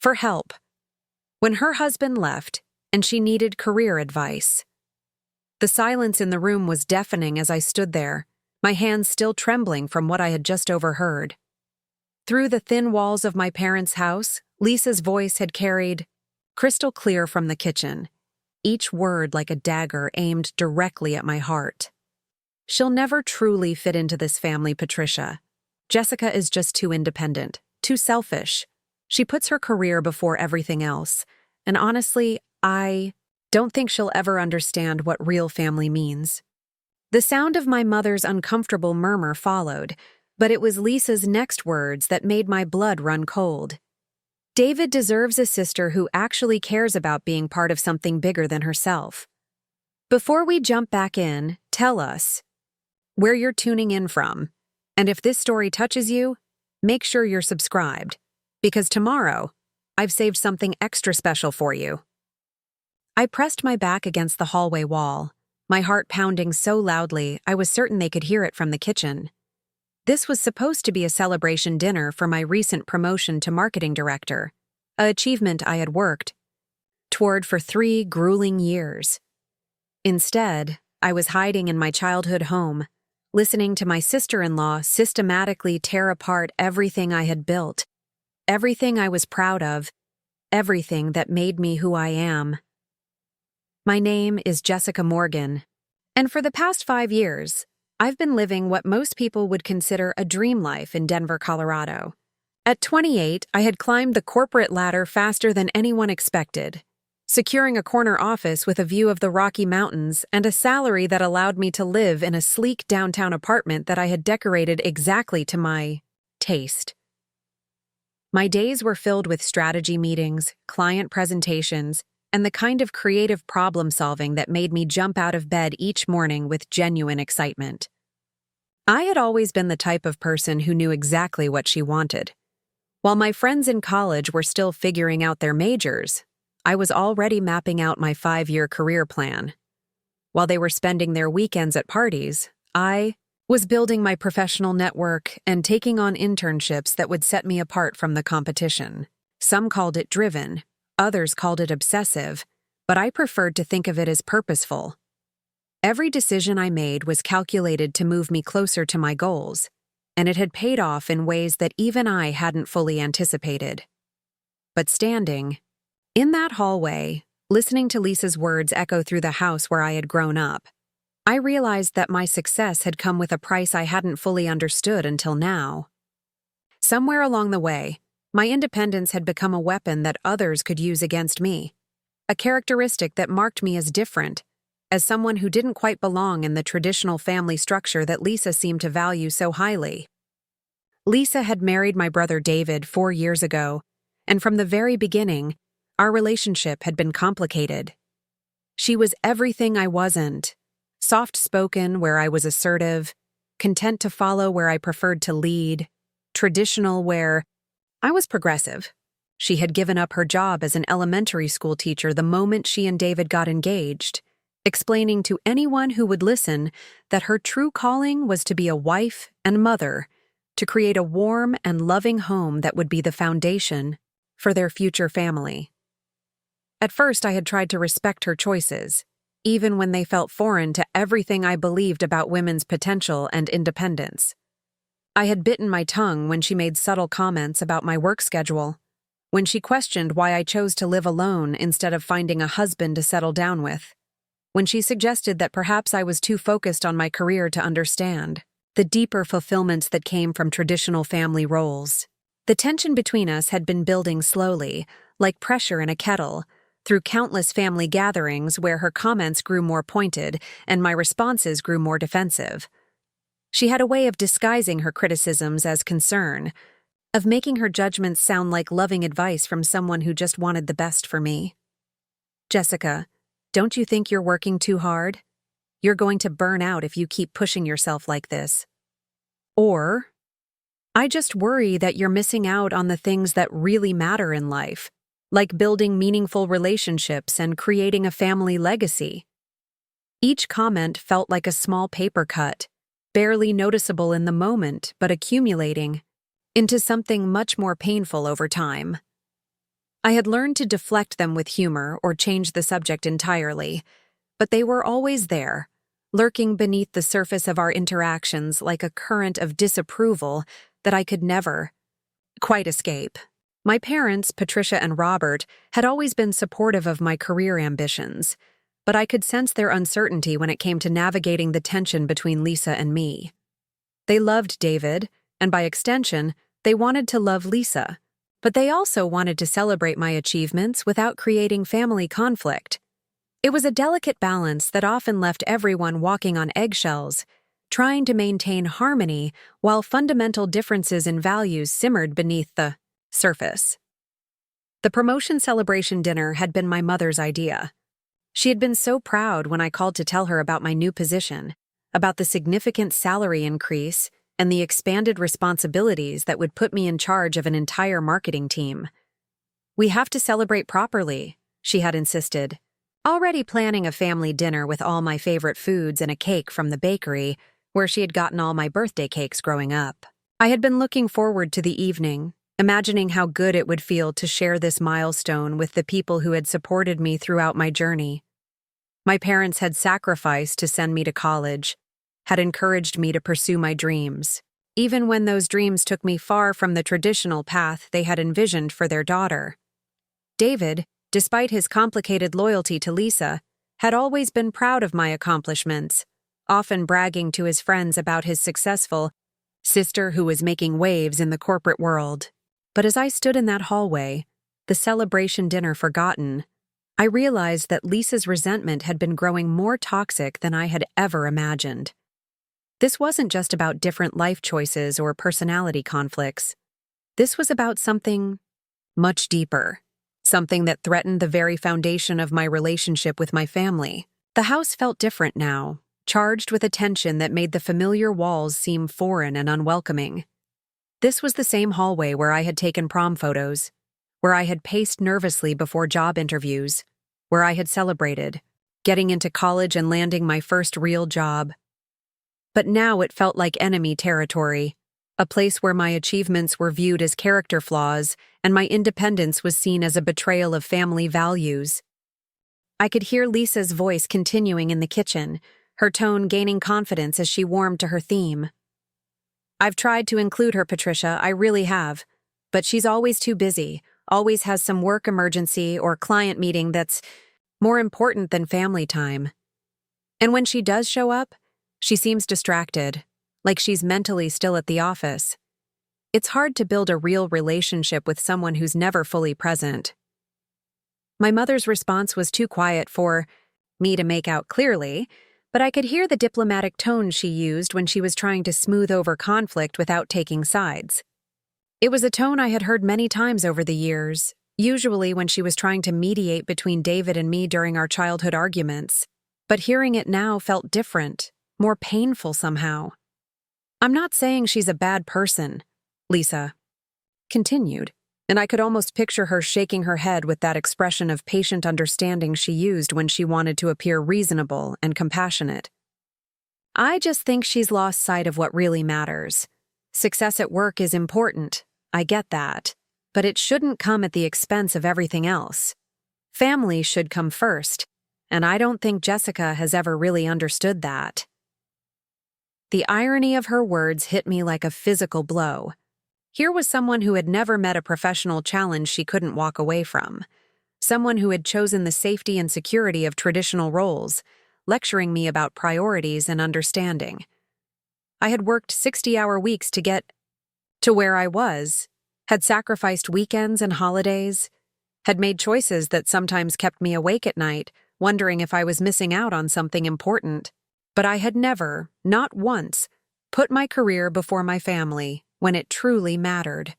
for help when her husband left and she needed career advice. The silence in the room was deafening as I stood there, my hands still trembling from what I had just overheard. Through the thin walls of my parents' house, Lisa's voice had carried crystal clear from the kitchen, each word like a dagger aimed directly at my heart. "She'll never truly fit into this family, Patricia. Jessica is just too independent, too selfish. She puts her career before everything else, and honestly, I don't think she'll ever understand what real family means." The sound of my mother's uncomfortable murmur followed, but it was Lisa's next words that made my blood run cold. "David deserves a sister who actually cares about being part of something bigger than herself." Before we jump back in, tell us where you're tuning in from, and if this story touches you, make sure you're subscribed, because tomorrow, I've saved something extra special for you. I pressed my back against the hallway wall, my heart pounding so loudly I was certain they could hear it from the kitchen. This was supposed to be a celebration dinner for my recent promotion to marketing director, an achievement I had worked toward for 3 grueling years. Instead, I was hiding in my childhood home, listening to my sister-in-law systematically tear apart everything I had built, everything I was proud of, everything that made me who I am. My name is Jessica Morgan, and for the past 5 years, I've been living what most people would consider a dream life in Denver, Colorado. At 28, I had climbed the corporate ladder faster than anyone expected, securing a corner office with a view of the Rocky Mountains and a salary that allowed me to live in a sleek downtown apartment that I had decorated exactly to my taste. My days were filled with strategy meetings, client presentations, and the kind of creative problem-solving that made me jump out of bed each morning with genuine excitement. I had always been the type of person who knew exactly what she wanted. While my friends in college were still figuring out their majors, I was already mapping out my 5-year career plan. While they were spending their weekends at parties, I was building my professional network and taking on internships that would set me apart from the competition. Some called it driven, others called it obsessive, but I preferred to think of it as purposeful. Every decision I made was calculated to move me closer to my goals, and it had paid off in ways that even I hadn't fully anticipated. But standing in that hallway, listening to Lisa's words echo through the house where I had grown up, I realized that my success had come with a price I hadn't fully understood until now. Somewhere along the way, my independence had become a weapon that others could use against me, a characteristic that marked me as different, as someone who didn't quite belong in the traditional family structure that Lisa seemed to value so highly. Lisa had married my brother David 4 years ago, and from the very beginning, our relationship had been complicated. She was everything I wasn't, soft-spoken where I was assertive, content to follow where I preferred to lead, traditional where I was progressive. She had given up her job as an elementary school teacher the moment she and David got engaged, explaining to anyone who would listen that her true calling was to be a wife and mother, to create a warm and loving home that would be the foundation for their future family. At first, I had tried to respect her choices, even when they felt foreign to everything I believed about women's potential and independence. I had bitten my tongue when she made subtle comments about my work schedule, when she questioned why I chose to live alone instead of finding a husband to settle down with, when she suggested that perhaps I was too focused on my career to understand the deeper fulfillments that came from traditional family roles. The tension between us had been building slowly, like pressure in a kettle, through countless family gatherings where her comments grew more pointed and my responses grew more defensive. She had a way of disguising her criticisms as concern, of making her judgments sound like loving advice from someone who just wanted the best for me. "Jessica, don't you think you're working too hard? You're going to burn out if you keep pushing yourself like this." Or, "I just worry that you're missing out on the things that really matter in life, like building meaningful relationships and creating a family legacy." Each comment felt like a small paper cut, barely noticeable in the moment but accumulating into something much more painful over time. I had learned to deflect them with humor or change the subject entirely, but they were always there, lurking beneath the surface of our interactions like a current of disapproval that I could never quite escape. My parents, Patricia and Robert, had always been supportive of my career ambitions, but I could sense their uncertainty when it came to navigating the tension between Lisa and me. They loved David, and by extension, they wanted to love Lisa, but they also wanted to celebrate my achievements without creating family conflict. It was a delicate balance that often left everyone walking on eggshells, trying to maintain harmony while fundamental differences in values simmered beneath the surface. The promotion celebration dinner had been my mother's idea. She had been so proud when I called to tell her about my new position, about the significant salary increase and the expanded responsibilities that would put me in charge of an entire marketing team. "We have to celebrate properly," she had insisted. Already planning a family dinner with all my favorite foods and a cake from the bakery, where she had gotten all my birthday cakes growing up. I had been looking forward to the evening, imagining how good it would feel to share this milestone with the people who had supported me throughout my journey. My parents had sacrificed to send me to college, had encouraged me to pursue my dreams, even when those dreams took me far from the traditional path they had envisioned for their daughter. David, despite his complicated loyalty to Lisa, had always been proud of my accomplishments, often bragging to his friends about his successful sister who was making waves in the corporate world. But as I stood in that hallway, the celebration dinner forgotten, I realized that Lisa's resentment had been growing more toxic than I had ever imagined. This wasn't just about different life choices or personality conflicts. This was about something much deeper, something that threatened the very foundation of my relationship with my family. The house felt different now, charged with a tension that made the familiar walls seem foreign and unwelcoming. This was the same hallway where I had taken prom photos, where I had paced nervously before job interviews, where I had celebrated, getting into college and landing my first real job. But now it felt like enemy territory, a place where my achievements were viewed as character flaws and my independence was seen as a betrayal of family values. I could hear Lisa's voice continuing in the kitchen, her tone gaining confidence as she warmed to her theme. "I've tried to include her, Patricia, I really have. But she's always too busy, always has some work emergency or client meeting that's more important than family time. And when she does show up, she seems distracted, like she's mentally still at the office. It's hard to build a real relationship with someone who's never fully present." My mother's response was too quiet for me to make out clearly, but I could hear the diplomatic tone she used when she was trying to smooth over conflict without taking sides. It was a tone I had heard many times over the years, usually when she was trying to mediate between David and me during our childhood arguments. But hearing it now felt different, more painful somehow. "I'm not saying she's a bad person," Lisa continued, and I could almost picture her shaking her head with that expression of patient understanding she used when she wanted to appear reasonable and compassionate. "I just think she's lost sight of what really matters. Success at work is important, I get that, but it shouldn't come at the expense of everything else. Family should come first, and I don't think Jessica has ever really understood that." The irony of her words hit me like a physical blow. Here was someone who had never met a professional challenge she couldn't walk away from, someone who had chosen the safety and security of traditional roles, lecturing me about priorities and understanding. I had worked 60-hour weeks to get to where I was, had sacrificed weekends and holidays, had made choices that sometimes kept me awake at night, wondering if I was missing out on something important. But I had never, not once, put my career before my family when it truly mattered.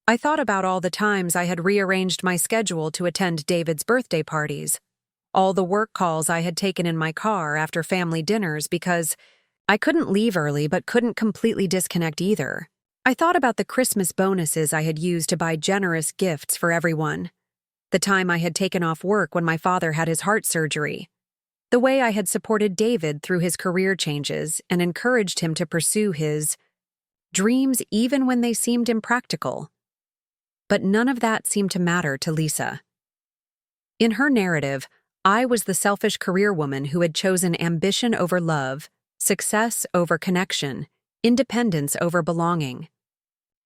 I thought about all the times I had rearranged my schedule to attend David's birthday parties, all the work calls I had taken in my car after family dinners because I couldn't leave early but couldn't completely disconnect either. I thought about the Christmas bonuses I had used to buy generous gifts for everyone, the time I had taken off work when my father had his heart surgery, the way I had supported David through his career changes and encouraged him to pursue his dreams even when they seemed impractical. But none of that seemed to matter to Lisa. In her narrative, I was the selfish career woman who had chosen ambition over love, success over connection, independence over belonging.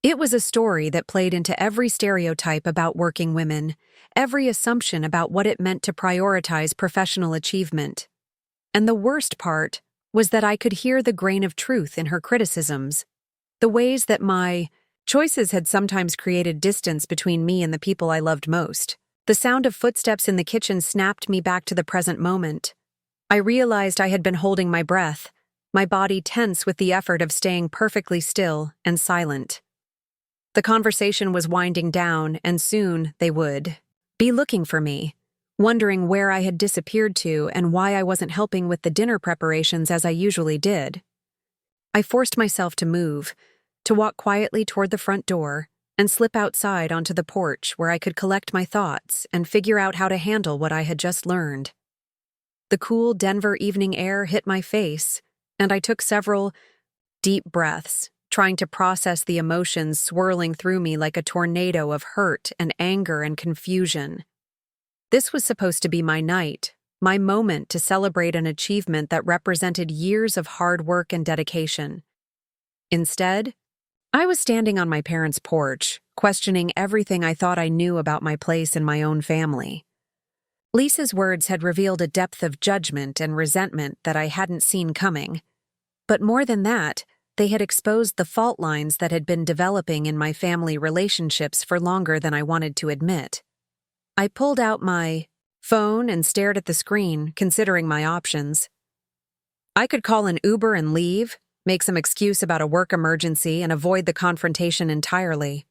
It was a story that played into every stereotype about working women, every assumption about what it meant to prioritize professional achievement. And the worst part was that I could hear the grain of truth in her criticisms, the ways that my choices had sometimes created distance between me and the people I loved most. The sound of footsteps in the kitchen snapped me back to the present moment. I realized I had been holding my breath, my body tense with the effort of staying perfectly still and silent. The conversation was winding down, and soon they would be looking for me, wondering where I had disappeared to and why I wasn't helping with the dinner preparations as I usually did. I forced myself to move, to walk quietly toward the front door, and slip outside onto the porch where I could collect my thoughts and figure out how to handle what I had just learned. The cool Denver evening air hit my face, and I took several deep breaths, trying to process the emotions swirling through me like a tornado of hurt and anger and confusion. This was supposed to be my night, my moment to celebrate an achievement that represented years of hard work and dedication. Instead, I was standing on my parents' porch, questioning everything I thought I knew about my place in my own family. Lisa's words had revealed a depth of judgment and resentment that I hadn't seen coming. But more than that, they had exposed the fault lines that had been developing in my family relationships for longer than I wanted to admit. I pulled out my phone and stared at the screen, considering my options. I could call an Uber and leave, make some excuse about a work emergency, and avoid the confrontation entirely.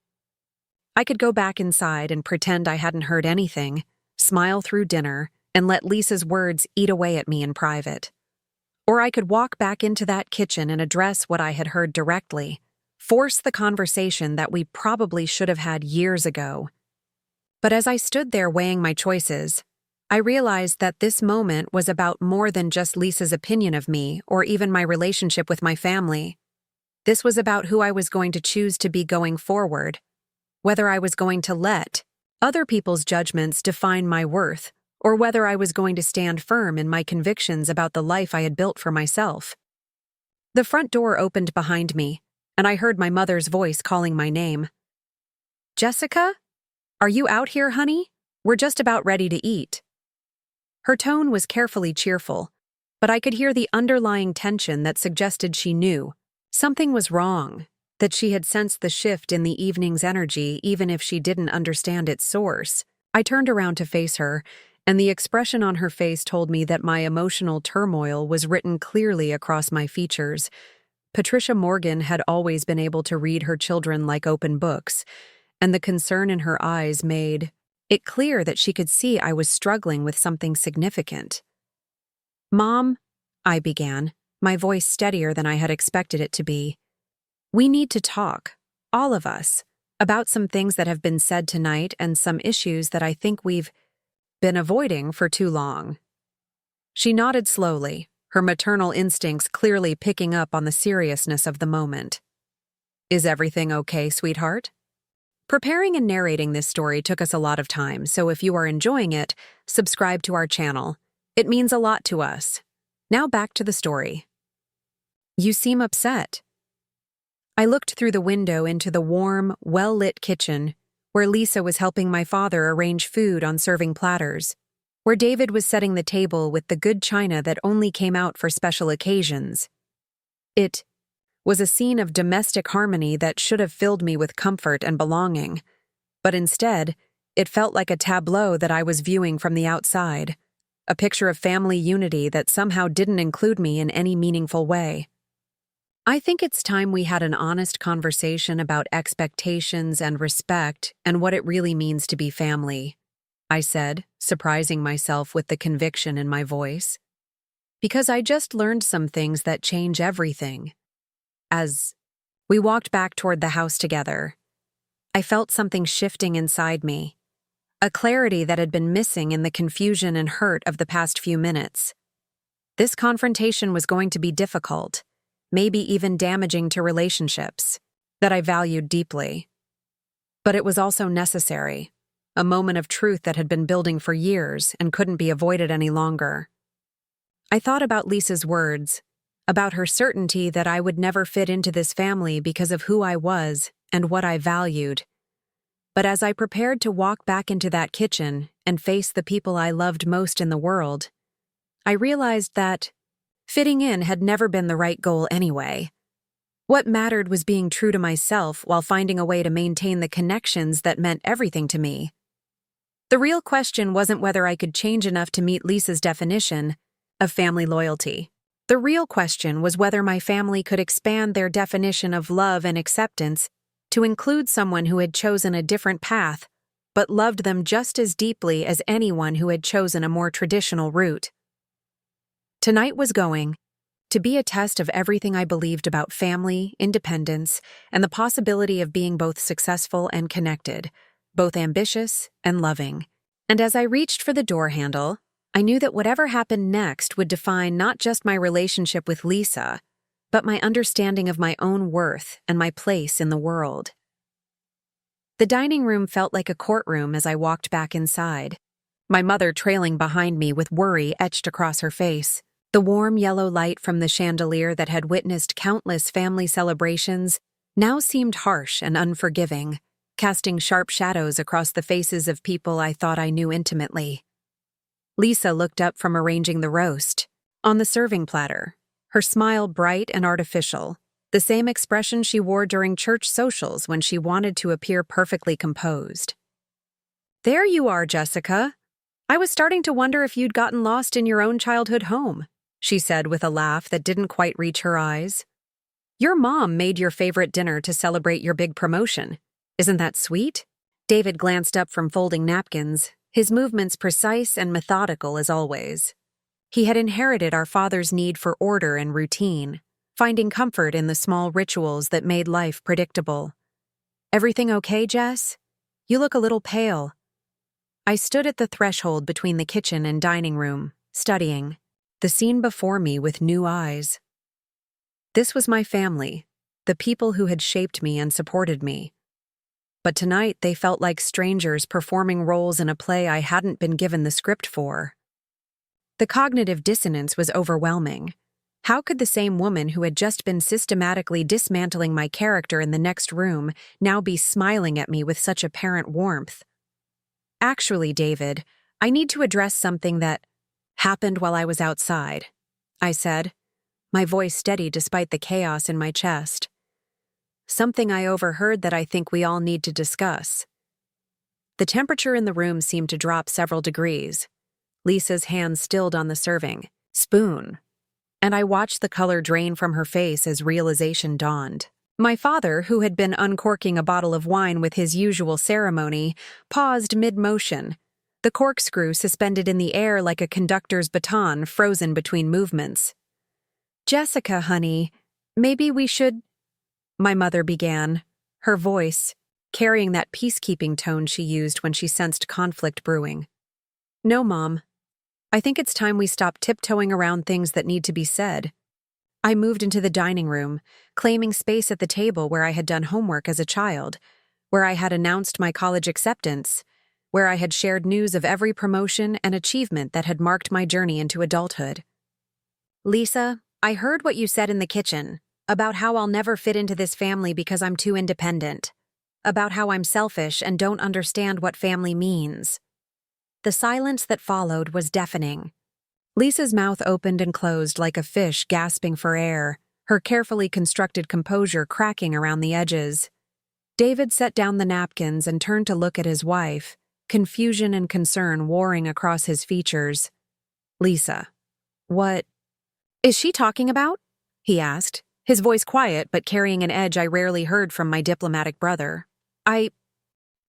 I could go back inside and pretend I hadn't heard anything, smile through dinner, and let Lisa's words eat away at me in private. Or I could walk back into that kitchen and address what I had heard directly, force the conversation that we probably should have had years ago. But as I stood there weighing my choices, I realized that this moment was about more than just Lisa's opinion of me or even my relationship with my family. This was about who I was going to choose to be going forward, whether I was going to let other people's judgments define my worth, or whether I was going to stand firm in my convictions about the life I had built for myself. The front door opened behind me, and I heard my mother's voice calling my name. "Jessica? Are you out here, honey? We're just about ready to eat." Her tone was carefully cheerful, but I could hear the underlying tension that suggested she knew something was wrong, that she had sensed the shift in the evening's energy even if she didn't understand its source. I turned around to face her, and the expression on her face told me that my emotional turmoil was written clearly across my features. Patricia Morgan had always been able to read her children like open books, and the concern in her eyes made it clear that she could see I was struggling with something significant. "Mom," I began, my voice steadier than I had expected it to be. "We need to talk, all of us, about some things that have been said tonight and some issues that I think we've been avoiding for too long." She nodded slowly, her maternal instincts clearly picking up on the seriousness of the moment. "Is everything okay, sweetheart?" Preparing and narrating this story took us a lot of time, so if you are enjoying it, subscribe to our channel. It means a lot to us. Now back to the story. "You seem upset." I looked through the window into the warm, well-lit kitchen, where Lisa was helping my father arrange food on serving platters, where David was setting the table with the good china that only came out for special occasions. It was a scene of domestic harmony that should have filled me with comfort and belonging, but instead, it felt like a tableau that I was viewing from the outside, a picture of family unity that somehow didn't include me in any meaningful way. "I think it's time we had an honest conversation about expectations and respect and what it really means to be family," I said, surprising myself with the conviction in my voice. "Because I just learned some things that change everything." As we walked back toward the house together, I felt something shifting inside me, a clarity that had been missing in the confusion and hurt of the past few minutes. This confrontation was going to be difficult, maybe even damaging to relationships that I valued deeply. But it was also necessary, a moment of truth that had been building for years and couldn't be avoided any longer. I thought about Lisa's words, about her certainty that I would never fit into this family because of who I was and what I valued. But as I prepared to walk back into that kitchen and face the people I loved most in the world, I realized that fitting in had never been the right goal anyway. What mattered was being true to myself while finding a way to maintain the connections that meant everything to me. The real question wasn't whether I could change enough to meet Lisa's definition of family loyalty. The real question was whether my family could expand their definition of love and acceptance to include someone who had chosen a different path, but loved them just as deeply as anyone who had chosen a more traditional route. Tonight was going to be a test of everything I believed about family, independence, and the possibility of being both successful and connected, both ambitious and loving. And as I reached for the door handle, I knew that whatever happened next would define not just my relationship with Lisa, but my understanding of my own worth and my place in the world. The dining room felt like a courtroom as I walked back inside, my mother trailing behind me with worry etched across her face. The warm yellow light from the chandelier that had witnessed countless family celebrations now seemed harsh and unforgiving, casting sharp shadows across the faces of people I thought I knew intimately. Lisa looked up from arranging the roast on the serving platter, her smile bright and artificial, the same expression she wore during church socials when she wanted to appear perfectly composed. "There you are, Jessica. I was starting to wonder if you'd gotten lost in your own childhood home," she said with a laugh that didn't quite reach her eyes. "Your mom made your favorite dinner to celebrate your big promotion. Isn't that sweet?" David glanced up from folding napkins, his movements precise and methodical as always. He had inherited our father's need for order and routine, finding comfort in the small rituals that made life predictable. "Everything okay, Jess? You look a little pale." I stood at the threshold between the kitchen and dining room, studying the scene before me with new eyes. This was my family, the people who had shaped me and supported me. But tonight they felt like strangers performing roles in a play I hadn't been given the script for. The cognitive dissonance was overwhelming. How could the same woman who had just been systematically dismantling my character in the next room now be smiling at me with such apparent warmth? "Actually, David, I need to address something that happened while I was outside," I said, my voice steady despite the chaos in my chest. "Something I overheard that I think we all need to discuss." The temperature in the room seemed to drop several degrees. Lisa's hand stilled on the serving spoon, and I watched the color drain from her face as realization dawned. My father, who had been uncorking a bottle of wine with his usual ceremony, paused mid-motion, the corkscrew suspended in the air like a conductor's baton frozen between movements. "Jessica, honey, maybe we should—" my mother began, her voice carrying that peacekeeping tone she used when she sensed conflict brewing. "No, Mom. I think it's time we stop tiptoeing around things that need to be said." I moved into the dining room, claiming space at the table where I had done homework as a child, where I had announced my college acceptance, where I had shared news of every promotion and achievement that had marked my journey into adulthood. "Lisa, I heard what you said in the kitchen, about how I'll never fit into this family because I'm too independent, about how I'm selfish and don't understand what family means." The silence that followed was deafening. Lisa's mouth opened and closed like a fish gasping for air, her carefully constructed composure cracking around the edges. David set down the napkins and turned to look at his wife, confusion and concern warring across his features. "Lisa, what is she talking about?" he asked, his voice quiet but carrying an edge I rarely heard from my diplomatic brother. I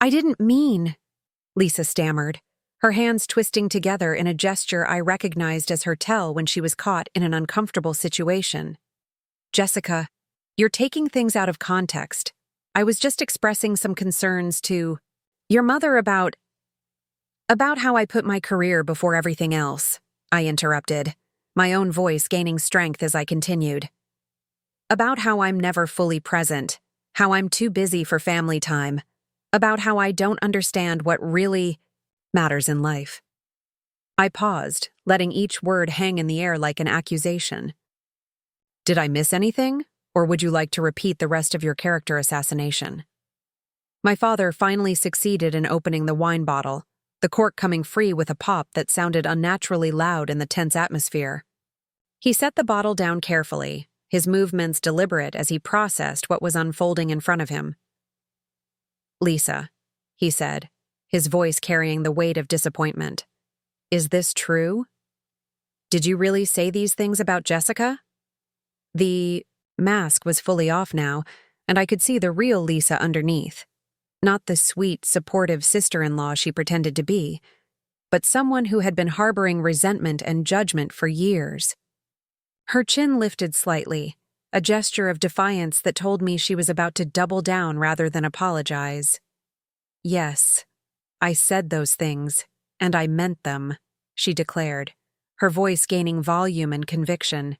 didn't mean," Lisa stammered, her hands twisting together in a gesture I recognized as her tell when she was caught in an uncomfortable situation. "Jessica, you're taking things out of context. I was just expressing some concerns to your mother about how I put my career before everything else," I interrupted, my own voice gaining strength as I continued. "About how I'm never fully present, how I'm too busy for family time, about how I don't understand what really matters in life. I paused, letting each word hang in the air like an accusation. Did I miss anything, or would you like to repeat the rest of your character assassination? My father finally succeeded in opening the wine bottle, the cork coming free with a pop that sounded unnaturally loud in the tense atmosphere. He set the bottle down carefully, his movements deliberate as he processed what was unfolding in front of him. Lisa, he said, his voice carrying the weight of disappointment. Is this true? Did you really say these things about Jessica? The mask was fully off now, and I could see the real Lisa underneath. Not the sweet, supportive sister-in-law she pretended to be, but someone who had been harboring resentment and judgment for years. Her chin lifted slightly, a gesture of defiance that told me she was about to double down rather than apologize. Yes, I said those things, and I meant them, she declared, her voice gaining volume and conviction.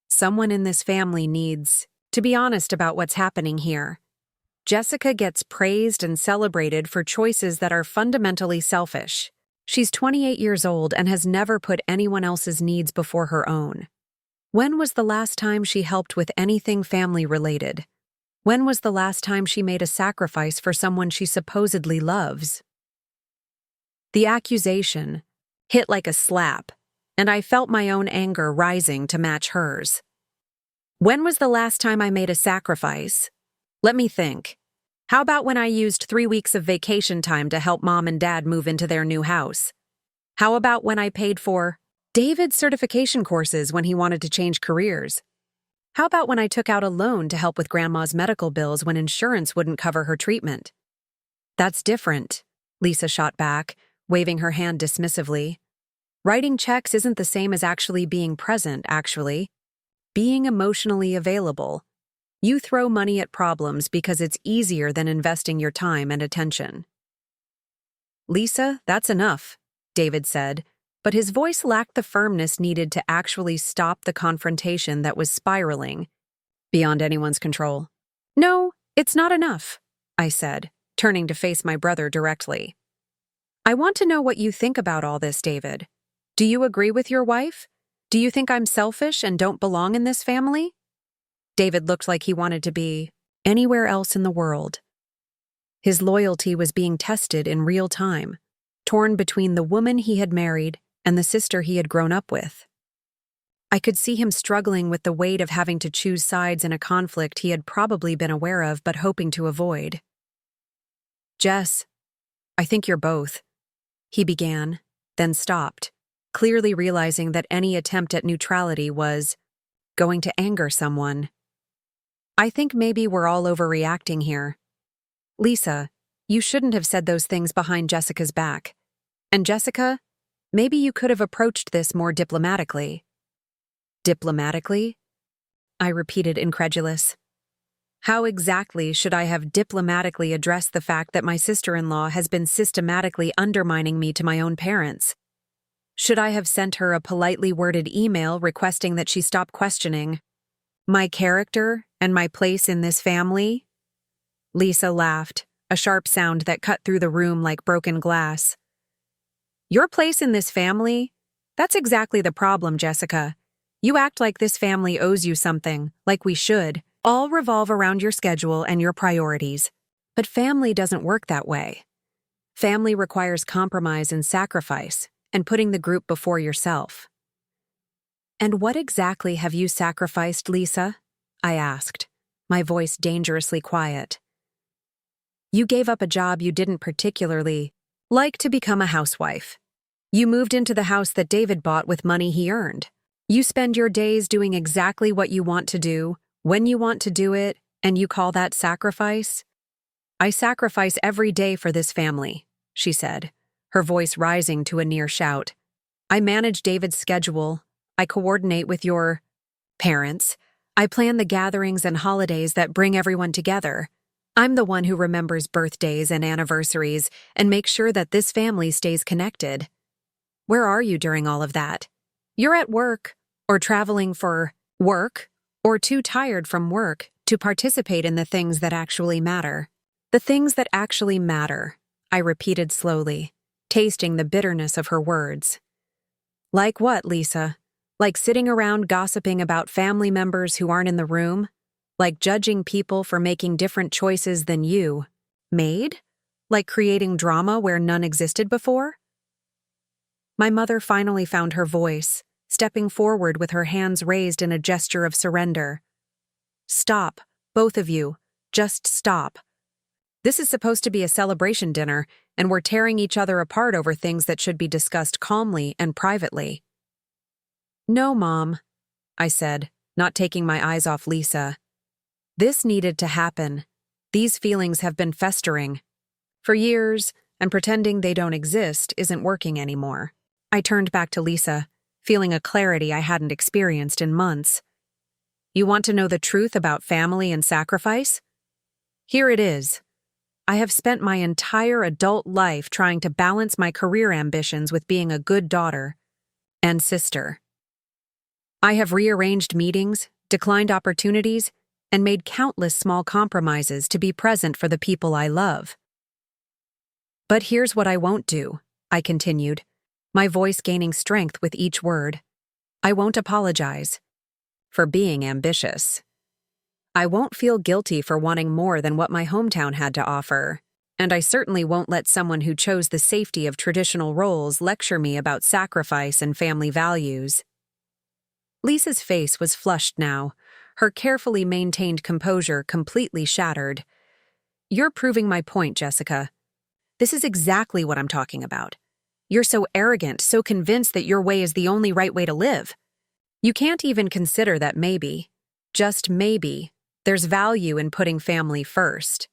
Someone in this family needs to be honest about what's happening here. Jessica gets praised and celebrated for choices that are fundamentally selfish. She's 28 years old and has never put anyone else's needs before her own. When was the last time she helped with anything family-related? When was the last time she made a sacrifice for someone she supposedly loves? The accusation hit like a slap, and I felt my own anger rising to match hers. When was the last time I made a sacrifice? Let me think. How about when I used 3 weeks of vacation time to help Mom and Dad move into their new house? How about when I paid for David's certification courses when he wanted to change careers? How about when I took out a loan to help with Grandma's medical bills when insurance wouldn't cover her treatment? That's different, Lisa shot back, waving her hand dismissively. Writing checks isn't the same as actually being present, actually. Being emotionally available. You throw money at problems because it's easier than investing your time and attention. Lisa, that's enough, David said, but his voice lacked the firmness needed to actually stop the confrontation that was spiraling beyond anyone's control. No, it's not enough, I said, turning to face my brother directly. I want to know what you think about all this, David. Do you agree with your wife? Do you think I'm selfish and don't belong in this family? David looked like he wanted to be anywhere else in the world. His loyalty was being tested in real time, torn between the woman he had married and the sister he had grown up with. I could see him struggling with the weight of having to choose sides in a conflict he had probably been aware of but hoping to avoid. Jess, I think you're both, he began, then stopped, clearly realizing that any attempt at neutrality was going to anger someone. I think maybe we're all overreacting here. Lisa, you shouldn't have said those things behind Jessica's back. And Jessica, maybe you could have approached this more diplomatically. Diplomatically? I repeated, incredulous. How exactly should I have diplomatically addressed the fact that my sister-in-law has been systematically undermining me to my own parents? Should I have sent her a politely worded email requesting that she stop questioning my character and my place in this family? Lisa laughed, a sharp sound that cut through the room like broken glass. Your place in this family? That's exactly the problem, Jessica. You act like this family owes you something, like we should, all revolve around your schedule and your priorities. But family doesn't work that way. Family requires compromise and sacrifice, and putting the group before yourself. And what exactly have you sacrificed, Lisa? I asked, my voice dangerously quiet. You gave up a job you didn't particularly like to become a housewife. You moved into the house that David bought with money he earned. You spend your days doing exactly what you want to do, when you want to do it, and you call that sacrifice? I sacrifice every day for this family, she said, her voice rising to a near shout. I manage David's schedule. I coordinate with your parents. I plan the gatherings and holidays that bring everyone together. I'm the one who remembers birthdays and anniversaries and makes sure that this family stays connected. Where are you during all of that? You're at work, or traveling for work, or too tired from work to participate in the things that actually matter. The things that actually matter, I repeated slowly, tasting the bitterness of her words. Like what, Lisa? Like sitting around gossiping about family members who aren't in the room? Like judging people for making different choices than you made? Like creating drama where none existed before? My mother finally found her voice, stepping forward with her hands raised in a gesture of surrender. Stop, both of you. Just stop. This is supposed to be a celebration dinner, and we're tearing each other apart over things that should be discussed calmly and privately. No, Mom, I said, not taking my eyes off Lisa. This needed to happen. These feelings have been festering for years, and pretending they don't exist isn't working anymore. I turned back to Lisa, feeling a clarity I hadn't experienced in months. You want to know the truth about family and sacrifice? Here it is. I have spent my entire adult life trying to balance my career ambitions with being a good daughter and sister. I have rearranged meetings, declined opportunities, and made countless small compromises to be present for the people I love. But here's what I won't do, I continued, my voice gaining strength with each word. I won't apologize for being ambitious. I won't feel guilty for wanting more than what my hometown had to offer, and I certainly won't let someone who chose the safety of traditional roles lecture me about sacrifice and family values. Lisa's face was flushed now, her carefully maintained composure completely shattered. You're proving my point, Jessica. This is exactly what I'm talking about. You're so arrogant, so convinced that your way is the only right way to live. You can't even consider that maybe, just maybe, there's value in putting family first.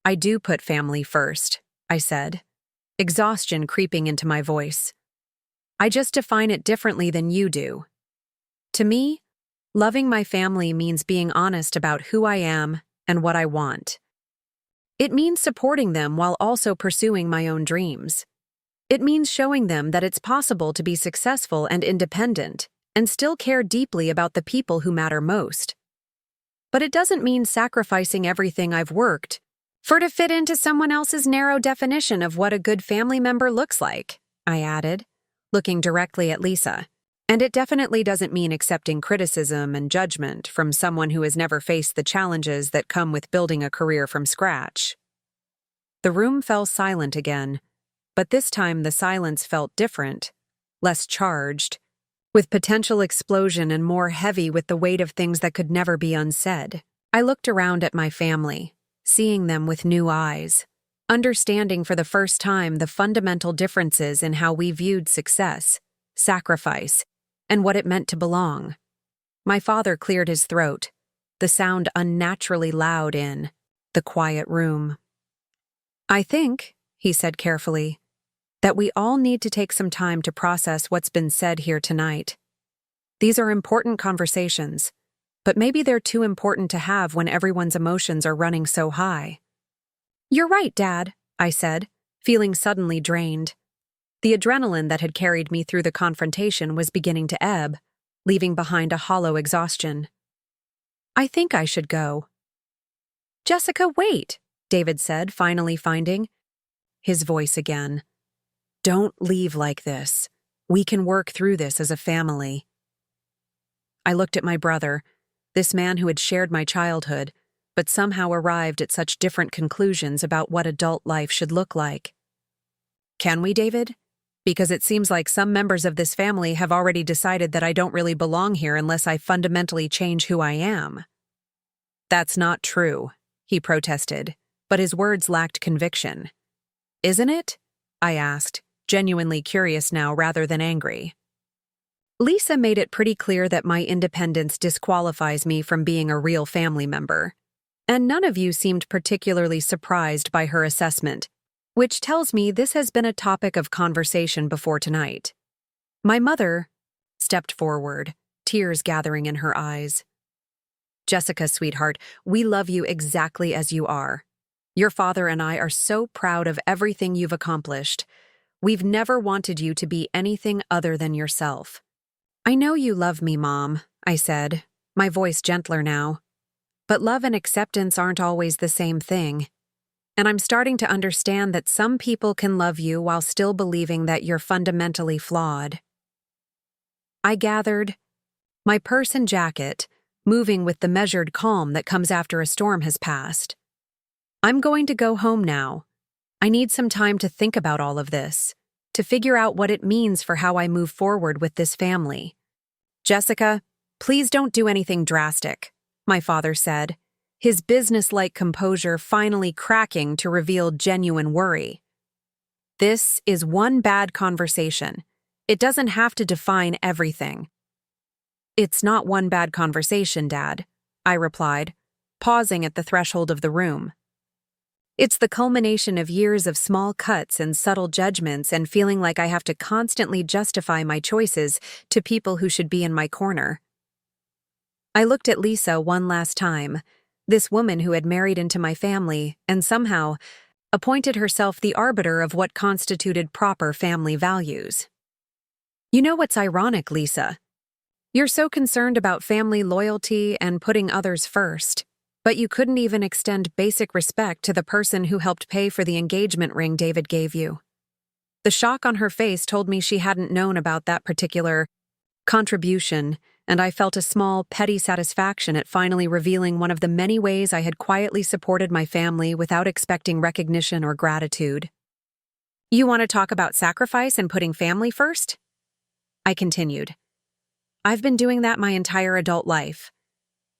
I do put family first, I said, exhaustion creeping into my voice. I just define it differently than you do. To me, loving my family means being honest about who I am and what I want. It means supporting them while also pursuing my own dreams. It means showing them that it's possible to be successful and independent and still care deeply about the people who matter most. But it doesn't mean sacrificing everything I've worked for to fit into someone else's narrow definition of what a good family member looks like, I added, looking directly at Lisa. And it definitely doesn't mean accepting criticism and judgment from someone who has never faced the challenges that come with building a career from scratch. The room fell silent again, but this time the silence felt different, less charged, with potential explosion and more heavy with the weight of things that could never be unsaid. I looked around at my family, seeing them with new eyes, understanding for the first time the fundamental differences in how we viewed success, sacrifice, and what it meant to belong. My father cleared his throat, the sound unnaturally loud in the quiet room. I think, he said carefully, that we all need to take some time to process what's been said here tonight. These are important conversations, but maybe they're too important to have when everyone's emotions are running so high. You're right, Dad, I said, feeling suddenly drained. The adrenaline that had carried me through the confrontation was beginning to ebb, leaving behind a hollow exhaustion. I think I should go. Jessica, wait, David said, finally finding his voice again. Don't leave like this. We can work through this as a family. I looked at my brother, this man who had shared my childhood, but somehow arrived at such different conclusions about what adult life should look like. Can we, David? Because it seems like some members of this family have already decided that I don't really belong here unless I fundamentally change who I am. That's not true, he protested, but his words lacked conviction. Isn't it? I asked, genuinely curious now rather than angry. Lisa made it pretty clear that my independence disqualifies me from being a real family member, and none of you seemed particularly surprised by her assessment, which tells me this has been a topic of conversation before tonight. My mother stepped forward, tears gathering in her eyes. Jessica, sweetheart, we love you exactly as you are. Your father and I are so proud of everything you've accomplished. We've never wanted you to be anything other than yourself. I know you love me, Mom, I said, my voice gentler now. But love and acceptance aren't always the same thing. and I'm starting to understand that some people can love you while still believing that you're fundamentally flawed. I gathered my purse and jacket, moving with the measured calm that comes after a storm has passed. I'm going to go home now. I need some time to think about all of this, to figure out what it means for how I move forward with this family. Jessica, please don't do anything drastic, my father said, his businesslike composure finally cracking to reveal genuine worry. This is one bad conversation. It doesn't have to define everything. It's not one bad conversation, Dad, I replied, pausing at the threshold of the room. It's the culmination of years of small cuts and subtle judgments and feeling like I have to constantly justify my choices to people who should be in my corner. I looked at Lisa one last time, this woman who had married into my family and somehow appointed herself the arbiter of what constituted proper family values. You know what's ironic, Lisa? You're so concerned about family loyalty and putting others first, but you couldn't even extend basic respect to the person who helped pay for the engagement ring David gave you. The shock on her face told me she hadn't known about that particular contribution, and I felt a small, petty satisfaction at finally revealing one of the many ways I had quietly supported my family without expecting recognition or gratitude. You want to talk about sacrifice and putting family first? I continued. I've been doing that my entire adult life.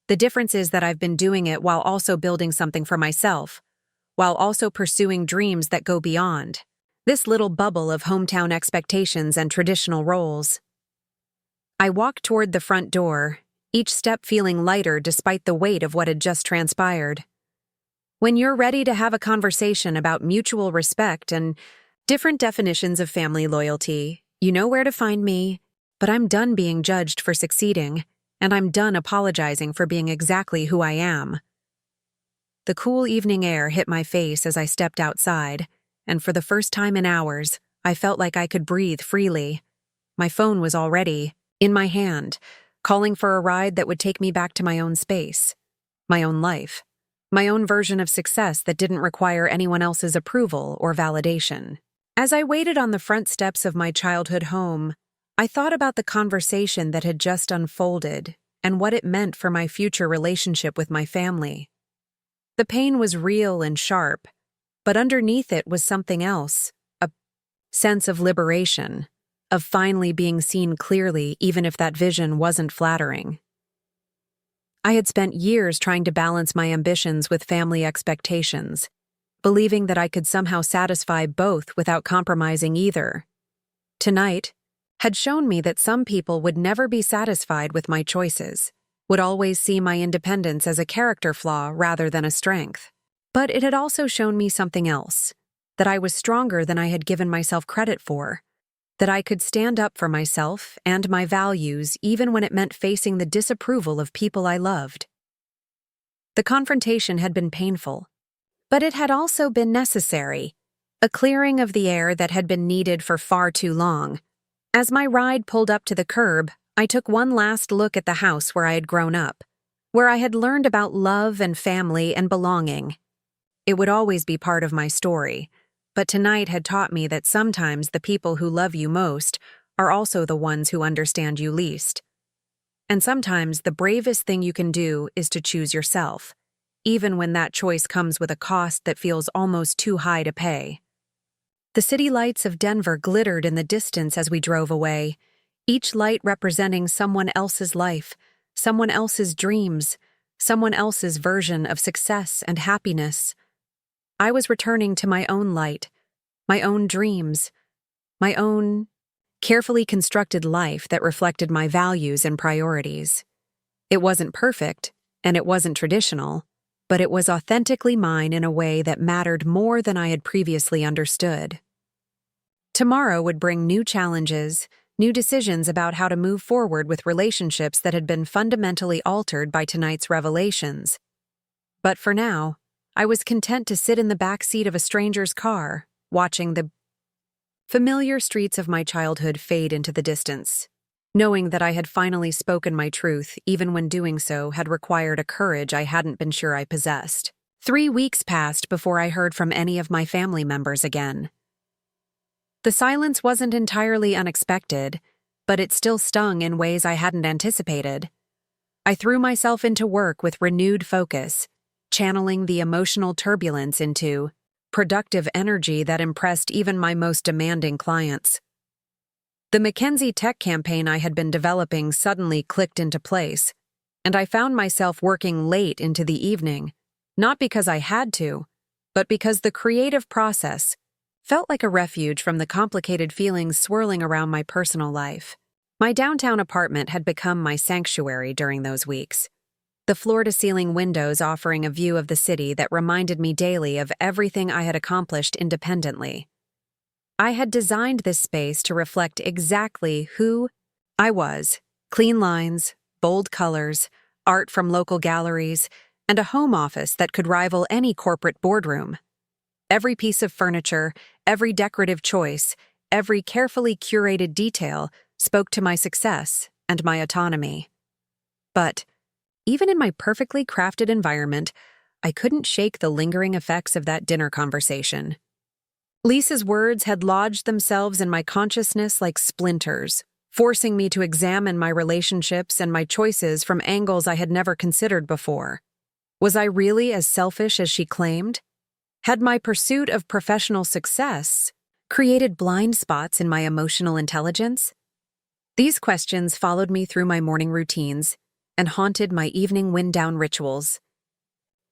The difference is that I've been doing it while also building something for myself, while also pursuing dreams that go beyond this little bubble of hometown expectations and traditional roles. I walked toward the front door, each step feeling lighter despite the weight of what had just transpired. When you're ready to have a conversation about mutual respect and different definitions of family loyalty, you know where to find me, but I'm done being judged for succeeding, and I'm done apologizing for being exactly who I am. The cool evening air hit my face as I stepped outside, and for the first time in hours, I felt like I could breathe freely. My phone was already in my hand, calling for a ride that would take me back to my own space, my own life, my own version of success that didn't require anyone else's approval or validation. As I waited on the front steps of my childhood home, I thought about the conversation that had just unfolded and what it meant for my future relationship with my family. The pain was real and sharp, but underneath it was something else, a sense of liberation, of finally being seen clearly even if that vision wasn't flattering. I had spent years trying to balance my ambitions with family expectations, believing that I could somehow satisfy both without compromising either. Tonight had shown me that some people would never be satisfied with my choices, would always see my independence as a character flaw rather than a strength. But it had also shown me something else, that I was stronger than I had given myself credit for, that I could stand up for myself and my values even when it meant facing the disapproval of people I loved. The confrontation had been painful, but it had also been necessary, a clearing of the air that had been needed for far too long. As my ride pulled up to the curb, I took one last look at the house where I had grown up, where I had learned about love and family and belonging. It would always be part of my story, but tonight had taught me that sometimes the people who love you most are also the ones who understand you least. And sometimes the bravest thing you can do is to choose yourself, even when that choice comes with a cost that feels almost too high to pay. The city lights of Denver glittered in the distance as we drove away, each light representing someone else's life, someone else's dreams, someone else's version of success and happiness. I was returning to my own light, my own dreams, my own carefully constructed life that reflected my values and priorities. It wasn't perfect, and it wasn't traditional, but it was authentically mine in a way that mattered more than I had previously understood. Tomorrow would bring new challenges, new decisions about how to move forward with relationships that had been fundamentally altered by tonight's revelations. But for now, I was content to sit in the back seat of a stranger's car, watching the familiar streets of my childhood fade into the distance, knowing that I had finally spoken my truth even when doing so had required a courage I hadn't been sure I possessed. 3 weeks passed before I heard from any of my family members again. The silence wasn't entirely unexpected, but it still stung in ways I hadn't anticipated. I threw myself into work with renewed focus, channeling the emotional turbulence into productive energy that impressed even my most demanding clients. The Mackenzie tech campaign I had been developing suddenly clicked into place, and I found myself working late into the evening, not because I had to, but because the creative process felt like a refuge from the complicated feelings swirling around my personal life. My downtown apartment had become my sanctuary during those weeks, the floor-to-ceiling windows offering a view of the city that reminded me daily of everything I had accomplished independently. I had designed this space to reflect exactly who I was: clean lines, bold colors, art from local galleries, and a home office that could rival any corporate boardroom. Every piece of furniture, every decorative choice, every carefully curated detail spoke to my success and my autonomy. But even in my perfectly crafted environment, I couldn't shake the lingering effects of that dinner conversation. Lisa's words had lodged themselves in my consciousness like splinters, forcing me to examine my relationships and my choices from angles I had never considered before. Was I really as selfish as she claimed? Had my pursuit of professional success created blind spots in my emotional intelligence? These questions followed me through my morning routines and haunted my evening wind-down rituals.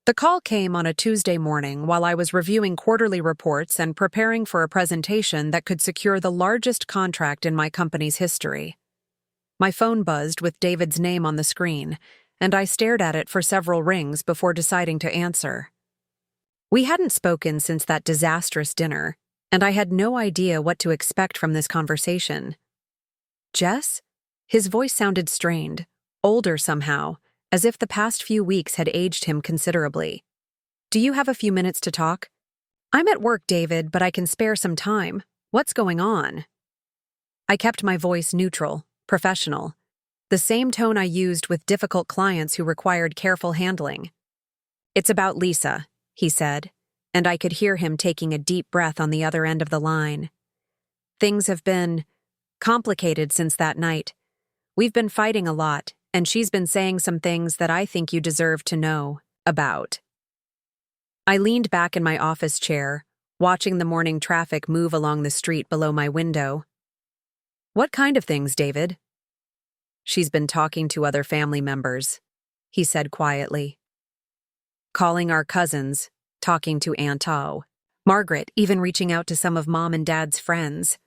The call came on a Tuesday morning while I was reviewing quarterly reports and preparing for a presentation that could secure the largest contract in my company's history. My phone buzzed with David's name on the screen, and I stared at it for several rings before deciding to answer. We hadn't spoken since that disastrous dinner, and I had no idea what to expect from this conversation. Jess? His voice sounded strained, older somehow, as if the past few weeks had aged him considerably. Do you have a few minutes to talk? I'm at work, David, but I can spare some time. What's going on? I kept my voice neutral, professional, the same tone I used with difficult clients who required careful handling. It's about Lisa, he said, and I could hear him taking a deep breath on the other end of the line. Things have been complicated since that night. We've been fighting a lot, and she's been saying some things that I think you deserve to know about. I leaned back in my office chair, watching the morning traffic move along the street below my window. What kind of things, David? She's been talking to other family members, he said quietly. Calling our cousins, talking to Aunt O, Margaret, even reaching out to some of Mom and Dad's friends.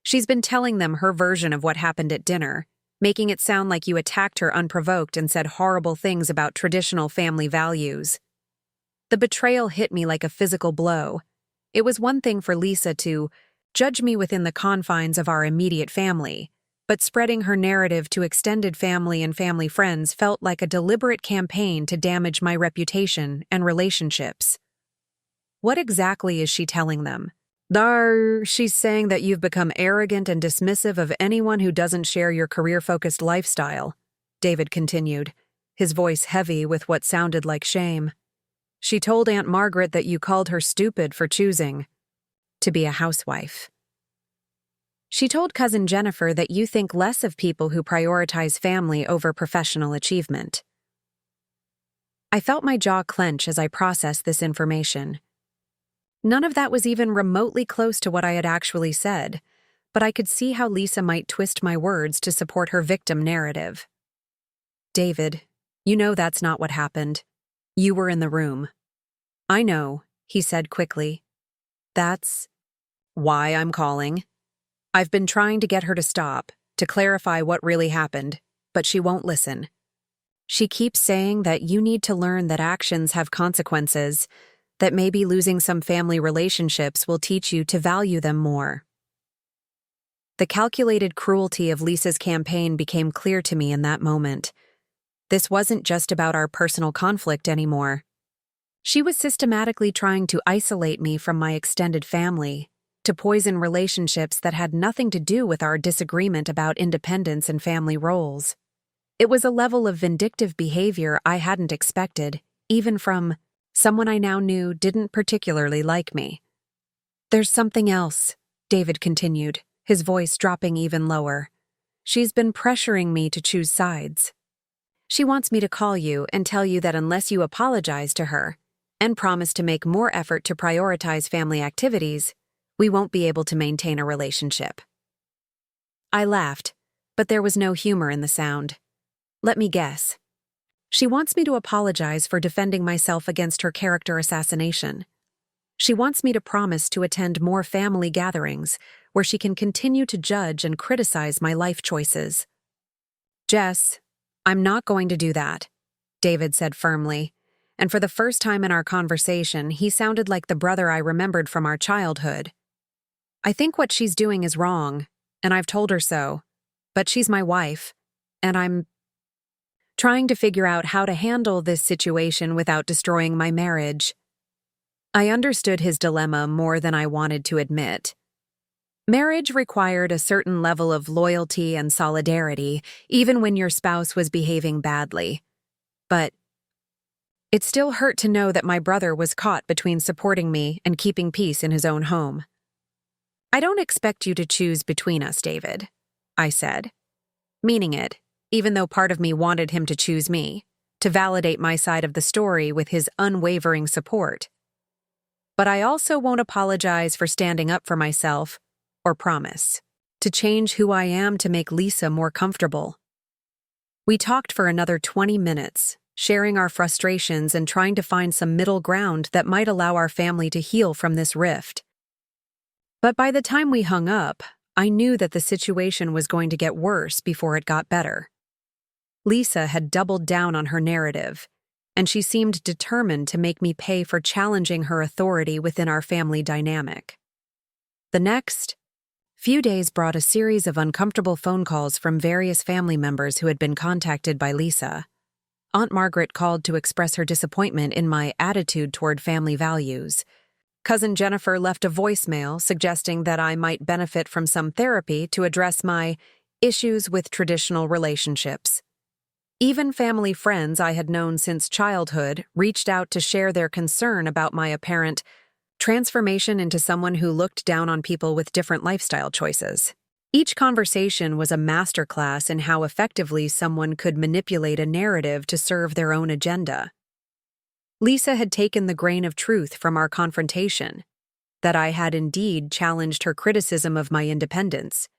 She's been telling them her version of what happened at dinner, making it sound like you attacked her unprovoked and said horrible things about traditional family values. The betrayal hit me like a physical blow. It was one thing for Lisa to judge me within the confines of our immediate family, but spreading her narrative to extended family and family friends felt like a deliberate campaign to damage my reputation and relationships. What exactly is she telling them? She's saying that you've become arrogant and dismissive of anyone who doesn't share your career-focused lifestyle, David continued, his voice heavy with what sounded like shame. She told Aunt Margaret that you called her stupid for choosing to be a housewife. She told Cousin Jennifer that you think less of people who prioritize family over professional achievement. I felt my jaw clench as I processed this information. None of that was even remotely close to what I had actually said, but I could see how Lisa might twist my words to support her victim narrative. David, you know that's not what happened. You were in the room. I know, he said quickly. That's why I'm calling. I've been trying to get her to stop, to clarify what really happened, but she won't listen. She keeps saying that you need to learn that actions have consequences, that maybe losing some family relationships will teach you to value them more. The calculated cruelty of Lisa's campaign became clear to me in that moment. This wasn't just about our personal conflict anymore. She was systematically trying to isolate me from my extended family, to poison relationships that had nothing to do with our disagreement about independence and family roles. It was a level of vindictive behavior I hadn't expected, even from Someone I now knew didn't particularly like me. "There's something else," David continued, his voice dropping even lower. "She's been pressuring me to choose sides. She wants me to call you and tell you that unless you apologize to her and promise to make more effort to prioritize family activities, we won't be able to maintain a relationship." I laughed, but there was no humor in the sound. "Let me guess. She wants me to apologize for defending myself against her character assassination. She wants me to promise to attend more family gatherings where she can continue to judge and criticize my life choices." "Jess, I'm not going to do that," David said firmly, and for the first time in our conversation, he sounded like the brother I remembered from our childhood. "I think what she's doing is wrong, and I've told her so, but she's my wife, and I'm trying to figure out how to handle this situation without destroying my marriage." I understood his dilemma more than I wanted to admit. Marriage required a certain level of loyalty and solidarity, even when your spouse was behaving badly. But it still hurt to know that my brother was caught between supporting me and keeping peace in his own home. "I don't expect you to choose between us, David," I said, meaning it, even though part of me wanted him to choose me, to validate my side of the story with his unwavering support. "But I also won't apologize for standing up for myself, or promise to change who I am to make Lisa more comfortable." We talked for another 20 minutes, sharing our frustrations and trying to find some middle ground that might allow our family to heal from this rift. But by the time we hung up, I knew that the situation was going to get worse before it got better. Lisa had doubled down on her narrative, and she seemed determined to make me pay for challenging her authority within our family dynamic. The next few days brought a series of uncomfortable phone calls from various family members who had been contacted by Lisa. Aunt Margaret called to express her disappointment in my attitude toward family values. Cousin Jennifer left a voicemail suggesting that I might benefit from some therapy to address my issues with traditional relationships. Even family friends I had known since childhood reached out to share their concern about my apparent transformation into someone who looked down on people with different lifestyle choices. Each conversation was a masterclass in how effectively someone could manipulate a narrative to serve their own agenda. Lisa had taken the grain of truth from our confrontation, that I had indeed challenged her criticism of my independence,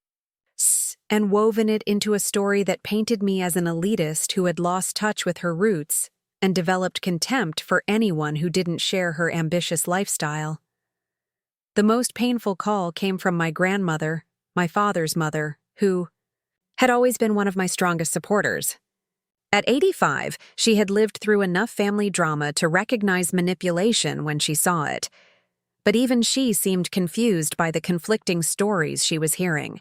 and woven it into a story that painted me as an elitist who had lost touch with her roots and developed contempt for anyone who didn't share her ambitious lifestyle. The most painful call came from my grandmother, my father's mother, who had always been one of my strongest supporters. At 85, she had lived through enough family drama to recognize manipulation when she saw it, but even she seemed confused by the conflicting stories she was hearing.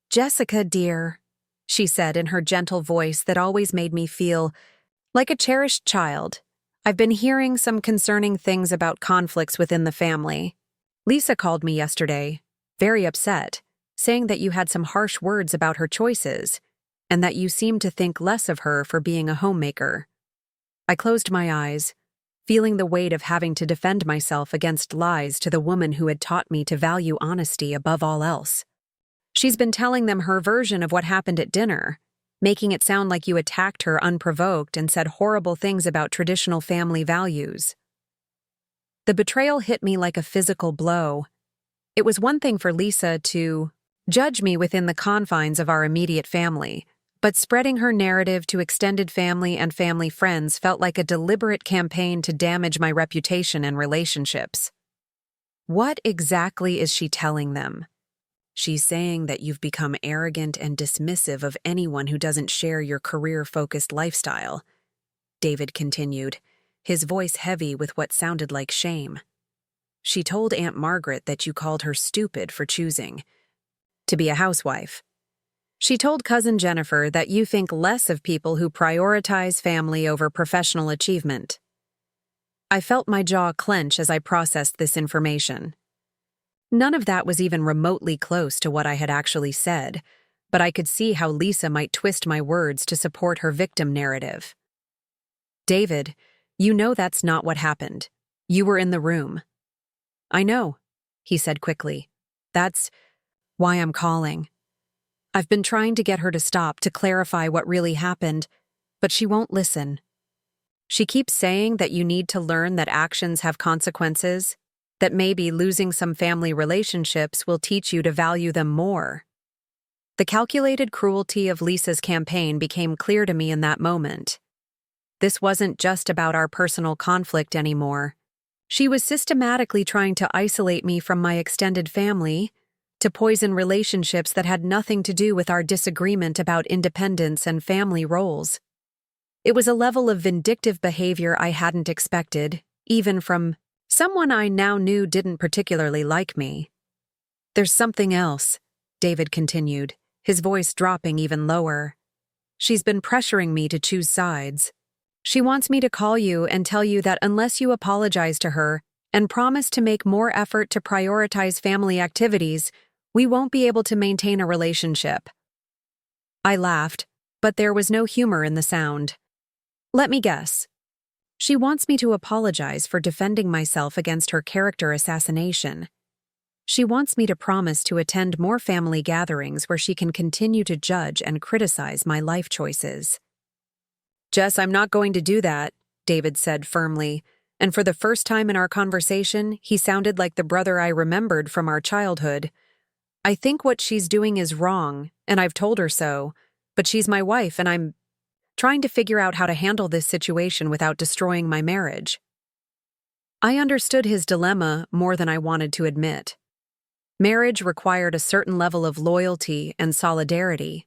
"Jessica, dear," she said in her gentle voice that always made me feel like a cherished child, "I've been hearing some concerning things about conflicts within the family. Lisa called me yesterday, very upset, saying that you had some harsh words about her choices, and that you seemed to think less of her for being a homemaker." I closed my eyes, feeling the weight of having to defend myself against lies to the woman who had taught me to value honesty above all else. "She's been telling them her version of what happened at dinner, making it sound like you attacked her unprovoked and said horrible things about traditional family values." The betrayal hit me like a physical blow. It was one thing for Lisa to judge me within the confines of our immediate family, but spreading her narrative to extended family and family friends felt like a deliberate campaign to damage my reputation and relationships. What exactly is she telling them? "She's saying that you've become arrogant and dismissive of anyone who doesn't share your career-focused lifestyle," David continued, his voice heavy with what sounded like shame. "She told Aunt Margaret that you called her stupid for choosing to be a housewife. She told Cousin Jennifer that you think less of people who prioritize family over professional achievement." I felt my jaw clench as I processed this information. None of that was even remotely close to what I had actually said, but I could see how Lisa might twist my words to support her victim narrative. "David, You know that's not what happened. You were in the room. I know, he said quickly. That's why I'm calling. I've been trying to get her to stop, to clarify what really happened, but she won't listen. She keeps saying that you need to learn that actions have consequences, that maybe losing some family relationships will teach you to value them more. The calculated cruelty of Lisa's campaign became clear to me in that moment. This wasn't just about our personal conflict anymore. She was systematically trying to isolate me from my extended family, to poison relationships that had nothing to do with our disagreement about independence and family roles. It was a level of vindictive behavior I hadn't expected, even from someone I now knew didn't particularly like me. There's something else, David continued, his voice dropping even lower. She's been pressuring me to choose sides. She wants me to call you and tell you that unless you apologize to her and promise to make more effort to prioritize family activities, we won't be able to maintain a relationship. I laughed, but there was no humor in the sound. Let me guess. She wants me to apologize for defending myself against her character assassination. She wants me to promise to attend more family gatherings where she can continue to judge and criticize my life choices. Jess, I'm not going to do that, David said firmly, and for the first time in our conversation, he sounded like the brother I remembered from our childhood. I think what she's doing is wrong, and I've told her so, but she's my wife and I'm trying to figure out how to handle this situation without destroying my marriage. I understood his dilemma more than I wanted to admit. Marriage required a certain level of loyalty and solidarity,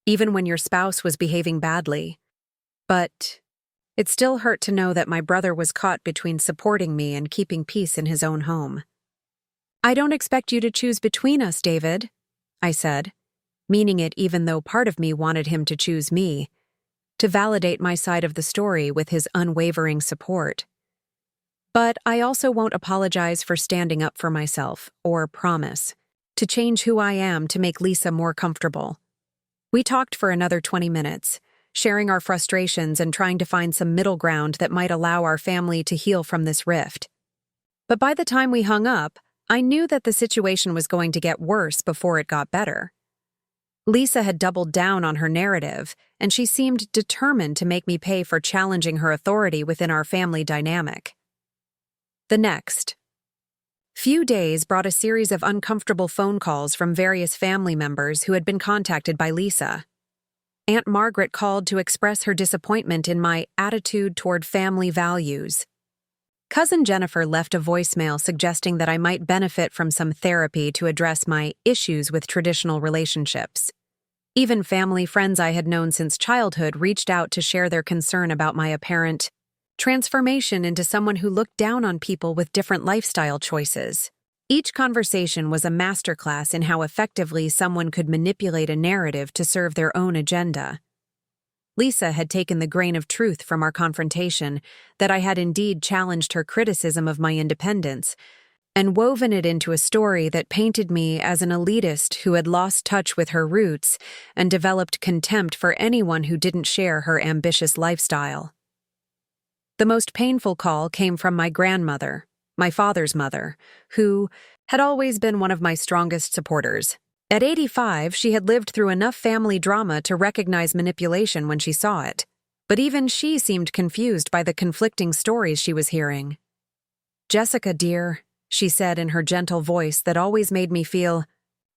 even when your spouse was behaving badly. But it still hurt to know that my brother was caught between supporting me and keeping peace in his own home. I don't expect you to choose between us, David, I said, meaning it even though part of me wanted him to choose me, to validate my side of the story with his unwavering support. But I also won't apologize for standing up for myself, or promise, to change who I am to make Lisa more comfortable. We talked for another 20 minutes, sharing our frustrations and trying to find some middle ground that might allow our family to heal from this rift. But by the time we hung up, I knew that the situation was going to get worse before it got better. Lisa had doubled down on her narrative, and she seemed determined to make me pay for challenging her authority within our family dynamic. The next few days brought a series of uncomfortable phone calls from various family members who had been contacted by Lisa. Aunt Margaret called to express her disappointment in my attitude toward family values. Cousin Jennifer left a voicemail suggesting that I might benefit from some therapy to address my issues with traditional relationships. Even family friends I had known since childhood reached out to share their concern about my apparent transformation into someone who looked down on people with different lifestyle choices. Each conversation was a masterclass in how effectively someone could manipulate a narrative to serve their own agenda. Lisa had taken the grain of truth from our confrontation, that I had indeed challenged her criticism of my independence, and woven it into a story that painted me as an elitist who had lost touch with her roots and developed contempt for anyone who didn't share her ambitious lifestyle. The most painful call came from my grandmother, my father's mother, who had always been one of my strongest supporters. At 85, she had lived through enough family drama to recognize manipulation when she saw it, but even she seemed confused by the conflicting stories she was hearing. "Jessica, dear," she said in her gentle voice that always made me feel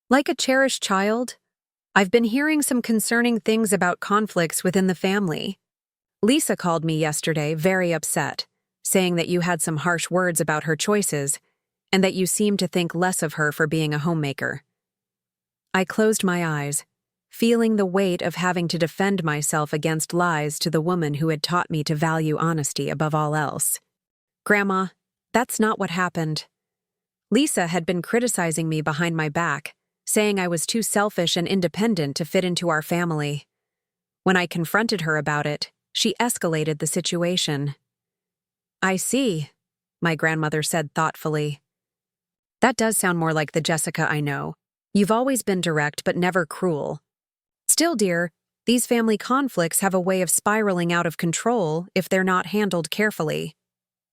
like a cherished child, "I've been hearing some concerning things about conflicts within the family. Lisa called me yesterday very upset, saying that you had some harsh words about her choices and that you seemed to think less of her for being a homemaker." I closed my eyes, feeling the weight of having to defend myself against lies to the woman who had taught me to value honesty above all else. "Grandma, that's not what happened. Lisa had been criticizing me behind my back, saying I was too selfish and independent to fit into our family. When I confronted her about it, she escalated the situation." "I see," my grandmother said thoughtfully. "That does sound more like the Jessica I know. You've always been direct but never cruel. Still, dear, These family conflicts have a way of spiraling out of control if they're not handled carefully.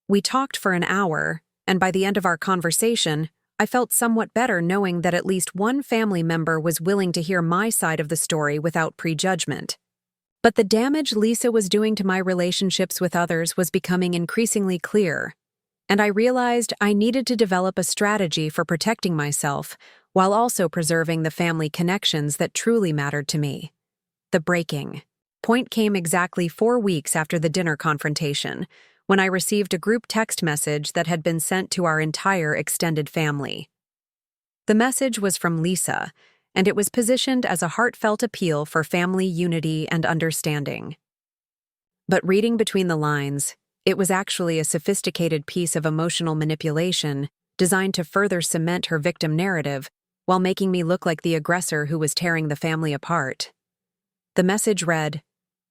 We talked for an hour, and by the end of our conversation, I felt somewhat better knowing that at least one family member was willing to hear my side of the story without prejudgment. But the damage Lisa was doing to my relationships with others was becoming increasingly clear, and I realized I needed to develop a strategy for protecting myself while also preserving the family connections that truly mattered to me. The breaking point came exactly 4 weeks after the dinner confrontation, when I received a group text message that had been sent to our entire extended family. The message was from Lisa, and it was positioned as a heartfelt appeal for family unity and understanding. But reading between the lines, it was actually a sophisticated piece of emotional manipulation designed to further cement her victim narrative while making me look like the aggressor who was tearing the family apart. The message read,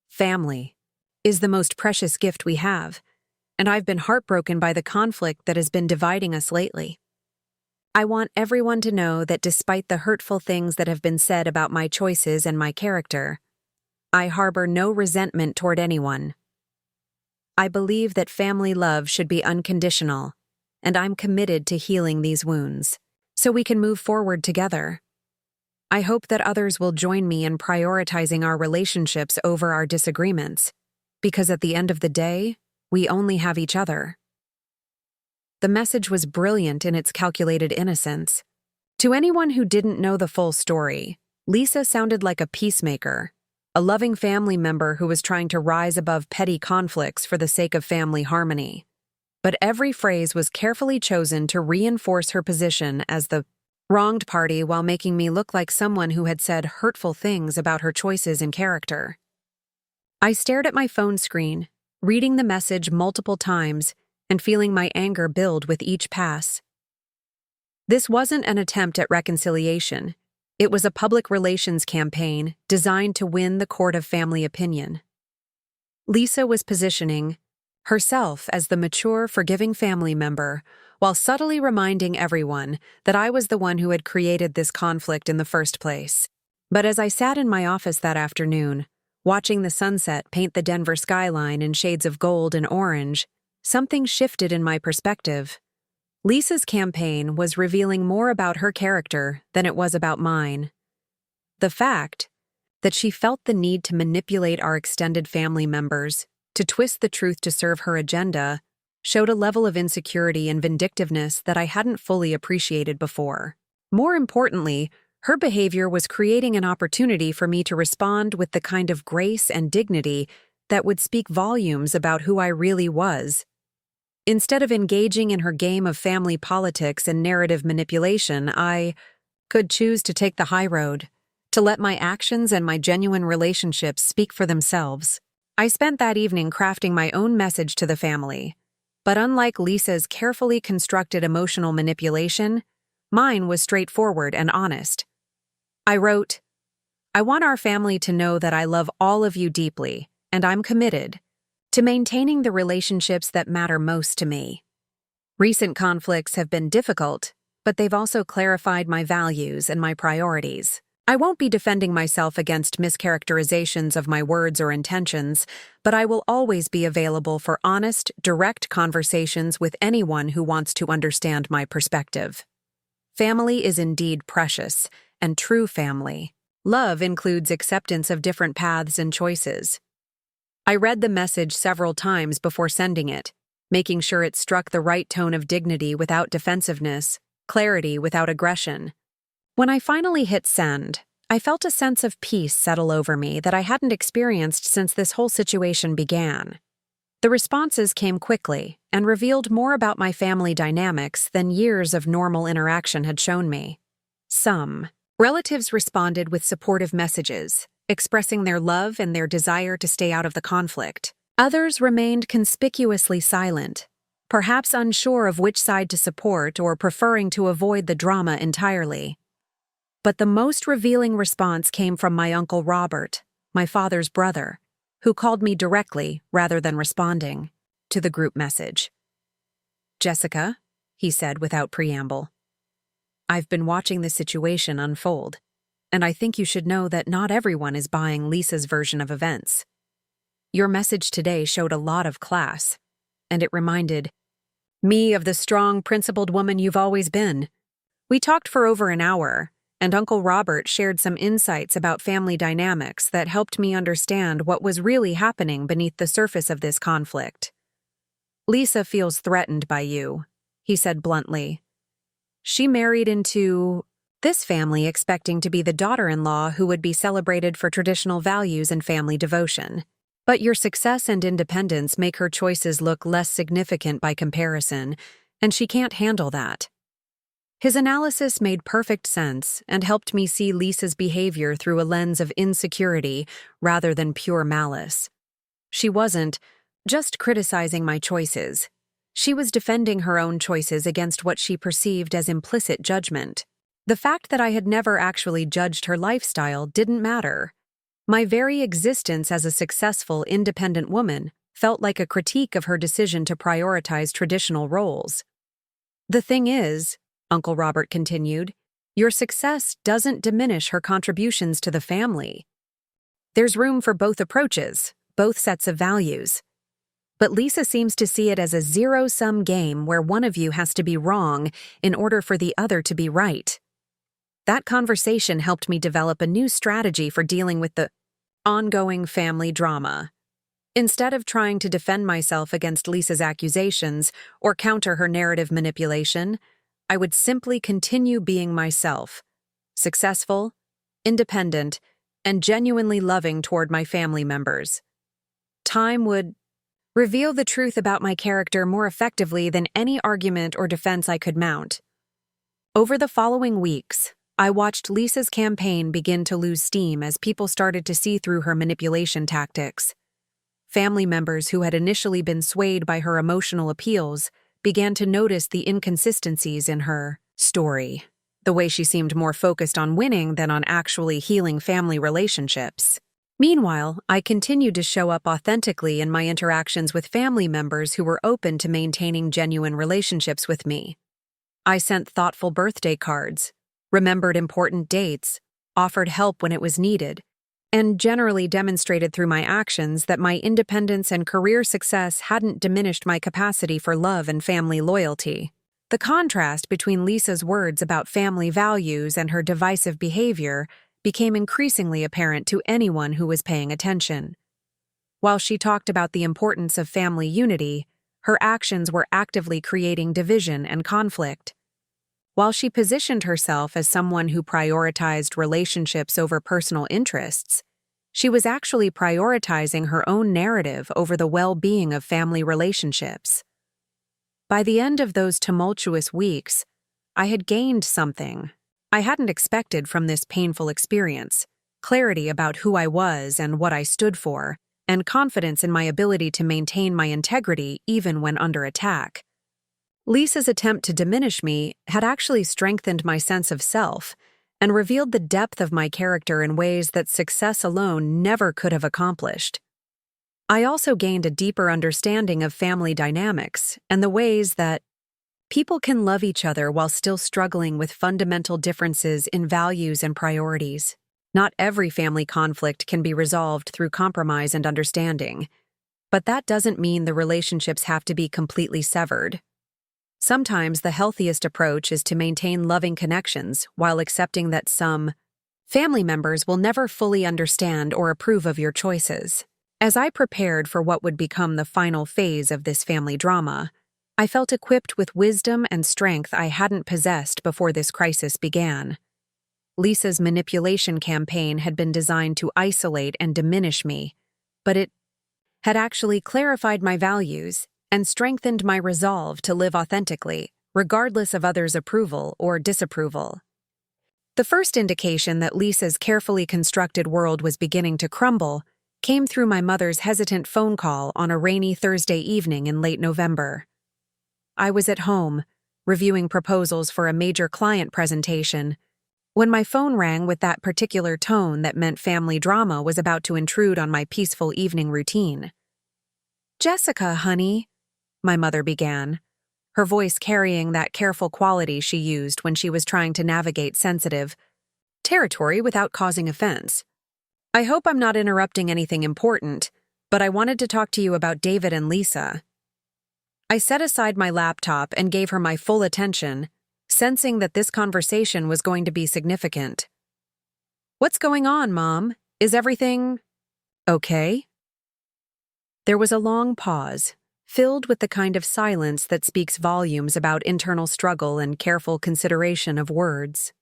"Family is the most precious gift we have, and I've been heartbroken by the conflict that has been dividing us lately. I want everyone to know that despite the hurtful things that have been said about my choices and my character, I harbor no resentment toward anyone. I believe that family love should be unconditional, and I'm committed to healing these wounds, so we can move forward together. I hope that others will join me in prioritizing our relationships over our disagreements, because at the end of the day, we only have each other." The message was brilliant in its calculated innocence. To anyone who didn't know the full story, Lisa sounded like a peacemaker, a loving family member who was trying to rise above petty conflicts for the sake of family harmony. But every phrase was carefully chosen to reinforce her position as the wronged party while making me look like someone who had said hurtful things about her choices and character. I stared at my phone screen, reading the message multiple times and feeling my anger build with each pass. This wasn't an attempt at reconciliation. It was a public relations campaign designed to win the court of family opinion. Lisa was positioning herself as the mature, forgiving family member, while subtly reminding everyone that I was the one who had created this conflict in the first place. But as I sat in my office that afternoon, watching the sunset paint the Denver skyline in shades of gold and orange, something shifted in my perspective. Lisa's campaign was revealing more about her character than it was about mine. The fact that she felt the need to manipulate our extended family members, to twist the truth to serve her agenda, showed a level of insecurity and vindictiveness that I hadn't fully appreciated before. More importantly, her behavior was creating an opportunity for me to respond with the kind of grace and dignity that would speak volumes about who I really was. Instead of engaging in her game of family politics and narrative manipulation, I could choose to take the high road, to let my actions and my genuine relationships speak for themselves. I spent that evening crafting my own message to the family, but unlike Lisa's carefully constructed emotional manipulation, mine was straightforward and honest. I wrote, "I want our family to know that I love all of you deeply, and I'm committed to maintaining the relationships that matter most to me. Recent conflicts have been difficult, but they've also clarified my values and my priorities. I won't be defending myself against mischaracterizations of my words or intentions, but I will always be available for honest, direct conversations with anyone who wants to understand my perspective. Family is indeed precious, and true family. Love includes acceptance of different paths and choices." I read the message several times before sending it, making sure it struck the right tone of dignity without defensiveness, clarity without aggression. When I finally hit send, I felt a sense of peace settle over me that I hadn't experienced since this whole situation began. The responses came quickly and revealed more about my family dynamics than years of normal interaction had shown me. Some relatives responded with supportive messages, expressing their love and their desire to stay out of the conflict. Others remained conspicuously silent, perhaps unsure of which side to support or preferring to avoid the drama entirely. But the most revealing response came from my Uncle Robert, my father's brother, who called me directly rather than responding to the group message. "Jessica," he said without preamble, "I've been watching the situation unfold. and I think you should know that not everyone is buying Lisa's version of events. Your message today showed a lot of class, and it reminded me of the strong, principled woman you've always been. We talked for over an hour, and Uncle Robert shared some insights about family dynamics that helped me understand what was really happening beneath the surface of this conflict. Lisa feels threatened by you, he said bluntly. She married into this family expecting to be the daughter-in-law who would be celebrated for traditional values and family devotion. But your success and independence make her choices look less significant by comparison, and she can't handle that. His analysis made perfect sense and helped me see Lisa's behavior through a lens of insecurity rather than pure malice. She wasn't just criticizing my choices. She was defending her own choices against what she perceived as implicit judgment. The fact that I had never actually judged her lifestyle didn't matter. My very existence as a successful, independent woman felt like a critique of her decision to prioritize traditional roles. The thing is, Uncle Robert continued, your success doesn't diminish her contributions to the family. There's room for both approaches, both sets of values. But Lisa seems to see it as a zero-sum game where one of you has to be wrong in order for the other to be right. That conversation helped me develop a new strategy for dealing with the ongoing family drama. Instead of trying to defend myself against Lisa's accusations or counter her narrative manipulation, I would simply continue being myself, successful, independent, and genuinely loving toward my family members. Time would reveal the truth about my character more effectively than any argument or defense I could mount. Over the following weeks, I watched Lisa's campaign begin to lose steam as people started to see through her manipulation tactics. Family members who had initially been swayed by her emotional appeals began to notice the inconsistencies in her story, the way she seemed more focused on winning than on actually healing family relationships. Meanwhile, I continued to show up authentically in my interactions with family members who were open to maintaining genuine relationships with me. I sent thoughtful birthday cards, remembered important dates, offered help when it was needed, and generally demonstrated through my actions that my independence and career success hadn't diminished my capacity for love and family loyalty. The contrast between Lisa's words about family values and her divisive behavior became increasingly apparent to anyone who was paying attention. While she talked about the importance of family unity, her actions were actively creating division and conflict. While she positioned herself as someone who prioritized relationships over personal interests, she was actually prioritizing her own narrative over the well-being of family relationships. By the end of those tumultuous weeks, I had gained something I hadn't expected from this painful experience: clarity about who I was and what I stood for, and confidence in my ability to maintain my integrity even when under attack. Lisa's attempt to diminish me had actually strengthened my sense of self and revealed the depth of my character in ways that success alone never could have accomplished. I also gained a deeper understanding of family dynamics and the ways that people can love each other while still struggling with fundamental differences in values and priorities. Not every family conflict can be resolved through compromise and understanding, but that doesn't mean the relationships have to be completely severed. Sometimes the healthiest approach is to maintain loving connections while accepting that some family members will never fully understand or approve of your choices. As I prepared for what would become the final phase of this family drama, I felt equipped with wisdom and strength I hadn't possessed before this crisis began. Lisa's manipulation campaign had been designed to isolate and diminish me, but it had actually clarified my values and strengthened my resolve to live authentically, regardless of others' approval or disapproval. The first indication that Lisa's carefully constructed world was beginning to crumble came through my mother's hesitant phone call on a rainy Thursday evening in late November. I was at home, reviewing proposals for a major client presentation, when my phone rang with that particular tone that meant family drama was about to intrude on my peaceful evening routine. "Jessica, honey," my mother began, her voice carrying that careful quality she used when she was trying to navigate sensitive territory without causing offense. I hope I'm not interrupting anything important, but I wanted to talk to you about David and Lisa. I set aside my laptop and gave her my full attention, sensing that this conversation was going to be significant. What's going on, Mom? Is everything okay? There was a long pause, filled with the kind of silence that speaks volumes about internal struggle and careful consideration of words.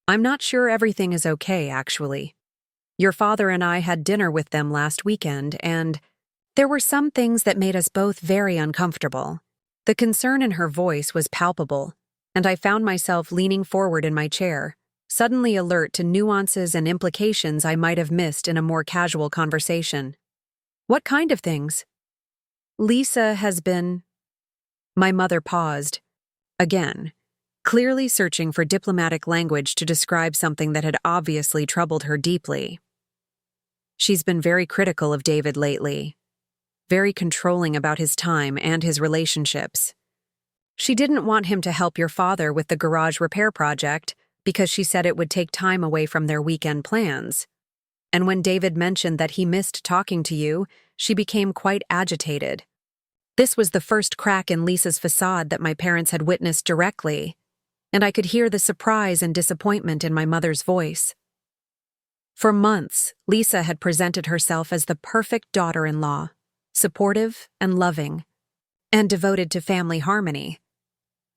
I'm not sure everything is okay, actually. Your father and I had dinner with them last weekend, and there were some things that made us both very uncomfortable. The concern in her voice was palpable, and I found myself leaning forward in my chair, suddenly alert to nuances and implications I might have missed in a more casual conversation. What kind of things? Lisa has been... My mother paused. Again, clearly searching for diplomatic language to describe something that had obviously troubled her deeply. She's been very critical of David lately, very controlling about his time and his relationships. She didn't want him to help your father with the garage repair project because she said it would take time away from their weekend plans. And when David mentioned that he missed talking to you, she became quite agitated. This was the first crack in Lisa's facade that my parents had witnessed directly, and I could hear the surprise and disappointment in my mother's voice. For months, Lisa had presented herself as the perfect daughter-in-law, supportive and loving, and devoted to family harmony.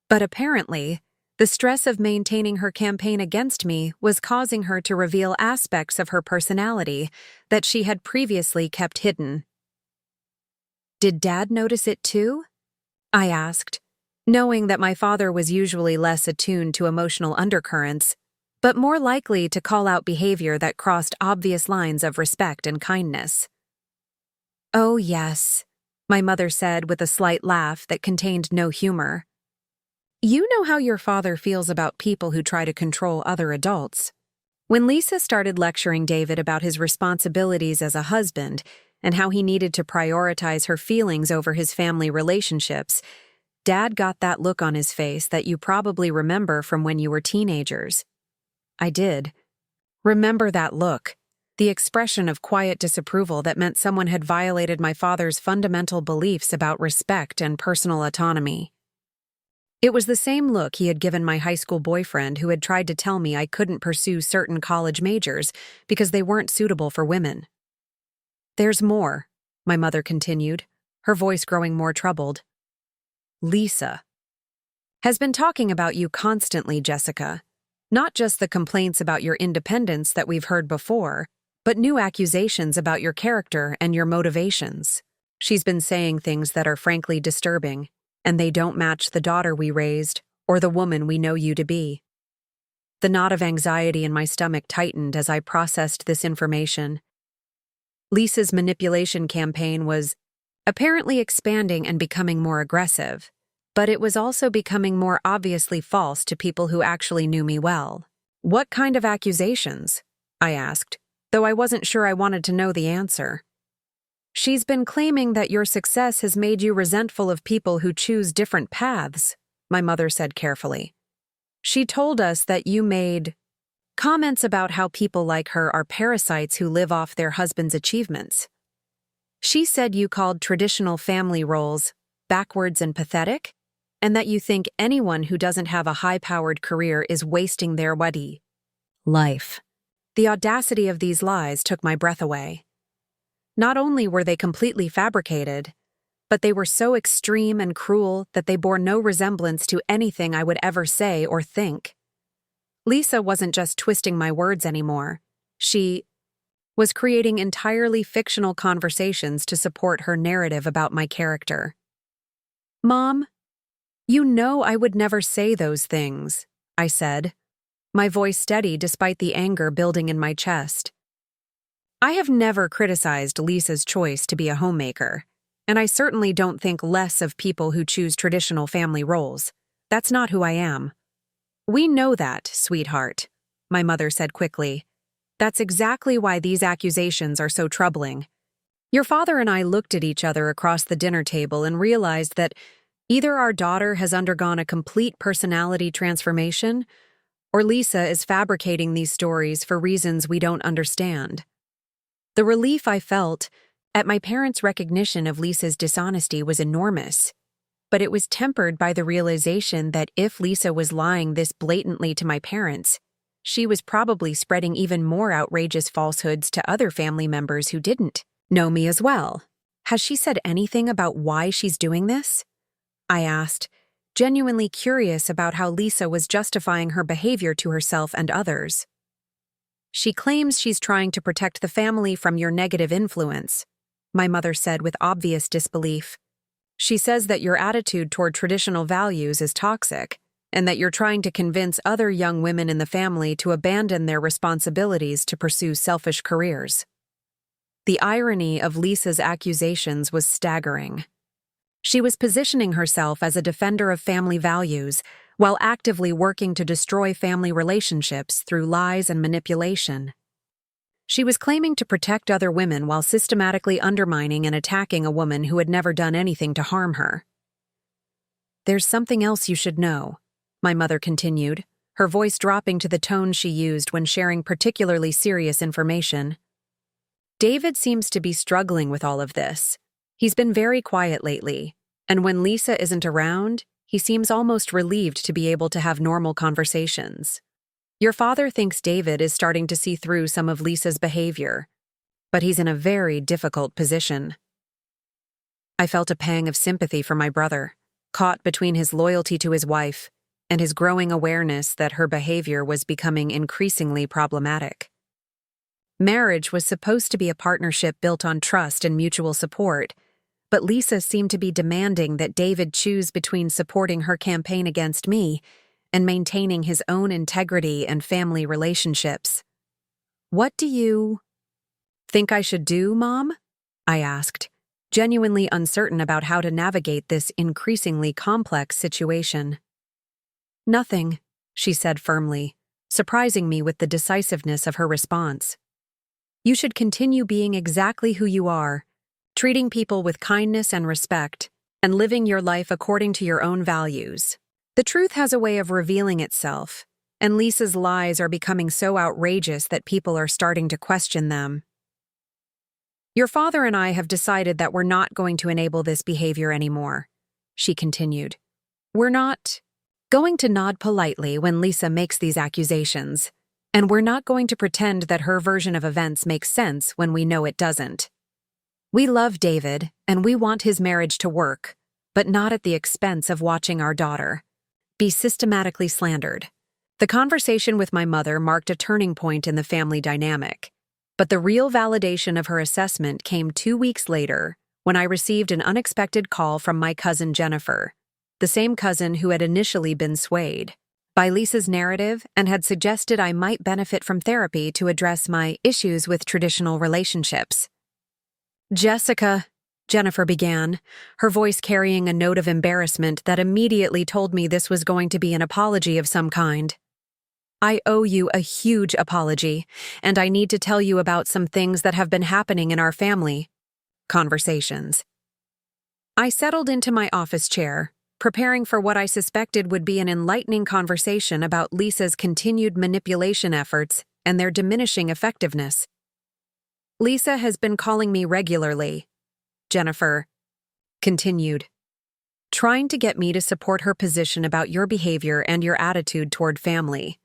But apparently, the stress of maintaining her campaign against me was causing her to reveal aspects of her personality that she had previously kept hidden. Did Dad notice it too? I asked, knowing that my father was usually less attuned to emotional undercurrents, but more likely to call out behavior that crossed obvious lines of respect and kindness. Oh, yes, my mother said with a slight laugh that contained no humor. You know how your father feels about people who try to control other adults. When Lisa started lecturing David about his responsibilities as a husband and how he needed to prioritize her feelings over his family relationships, Dad got that look on his face that you probably remember from when you were teenagers. I did. Remember that look, the expression of quiet disapproval that meant someone had violated my father's fundamental beliefs about respect and personal autonomy. It was the same look he had given my high school boyfriend who had tried to tell me I couldn't pursue certain college majors because they weren't suitable for women. There's more, my mother continued, her voice growing more troubled. Lisa has been talking about you constantly, Jessica. Not just the complaints about your independence that we've heard before, but new accusations about your character and your motivations. She's been saying things that are frankly disturbing, and they don't match the daughter we raised or the woman we know you to be. The knot of anxiety in my stomach tightened as I processed this information. Lisa's manipulation campaign was apparently expanding and becoming more aggressive, but it was also becoming more obviously false to people who actually knew me well. What kind of accusations? I asked, though I wasn't sure I wanted to know the answer. She's been claiming that your success has made you resentful of people who choose different paths, my mother said carefully. She told us that you made comments about how people like her are parasites who live off their husband's achievements. She said you called traditional family roles backwards and pathetic, and that you think anyone who doesn't have a high-powered career is wasting their life. The audacity of these lies took my breath away. Not only were they completely fabricated, but they were so extreme and cruel that they bore no resemblance to anything I would ever say or think. Lisa wasn't just twisting my words anymore. She was creating entirely fictional conversations to support her narrative about my character. Mom, you know I would never say those things, I said, my voice steady despite the anger building in my chest. I have never criticized Lisa's choice to be a homemaker, and I certainly don't think less of people who choose traditional family roles. That's not who I am. We know that, sweetheart, my mother said quickly. That's exactly why these accusations are so troubling. Your father and I looked at each other across the dinner table and realized that either our daughter has undergone a complete personality transformation, or Lisa is fabricating these stories for reasons we don't understand. The relief I felt at my parents' recognition of Lisa's dishonesty was enormous, but it was tempered by the realization that if Lisa was lying this blatantly to my parents, she was probably spreading even more outrageous falsehoods to other family members who didn't know me as well. Has she said anything about why she's doing this? I asked, genuinely curious about how Lisa was justifying her behavior to herself and others. She claims she's trying to protect the family from your negative influence, my mother said with obvious disbelief. She says that your attitude toward traditional values is toxic, and that you're trying to convince other young women in the family to abandon their responsibilities to pursue selfish careers. The irony of Lisa's accusations was staggering. She was positioning herself as a defender of family values while actively working to destroy family relationships through lies and manipulation. She was claiming to protect other women while systematically undermining and attacking a woman who had never done anything to harm her. "There's something else you should know," my mother continued, her voice dropping to the tone she used when sharing particularly serious information. "David seems to be struggling with all of this. He's been very quiet lately, and when Lisa isn't around, he seems almost relieved to be able to have normal conversations. Your father thinks David is starting to see through some of Lisa's behavior, but he's in a very difficult position." I felt a pang of sympathy for my brother, caught between his loyalty to his wife and his growing awareness that her behavior was becoming increasingly problematic. Marriage was supposed to be a partnership built on trust and mutual support, but Lisa seemed to be demanding that David choose between supporting her campaign against me and maintaining his own integrity and family relationships. "What do you think I should do, Mom?" I asked, genuinely uncertain about how to navigate this increasingly complex situation. "Nothing," she said firmly, surprising me with the decisiveness of her response. "You should continue being exactly who you are, treating people with kindness and respect, and living your life according to your own values. The truth has a way of revealing itself, and Lisa's lies are becoming so outrageous that people are starting to question them. Your father and I have decided that we're not going to enable this behavior anymore," she continued. "We're not going to nod politely when Lisa makes these accusations, and we're not going to pretend that her version of events makes sense when we know it doesn't. We love David, and we want his marriage to work, but not at the expense of watching our daughter be systematically slandered." The conversation with my mother marked a turning point in the family dynamic, but the real validation of her assessment came 2 weeks later when I received an unexpected call from my cousin Jennifer, the same cousin who had initially been swayed by Lisa's narrative and had suggested I might benefit from therapy to address my issues with traditional relationships. "Jessica," Jennifer began, her voice carrying a note of embarrassment that immediately told me this was going to be an apology of some kind. "I owe you a huge apology, and I need to tell you about some things that have been happening in our family conversations." I settled into my office chair, preparing for what I suspected would be an enlightening conversation about Lisa's continued manipulation efforts and their diminishing effectiveness. "Lisa has been calling me regularly," Jennifer continued, "trying to get me to support her position about your behavior and your attitude toward family.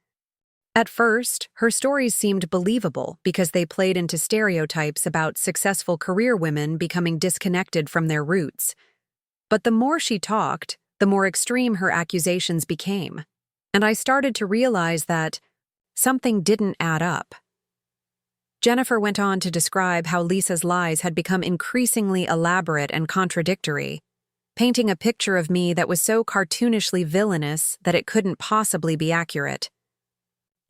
At first, her stories seemed believable because they played into stereotypes about successful career women becoming disconnected from their roots. But the more she talked, the more extreme her accusations became, and I started to realize that something didn't add up." Jennifer went on to describe how Lisa's lies had become increasingly elaborate and contradictory, painting a picture of me that was so cartoonishly villainous that it couldn't possibly be accurate.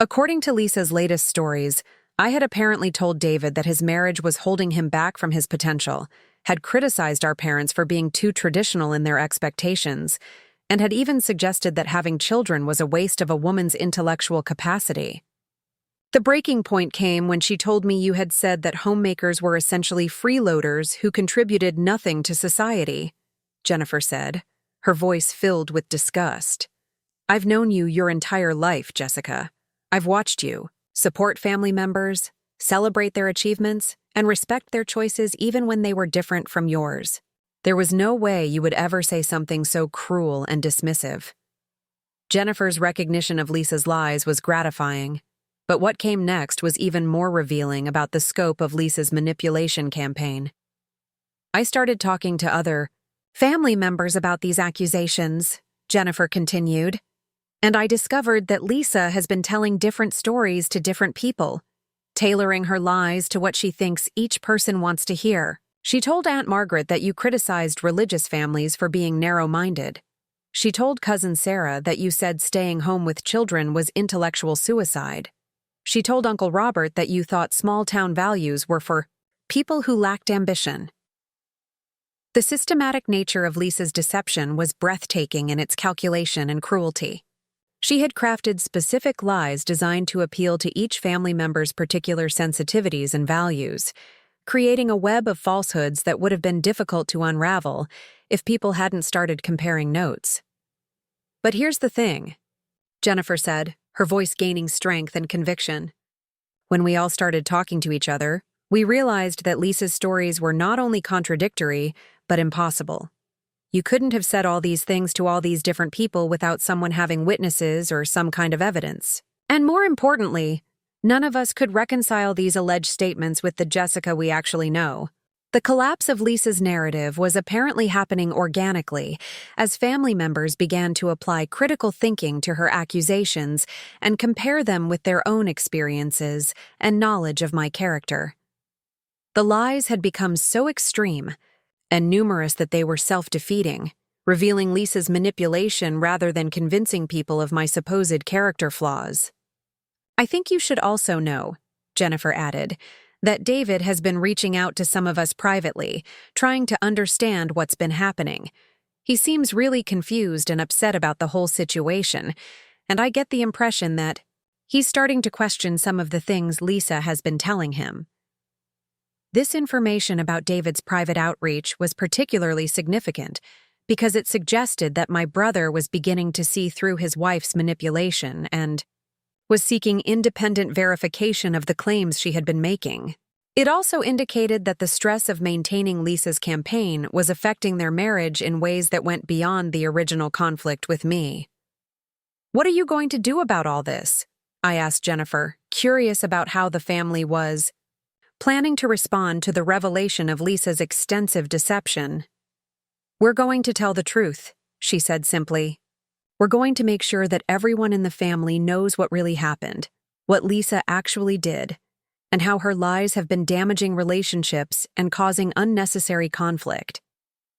According to Lisa's latest stories, I had apparently told David that his marriage was holding him back from his potential, had criticized our parents for being too traditional in their expectations, and had even suggested that having children was a waste of a woman's intellectual capacity. "The breaking point came when she told me you had said that homemakers were essentially freeloaders who contributed nothing to society," Jennifer said, her voice filled with disgust. I've known you your entire life, Jessica. I've watched you support family members, celebrate their achievements, and respect their choices even when they were different from yours. There was no way you would ever say something so cruel and dismissive. Jennifer's recognition of Lisa's lies was gratifying, but what came next was even more revealing about the scope of Lisa's manipulation campaign. I started talking to other family members about these accusations, Jennifer continued, and I discovered that Lisa has been telling different stories to different people, tailoring her lies to what she thinks each person wants to hear. She told Aunt Margaret that you criticized religious families for being narrow-minded. She told Cousin Sarah that you said staying home with children was intellectual suicide. She told Uncle Robert that you thought small-town values were for people who lacked ambition. The systematic nature of Lisa's deception was breathtaking in its calculation and cruelty. She had crafted specific lies designed to appeal to each family member's particular sensitivities and values, creating a web of falsehoods that would have been difficult to unravel if people hadn't started comparing notes. But here's the thing, Jennifer said, her voice gaining strength and conviction. When we all started talking to each other, we realized that Lisa's stories were not only contradictory, but impossible. You couldn't have said all these things to all these different people without someone having witnesses or some kind of evidence. And more importantly, none of us could reconcile these alleged statements with the Jessica we actually know. The collapse of Lisa's narrative was apparently happening organically as family members began to apply critical thinking to her accusations and compare them with their own experiences and knowledge of my character. The lies had become so extreme and numerous that they were self-defeating, revealing Lisa's manipulation rather than convincing people of my supposed character flaws. I think you should also know, Jennifer added, that David has been reaching out to some of us privately, trying to understand what's been happening. He seems really confused and upset about the whole situation, and I get the impression that he's starting to question some of the things Lisa has been telling him. This information about David's private outreach was particularly significant because it suggested that my brother was beginning to see through his wife's manipulation and was seeking independent verification of the claims she had been making. It also indicated that the stress of maintaining Lisa's campaign was affecting their marriage in ways that went beyond the original conflict with me. "What are you going to do about all this?" I asked Jennifer, curious about how the family was planning to respond to the revelation of Lisa's extensive deception. "We're going to tell the truth," she said simply. "We're going to make sure that everyone in the family knows what really happened, what Lisa actually did, and how her lies have been damaging relationships and causing unnecessary conflict.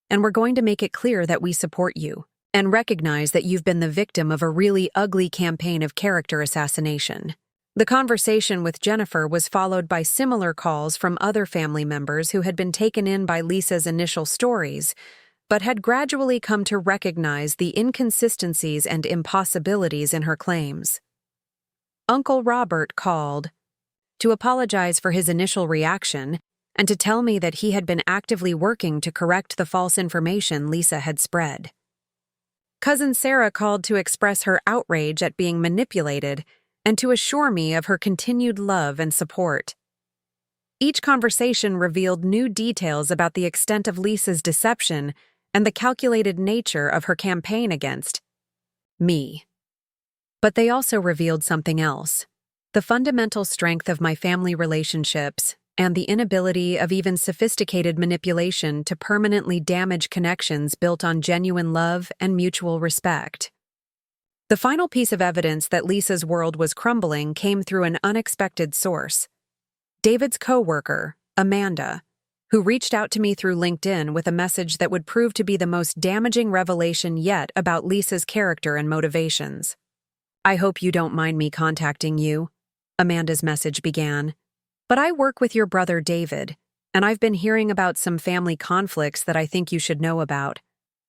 And we're going to make it clear that we support you and recognize that you've been the victim of a really ugly campaign of character assassination." The conversation with Jennifer was followed by similar calls from other family members who had been taken in by Lisa's initial stories, but had gradually come to recognize the inconsistencies and impossibilities in her claims. Uncle Robert called to apologize for his initial reaction and to tell me that he had been actively working to correct the false information Lisa had spread. Cousin Sarah called to express her outrage at being manipulated and to assure me of her continued love and support. Each conversation revealed new details about the extent of Lisa's deception and the calculated nature of her campaign against me. But they also revealed something else: the fundamental strength of my family relationships and the inability of even sophisticated manipulation to permanently damage connections built on genuine love and mutual respect. The final piece of evidence that Lisa's world was crumbling came through an unexpected source: David's co-worker, Amanda, who reached out to me through LinkedIn with a message that would prove to be the most damaging revelation yet about Lisa's character and motivations. "I hope you don't mind me contacting you," Amanda's message began, "but I work with your brother David, and I've been hearing about some family conflicts that I think you should know about.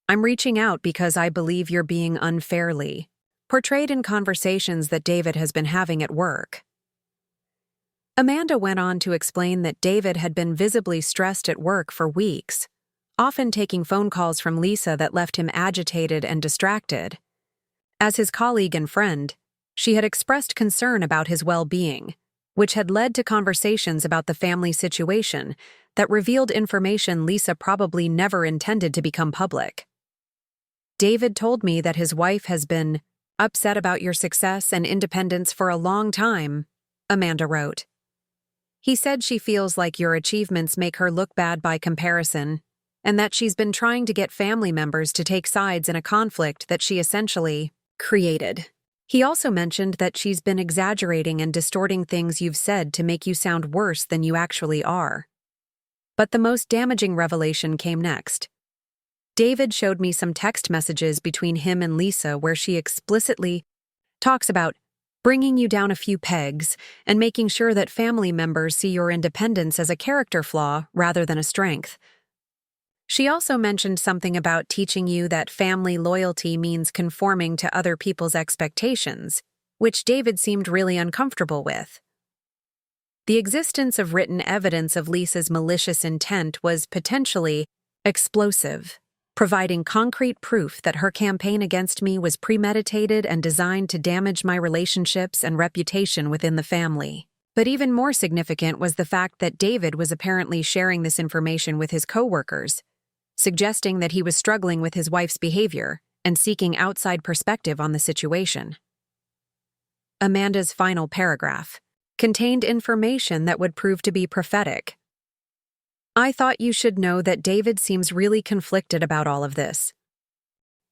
I'm reaching out because I believe you're being unfairly portrayed in conversations that David has been having at work." Amanda went on to explain that David had been visibly stressed at work for weeks, often taking phone calls from Lisa that left him agitated and distracted. As his colleague and friend, she had expressed concern about his well-being, which had led to conversations about the family situation that revealed information Lisa probably never intended to become public. David told me that his wife has been upset about your success and independence for a long time, Amanda wrote. He said she feels like your achievements make her look bad by comparison, and that she's been trying to get family members to take sides in a conflict that she essentially created. He also mentioned that she's been exaggerating and distorting things you've said to make you sound worse than you actually are. But the most damaging revelation came next. David showed me some text messages between him and Lisa where she explicitly talks about bringing you down a few pegs and making sure that family members see your independence as a character flaw rather than a strength. She also mentioned something about teaching you that family loyalty means conforming to other people's expectations, which David seemed really uncomfortable with. The existence of written evidence of Lisa's malicious intent was potentially explosive, providing concrete proof that her campaign against me was premeditated and designed to damage my relationships and reputation within the family. But even more significant was the fact that David was apparently sharing this information with his coworkers, suggesting that he was struggling with his wife's behavior and seeking outside perspective on the situation. Amanda's final paragraph contained information that would prove to be prophetic. I thought you should know that David seems really conflicted about all of this.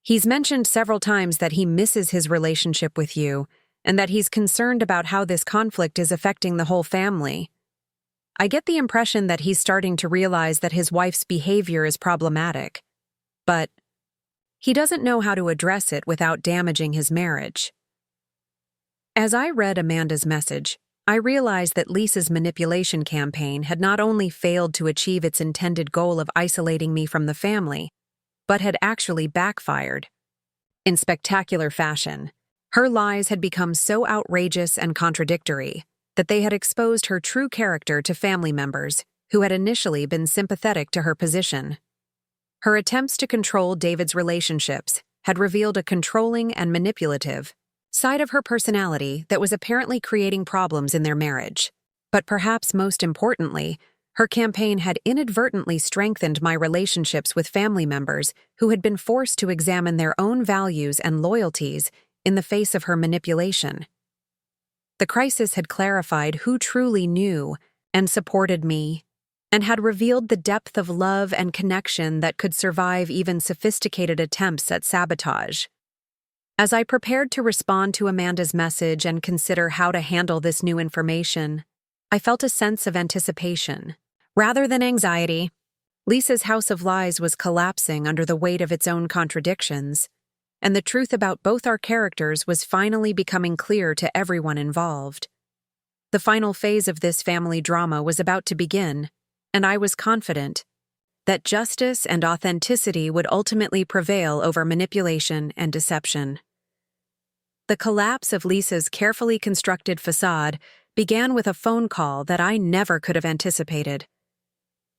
He's mentioned several times that he misses his relationship with you and that he's concerned about how this conflict is affecting the whole family. I get the impression that he's starting to realize that his wife's behavior is problematic, but he doesn't know how to address it without damaging his marriage. As I read Amanda's message, I realized that Lisa's manipulation campaign had not only failed to achieve its intended goal of isolating me from the family, but had actually backfired. In spectacular fashion, her lies had become so outrageous and contradictory that they had exposed her true character to family members who had initially been sympathetic to her position. Her attempts to control David's relationships had revealed a controlling and manipulative side of her personality that was apparently creating problems in their marriage. But perhaps most importantly, her campaign had inadvertently strengthened my relationships with family members who had been forced to examine their own values and loyalties in the face of her manipulation. The crisis had clarified who truly knew and supported me, and had revealed the depth of love and connection that could survive even sophisticated attempts at sabotage. As I prepared to respond to Amanda's message and consider how to handle this new information, I felt a sense of anticipation, rather than anxiety. Lisa's house of lies was collapsing under the weight of its own contradictions, and the truth about both our characters was finally becoming clear to everyone involved. The final phase of this family drama was about to begin, and I was confident that justice and authenticity would ultimately prevail over manipulation and deception. The collapse of Lisa's carefully constructed facade began with a phone call that I never could have anticipated.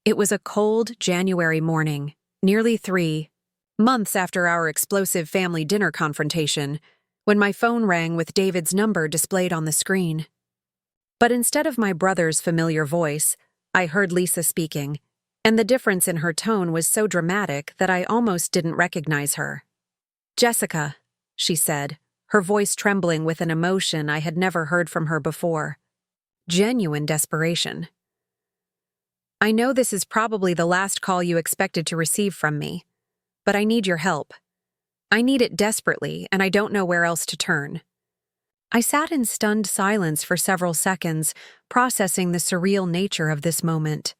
It was a cold January morning, nearly 3 months after our explosive family dinner confrontation, when my phone rang with David's number displayed on the screen. But instead of my brother's familiar voice, I heard Lisa speaking, and the difference in her tone was so dramatic that I almost didn't recognize her. "Jessica," she said, her voice trembling with an emotion I had never heard from her before. Genuine desperation. "I know this is probably the last call you expected to receive from me, but I need your help. I need it desperately, and I don't know where else to turn." I sat in stunned silence for several seconds, processing the surreal nature of this moment.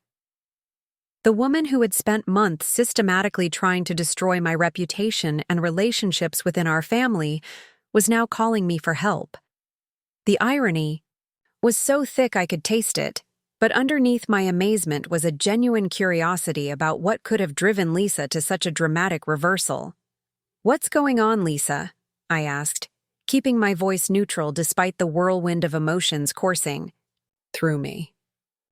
The woman who had spent months systematically trying to destroy my reputation and relationships within our family was now calling me for help. The irony was so thick I could taste it, but underneath my amazement was a genuine curiosity about what could have driven Lisa to such a dramatic reversal. "What's going on, Lisa?" I asked, keeping my voice neutral despite the whirlwind of emotions coursing through me.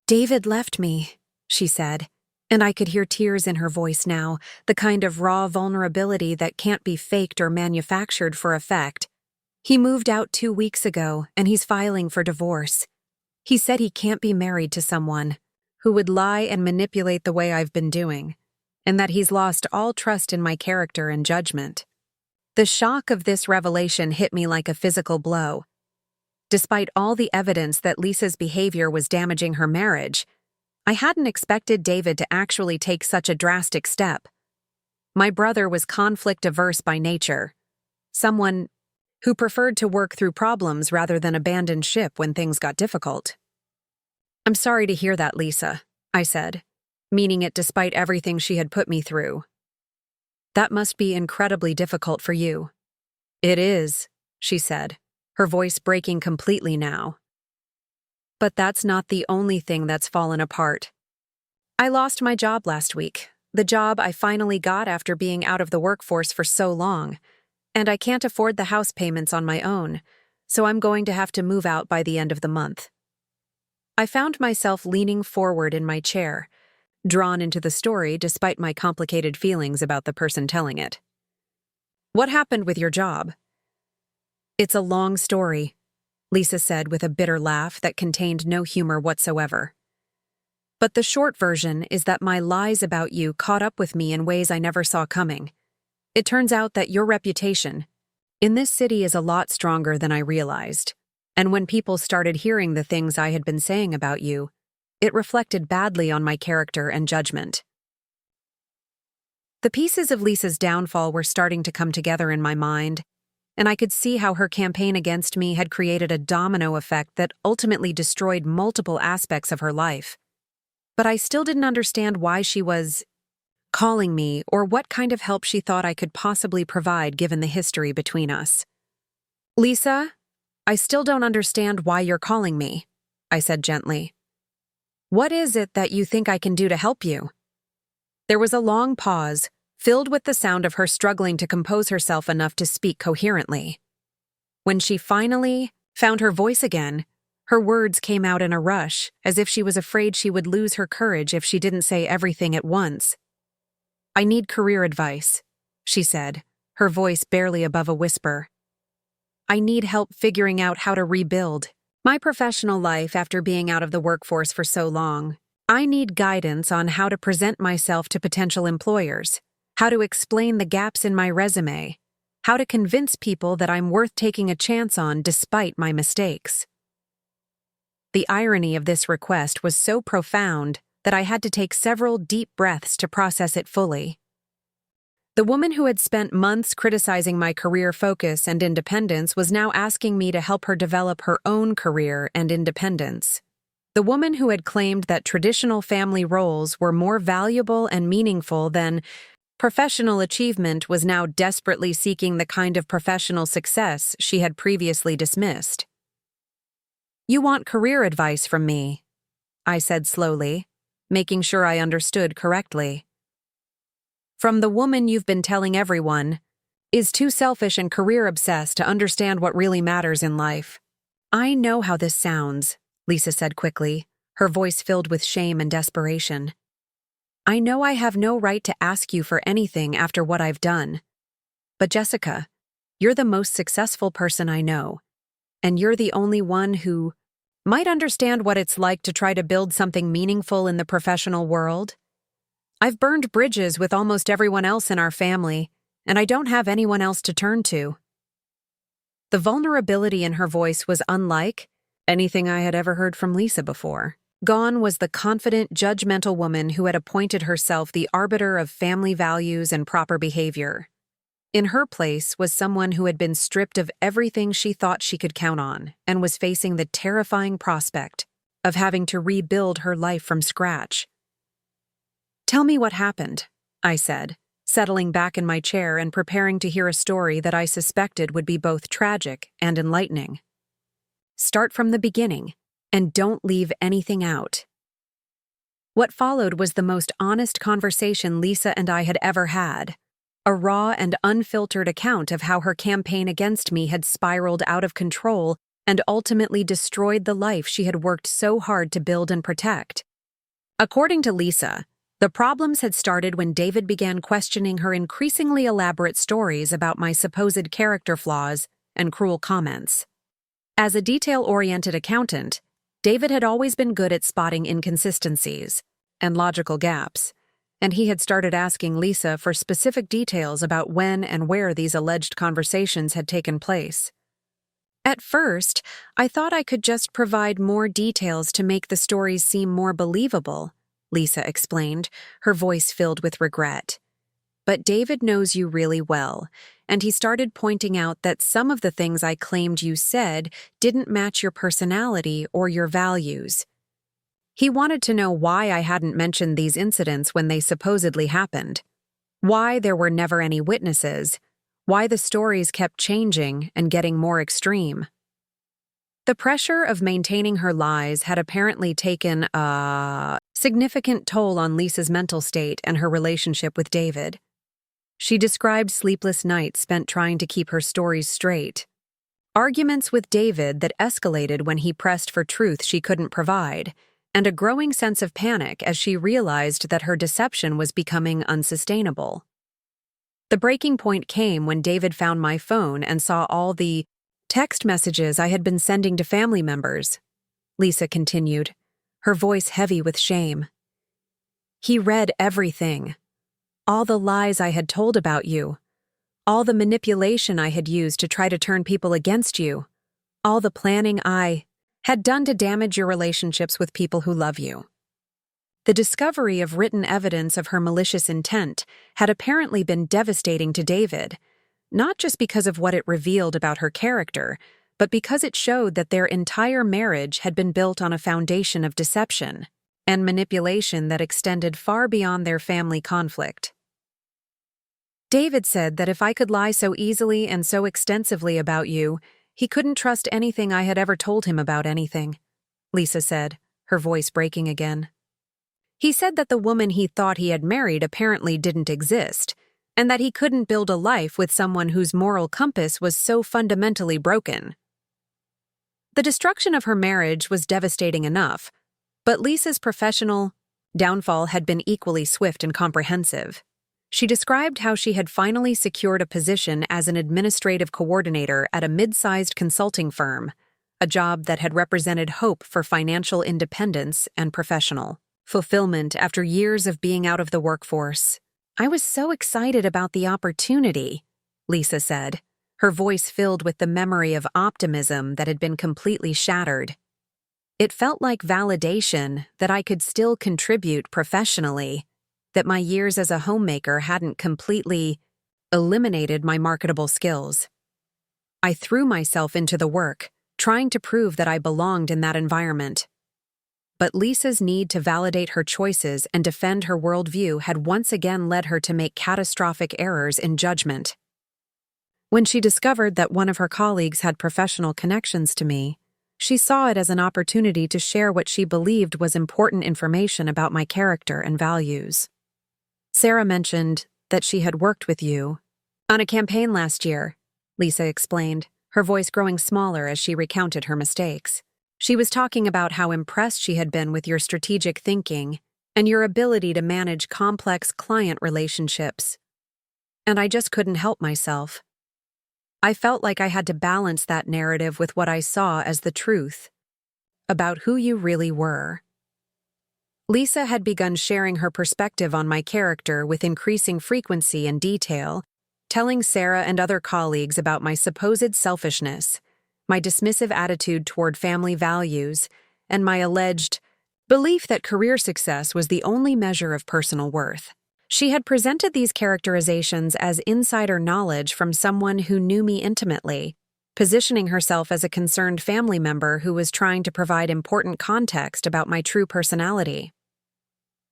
"David left me," she said, And I could hear tears in her voice now, the kind of raw vulnerability that can't be faked or manufactured for effect. He moved out 2 weeks ago, and he's filing for divorce. He said he can't be married to someone who would lie and manipulate the way I've been doing, and that he's lost all trust in my character and judgment. The shock of this revelation hit me like a physical blow. Despite all the evidence that Lisa's behavior was damaging her marriage, I hadn't expected David to actually take such a drastic step. My brother was conflict-averse by nature, someone who preferred to work through problems rather than abandon ship when things got difficult. "I'm sorry to hear that, Lisa," I said, meaning it despite everything she had put me through. "That must be incredibly difficult for you." "It is," she said, her voice breaking completely now. "But that's not the only thing that's fallen apart. I lost my job last week, the job I finally got after being out of the workforce for so long, and I can't afford the house payments on my own, so I'm going to have to move out by the end of the month." I found myself leaning forward in my chair, drawn into the story despite my complicated feelings about the person telling it. "What happened with your job?" "It's a long story," Lisa said with a bitter laugh that contained no humor whatsoever. "But the short version is that my lies about you caught up with me in ways I never saw coming. It turns out that your reputation in this city is a lot stronger than I realized, and when people started hearing the things I had been saying about you, it reflected badly on my character and judgment." The pieces of Lisa's downfall were starting to come together in my mind, and I could see how her campaign against me had created a domino effect that ultimately destroyed multiple aspects of her life. But I still didn't understand why she was calling me or what kind of help she thought I could possibly provide given the history between us. "Lisa, I still don't understand why you're calling me," I said gently. "What is it that you think I can do to help you?" There was a long pause, filled with the sound of her struggling to compose herself enough to speak coherently. When she finally found her voice again, her words came out in a rush, as if she was afraid she would lose her courage if she didn't say everything at once. "I need career advice," she said, her voice barely above a whisper. "I need help figuring out how to rebuild my professional life after being out of the workforce for so long. I need guidance on how to present myself to potential employers, how to explain the gaps in my resume, how to convince people that I'm worth taking a chance on despite my mistakes." The irony of this request was so profound that I had to take several deep breaths to process it fully. The woman who had spent months criticizing my career focus and independence was now asking me to help her develop her own career and independence. The woman who had claimed that traditional family roles were more valuable and meaningful than professional achievement was now desperately seeking the kind of professional success she had previously dismissed. "You want career advice from me," I said slowly, making sure I understood correctly. "From the woman you've been telling everyone is too selfish and career-obsessed to understand what really matters in life." "I know how this sounds," Lisa said quickly, her voice filled with shame and desperation. "I know I have no right to ask you for anything after what I've done. But Jessica, you're the most successful person I know, and you're the only one who might understand what it's like to try to build something meaningful in the professional world. I've burned bridges with almost everyone else in our family, and I don't have anyone else to turn to." The vulnerability in her voice was unlike anything I had ever heard from Lisa before. Gone was the confident, judgmental woman who had appointed herself the arbiter of family values and proper behavior. In her place was someone who had been stripped of everything she thought she could count on and was facing the terrifying prospect of having to rebuild her life from scratch. "Tell me what happened," I said, settling back in my chair and preparing to hear a story that I suspected would be both tragic and enlightening. "Start from the beginning, and don't leave anything out." What followed was the most honest conversation Lisa and I had ever had. A raw and unfiltered account of how her campaign against me had spiraled out of control and ultimately destroyed the life she had worked so hard to build and protect. According to Lisa, The problems had started when David began questioning her increasingly elaborate stories about my supposed character flaws and cruel comments. As a detail-oriented accountant, David had always been good at spotting inconsistencies and logical gaps, and he had started asking Lisa for specific details about when and where these alleged conversations had taken place. At first, I thought I could just provide more details to make the stories seem more believable, Lisa explained, her voice filled with regret. But David knows you really well, and he started pointing out that some of the things I claimed you said didn't match your personality or your values. He wanted to know why I hadn't mentioned these incidents when they supposedly happened, why there were never any witnesses, why the stories kept changing and getting more extreme. The pressure of maintaining her lies had apparently taken a significant toll on Lisa's mental state and her relationship with David. She described sleepless nights spent trying to keep her stories straight, arguments with David that escalated when he pressed for truth she couldn't provide, and a growing sense of panic as she realized that her deception was becoming unsustainable. The breaking point came when David found my phone and saw all the text messages I had been sending to family members, Lisa continued, her voice heavy with shame. He read everything. All the lies I had told about you. All the manipulation I had used to try to turn people against you. All the planning I had done to damage your relationships with people who love you. The discovery of written evidence of her malicious intent had apparently been devastating to David, not just because of what it revealed about her character, but because it showed that their entire marriage had been built on a foundation of deception and manipulation that extended far beyond their family conflict. David said that if I could lie so easily and so extensively about you, he couldn't trust anything I had ever told him about anything, Lisa said, her voice breaking again. He said that the woman he thought he had married apparently didn't exist, and that he couldn't build a life with someone whose moral compass was so fundamentally broken. The destruction of her marriage was devastating enough, but Lisa's professional downfall had been equally swift and comprehensive. She described how she had finally secured a position as an administrative coordinator at a mid-sized consulting firm, a job that had represented hope for financial independence and professional fulfillment after years of being out of the workforce. I was so excited about the opportunity, Lisa said, her voice filled with the memory of optimism that had been completely shattered. It felt like validation that I could still contribute professionally, that my years as a homemaker hadn't completely eliminated my marketable skills. I threw myself into the work, trying to prove that I belonged in that environment. But Lisa's need to validate her choices and defend her worldview had once again led her to make catastrophic errors in judgment. When she discovered that one of her colleagues had professional connections to me, she saw it as an opportunity to share what she believed was important information about my character and values. Sarah mentioned that she had worked with you on a campaign last year, Lisa explained, her voice growing smaller as she recounted her mistakes. She was talking about how impressed she had been with your strategic thinking and your ability to manage complex client relationships. And I just couldn't help myself. I felt like I had to balance that narrative with what I saw as the truth about who you really were. Lisa had begun sharing her perspective on my character with increasing frequency and detail, telling Sarah and other colleagues about my supposed selfishness, my dismissive attitude toward family values, and my alleged belief that career success was the only measure of personal worth. She had presented these characterizations as insider knowledge from someone who knew me intimately, positioning herself as a concerned family member who was trying to provide important context about my true personality.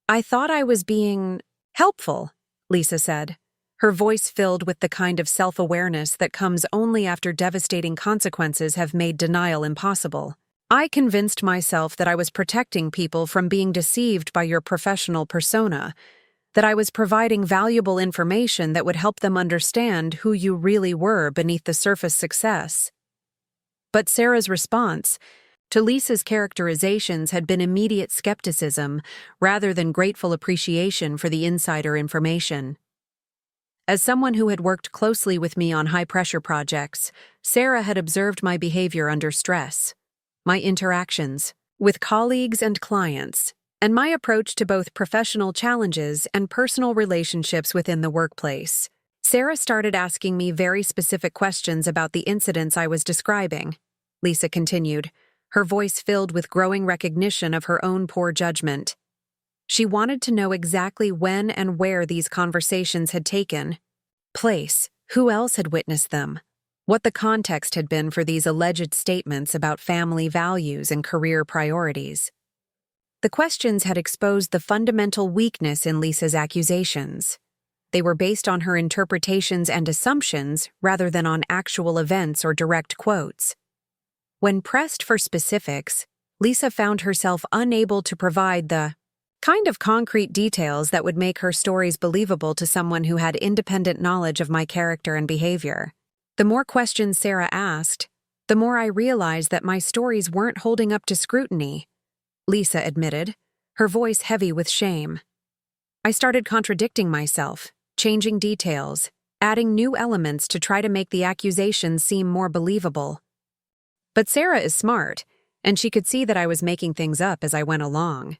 I thought I was being helpful, Lisa said, her voice filled with the kind of self-awareness that comes only after devastating consequences have made denial impossible. I convinced myself that I was protecting people from being deceived by your professional persona, that I was providing valuable information that would help them understand who you really were beneath the surface success. But Sarah's response, to Lisa's characterizations had been immediate skepticism rather than grateful appreciation for the insider information. As someone who had worked closely with me on high-pressure projects, Sarah had observed my behavior under stress, my interactions with colleagues and clients, and my approach to both professional challenges and personal relationships within the workplace. Sarah started asking me very specific questions about the incidents I was describing, Lisa continued, her voice filled with growing recognition of her own poor judgment. She wanted to know exactly when and where these conversations had taken place, who else had witnessed them, what the context had been for these alleged statements about family values and career priorities. The questions had exposed the fundamental weakness in Lisa's accusations. They were based on her interpretations and assumptions rather than on actual events or direct quotes. When pressed for specifics, Lisa found herself unable to provide the kind of concrete details that would make her stories believable to someone who had independent knowledge of my character and behavior. The more questions Sarah asked, the more I realized that my stories weren't holding up to scrutiny, Lisa admitted, her voice heavy with shame. I started contradicting myself, changing details, adding new elements to try to make the accusations seem more believable. But Sarah is smart, and she could see that I was making things up as I went along.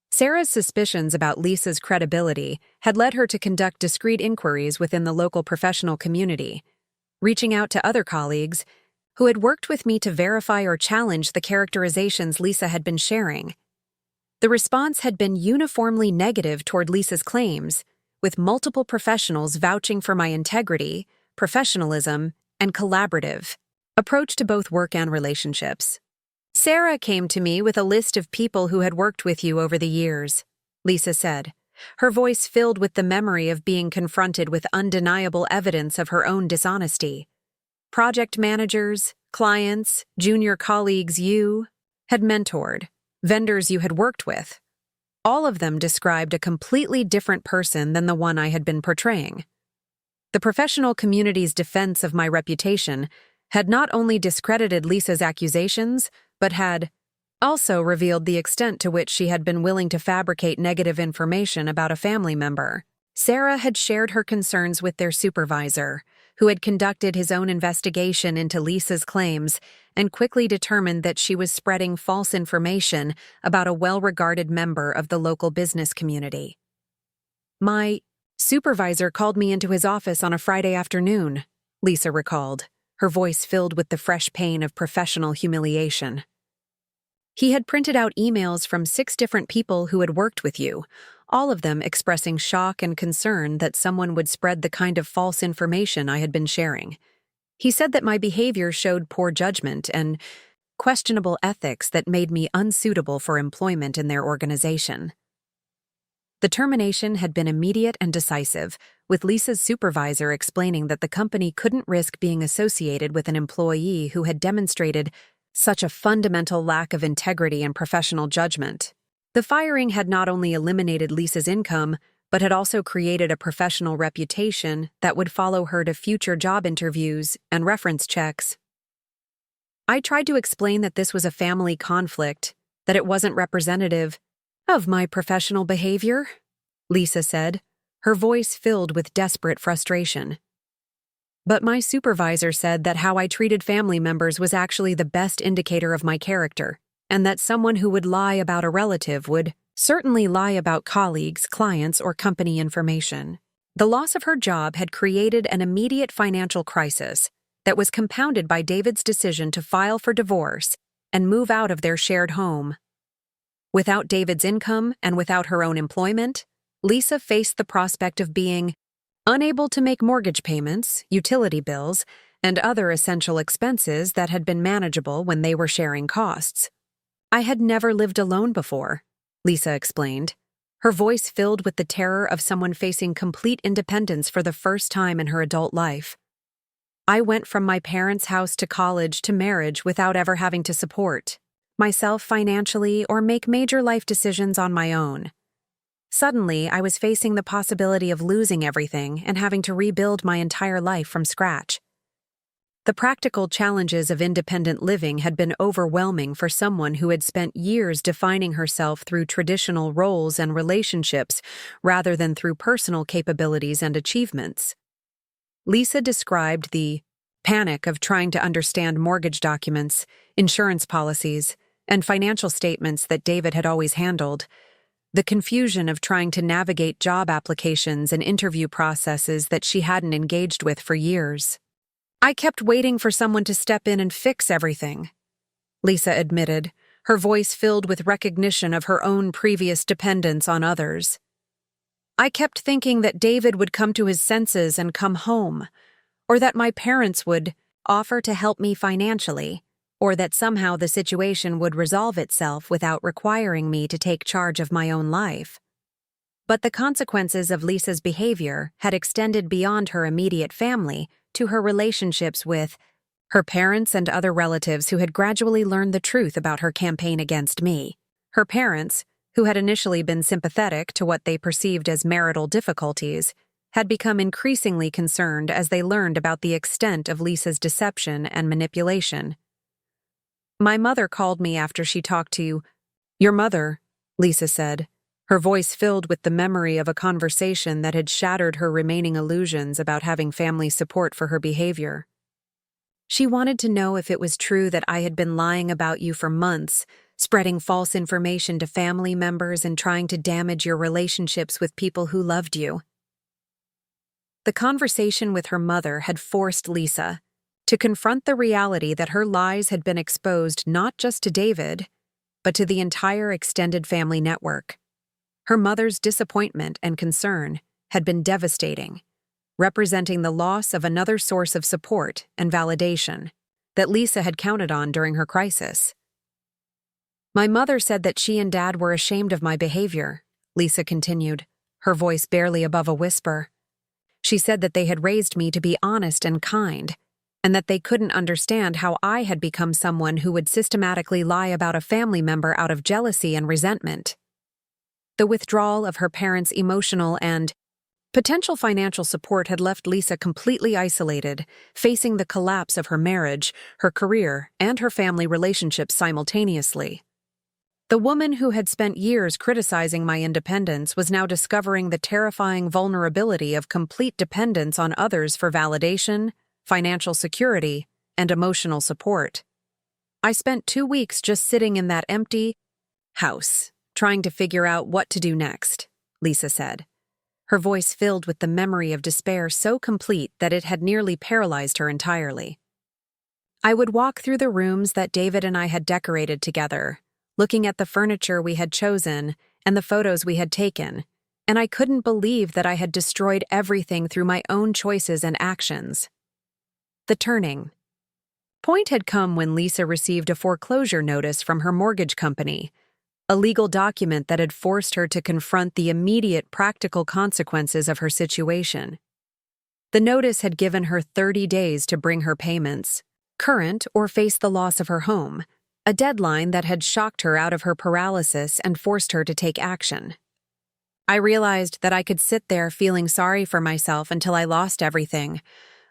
Sarah's suspicions about Lisa's credibility had led her to conduct discreet inquiries within the local professional community, reaching out to other colleagues who had worked with me to verify or challenge the characterizations Lisa had been sharing. The response had been uniformly negative toward Lisa's claims, with multiple professionals vouching for my integrity, professionalism, and collaborative approach to both work and relationships. Sarah came to me with a list of people who had worked with you over the years, Lisa said, her voice filled with the memory of being confronted with undeniable evidence of her own dishonesty. Project managers, clients, junior colleagues you had mentored, vendors you had worked with. All of them described a completely different person than the one I had been portraying. The professional community's defense of my reputation had not only discredited Lisa's accusations, but had also revealed the extent to which she had been willing to fabricate negative information about a family member. Sarah had shared her concerns with their supervisor, who had conducted his own investigation into Lisa's claims and quickly determined that she was spreading false information about a well-regarded member of the local business community. My supervisor called me into his office on a Friday afternoon, Lisa recalled, her voice filled with the fresh pain of professional humiliation. He had printed out emails from 6 different people who had worked with you, all of them expressing shock and concern that someone would spread the kind of false information I had been sharing. He said that my behavior showed poor judgment and questionable ethics that made me unsuitable for employment in their organization. The termination had been immediate and decisive, with Lisa's supervisor explaining that the company couldn't risk being associated with an employee who had demonstrated such a fundamental lack of integrity and professional judgment. The firing had not only eliminated Lisa's income, but had also created a professional reputation that would follow her to future job interviews and reference checks. I tried to explain that this was a family conflict, that it wasn't representative of my professional behavior, Lisa said, her voice filled with desperate frustration. But my supervisor said that how I treated family members was actually the best indicator of my character, and that someone who would lie about a relative would certainly lie about colleagues, clients, or company information. The loss of her job had created an immediate financial crisis that was compounded by David's decision to file for divorce and move out of their shared home. Without David's income and without her own employment, Lisa faced the prospect of being unable to make mortgage payments, utility bills, and other essential expenses that had been manageable when they were sharing costs. I had never lived alone before, Lisa explained, her voice filled with the terror of someone facing complete independence for the first time in her adult life. I went from my parents' house to college to marriage without ever having to support myself financially or make major life decisions on my own. Suddenly, I was facing the possibility of losing everything and having to rebuild my entire life from scratch. The practical challenges of independent living had been overwhelming for someone who had spent years defining herself through traditional roles and relationships rather than through personal capabilities and achievements. Lisa described the panic of trying to understand mortgage documents, insurance policies, and financial statements that David had always handled, the confusion of trying to navigate job applications and interview processes that she hadn't engaged with for years. "I kept waiting for someone to step in and fix everything," Lisa admitted, her voice filled with recognition of her own previous dependence on others. "I kept thinking that David would come to his senses and come home, or that my parents would offer to help me financially, or that somehow the situation would resolve itself without requiring me to take charge of my own life." But the consequences of Lisa's behavior had extended beyond her immediate family to her relationships with her parents and other relatives who had gradually learned the truth about her campaign against me. Her parents, who had initially been sympathetic to what they perceived as marital difficulties, had become increasingly concerned as they learned about the extent of Lisa's deception and manipulation. "My mother called me after she talked to you." "Your mother," Lisa said, her voice filled with the memory of a conversation that had shattered her remaining illusions about having family support for her behavior. "She wanted to know if it was true that I had been lying about you for months, spreading false information to family members and trying to damage your relationships with people who loved you." The conversation with her mother had forced Lisa to confront the reality that her lies had been exposed not just to David, but to the entire extended family network. Her mother's disappointment and concern had been devastating, representing the loss of another source of support and validation that Lisa had counted on during her crisis. "My mother said that she and Dad were ashamed of my behavior," Lisa continued, her voice barely above a whisper. "She said that they had raised me to be honest and kind, and that they couldn't understand how I had become someone who would systematically lie about a family member out of jealousy and resentment." The withdrawal of her parents' emotional and potential financial support had left Lisa completely isolated, facing the collapse of her marriage, her career, and her family relationships simultaneously. The woman who had spent years criticizing my independence was now discovering the terrifying vulnerability of complete dependence on others for validation, financial security, and emotional support. "I spent 2 weeks just sitting in that empty house, trying to figure out what to do next," Lisa said, her voice filled with the memory of despair so complete that it had nearly paralyzed her entirely. "I would walk through the rooms that David and I had decorated together, looking at the furniture we had chosen and the photos we had taken, and I couldn't believe that I had destroyed everything through my own choices and actions." The turning point had come when Lisa received a foreclosure notice from her mortgage company, a legal document that had forced her to confront the immediate practical consequences of her situation. The notice had given her 30 days to bring her payments current or face the loss of her home, a deadline that had shocked her out of her paralysis and forced her to take action. "I realized that I could sit there feeling sorry for myself until I lost everything,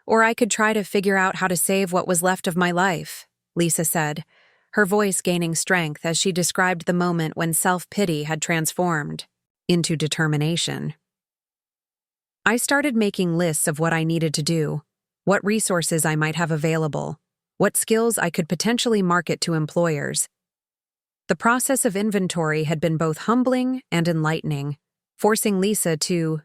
or I could try to figure out how to save what was left of my life," Lisa said, her voice gaining strength as she described the moment when self-pity had transformed into determination. "I started making lists of what I needed to do, what resources I might have available, what skills I could potentially market to employers." The process of inventory had been both humbling and enlightening, forcing Lisa to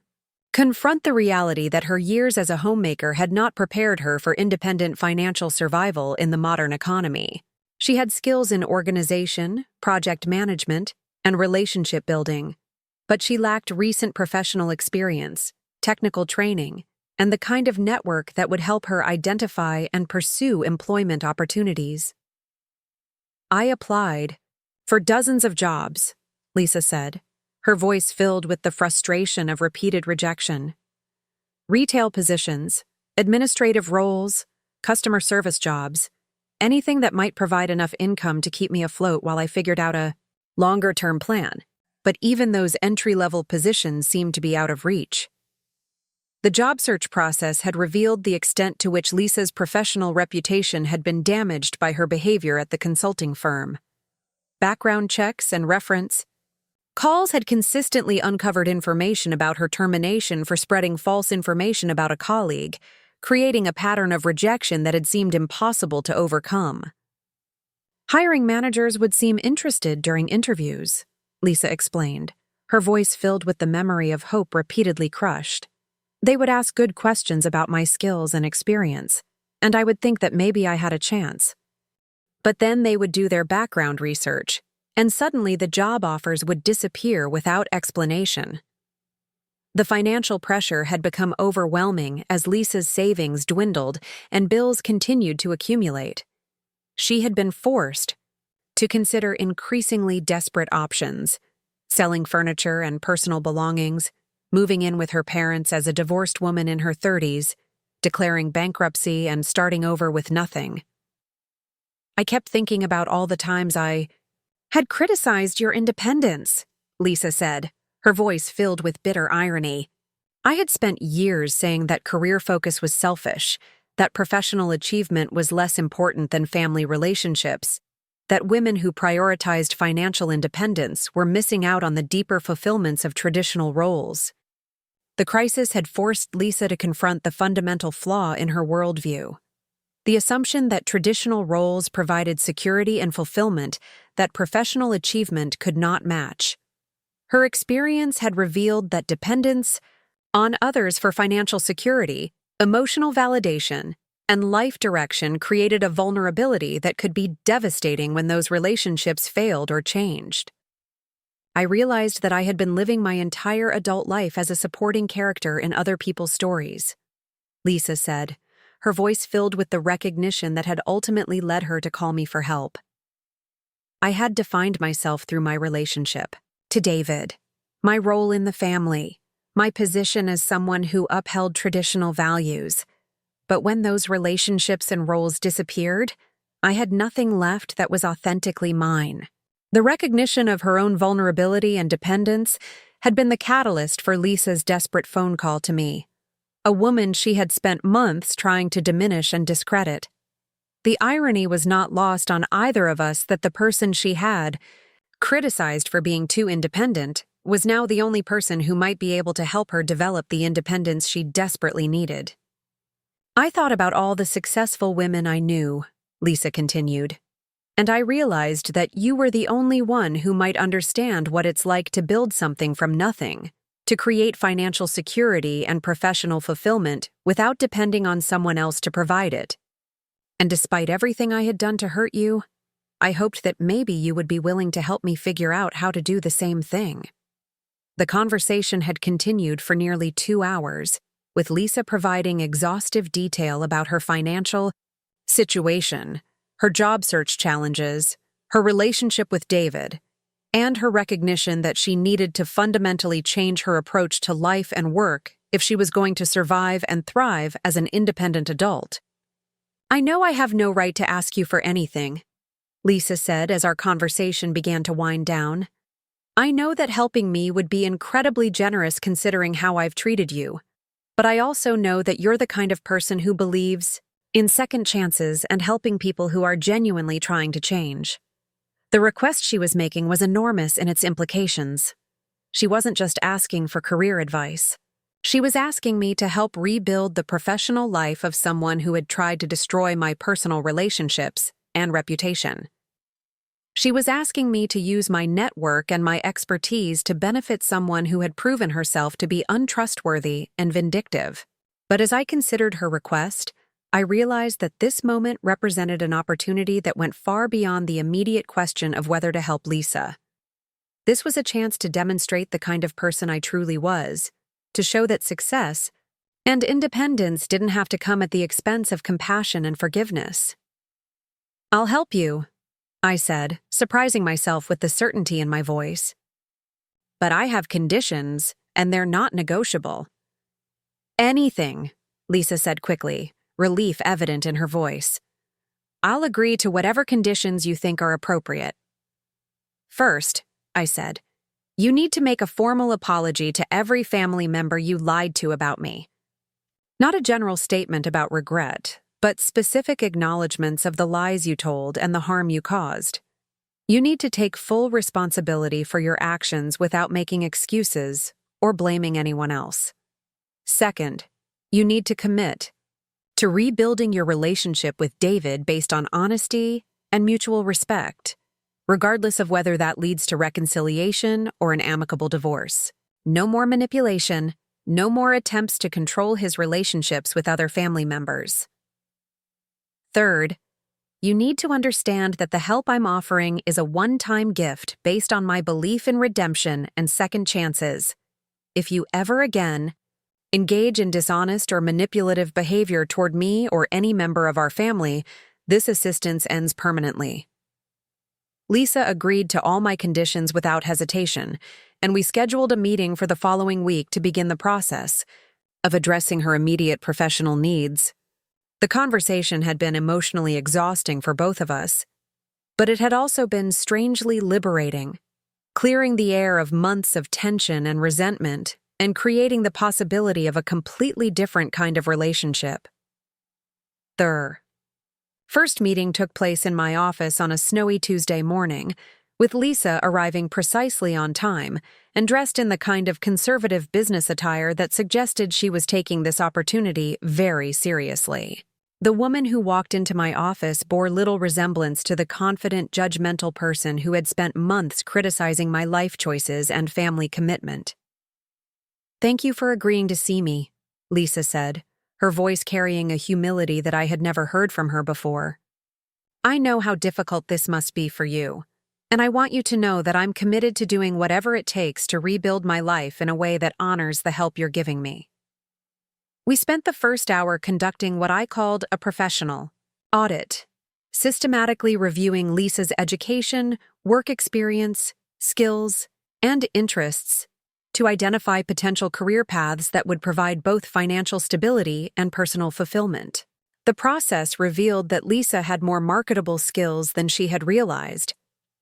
confront the reality that her years as a homemaker had not prepared her for independent financial survival in the modern economy. She had skills in organization, project management, and relationship building, but she lacked recent professional experience, technical training, and the kind of network that would help her identify and pursue employment opportunities. "I applied for dozens of jobs," Lisa said, her voice filled with the frustration of repeated rejection. "Retail positions, administrative roles, customer service jobs, anything that might provide enough income to keep me afloat while I figured out a longer-term plan. But even those entry-level positions seemed to be out of reach." The job search process had revealed the extent to which Lisa's professional reputation had been damaged by her behavior at the consulting firm. Background checks and reference calls had consistently uncovered information about her termination for spreading false information about a colleague, creating a pattern of rejection that had seemed impossible to overcome. Hiring managers would seem interested during interviews, Lisa explained, her voice filled with the memory of hope repeatedly crushed. They would ask good questions about my skills and experience, and I would think that maybe I had a chance. But then they would do their background research, and suddenly the job offers would disappear without explanation. The financial pressure had become overwhelming as Lisa's savings dwindled and bills continued to accumulate. She had been forced to consider increasingly desperate options, selling furniture and personal belongings, moving in with her parents as a divorced woman in her 30s, declaring bankruptcy and starting over with nothing. I kept thinking about all the times I had criticized your independence, Lisa said, her voice filled with bitter irony. I had spent years saying that career focus was selfish, that professional achievement was less important than family relationships, that women who prioritized financial independence were missing out on the deeper fulfillments of traditional roles. The crisis had forced Lisa to confront the fundamental flaw in her worldview. The assumption that traditional roles provided security and fulfillment that professional achievement could not match. Her experience had revealed that dependence on others for financial security, emotional validation, and life direction created a vulnerability that could be devastating when those relationships failed or changed. I realized that I had been living my entire adult life as a supporting character in other people's stories, Lisa said, her voice filled with the recognition that had ultimately led her to call me for help. I had defined myself through my relationship to David, my role in the family, my position as someone who upheld traditional values. But when those relationships and roles disappeared, I had nothing left that was authentically mine. The recognition of her own vulnerability and dependence had been the catalyst for Lisa's desperate phone call to me, a woman she had spent months trying to diminish and discredit. The irony was not lost on either of us that the person she had criticized for being too independent was now the only person who might be able to help her develop the independence she desperately needed. I thought about all the successful women I knew, Lisa continued, and I realized that you were the only one who might understand what it's like to build something from nothing, to create financial security and professional fulfillment without depending on someone else to provide it. And despite everything I had done to hurt you, I hoped that maybe you would be willing to help me figure out how to do the same thing. The conversation had continued for nearly 2 hours, with Lisa providing exhaustive detail about her financial situation, her job search challenges, her relationship with David, and her recognition that she needed to fundamentally change her approach to life and work if she was going to survive and thrive as an independent adult. I know I have no right to ask you for anything, Lisa said as our conversation began to wind down. I know that helping me would be incredibly generous considering how I've treated you, but I also know that you're the kind of person who believes in second chances and helping people who are genuinely trying to change. The request she was making was enormous in its implications. She wasn't just asking for career advice. She was asking me to help rebuild the professional life of someone who had tried to destroy my personal relationships and reputation. She was asking me to use my network and my expertise to benefit someone who had proven herself to be untrustworthy and vindictive. But as I considered her request, I realized that this moment represented an opportunity that went far beyond the immediate question of whether to help Lisa. This was a chance to demonstrate the kind of person I truly was, to show that success and independence didn't have to come at the expense of compassion and forgiveness. I'll help you, I said, surprising myself with the certainty in my voice. But I have conditions, and they're not negotiable. Anything, Lisa said quickly, relief evident in her voice. I'll agree to whatever conditions you think are appropriate. First, I said, you need to make a formal apology to every family member you lied to about me. Not a general statement about regret, but specific acknowledgments of the lies you told and the harm you caused. You need to take full responsibility for your actions without making excuses or blaming anyone else. Second, you need to commit to rebuilding your relationship with David based on honesty and mutual respect, regardless of whether that leads to reconciliation or an amicable divorce. No more manipulation, no more attempts to control his relationships with other family members. Third, you need to understand that the help I'm offering is a one-time gift based on my belief in redemption and second chances. If you ever again engage in dishonest or manipulative behavior toward me or any member of our family, this assistance ends permanently. Lisa agreed to all my conditions without hesitation, and we scheduled a meeting for the following week to begin the process of addressing her immediate professional needs. The conversation had been emotionally exhausting for both of us, but it had also been strangely liberating, clearing the air of months of tension and resentment and creating the possibility of a completely different kind of relationship. The first meeting took place in my office on a snowy Tuesday morning, with Lisa arriving precisely on time and dressed in the kind of conservative business attire that suggested she was taking this opportunity very seriously. The woman who walked into my office bore little resemblance to the confident, judgmental person who had spent months criticizing my life choices and family commitment. "Thank you for agreeing to see me," Lisa said, her voice carrying a humility that I had never heard from her before. "I know how difficult this must be for you, and I want you to know that I'm committed to doing whatever it takes to rebuild my life in a way that honors the help you're giving me." We spent the first hour conducting what I called a professional audit, systematically reviewing Lisa's education, work experience, skills, and interests to identify potential career paths that would provide both financial stability and personal fulfillment. The process revealed that Lisa had more marketable skills than she had realized,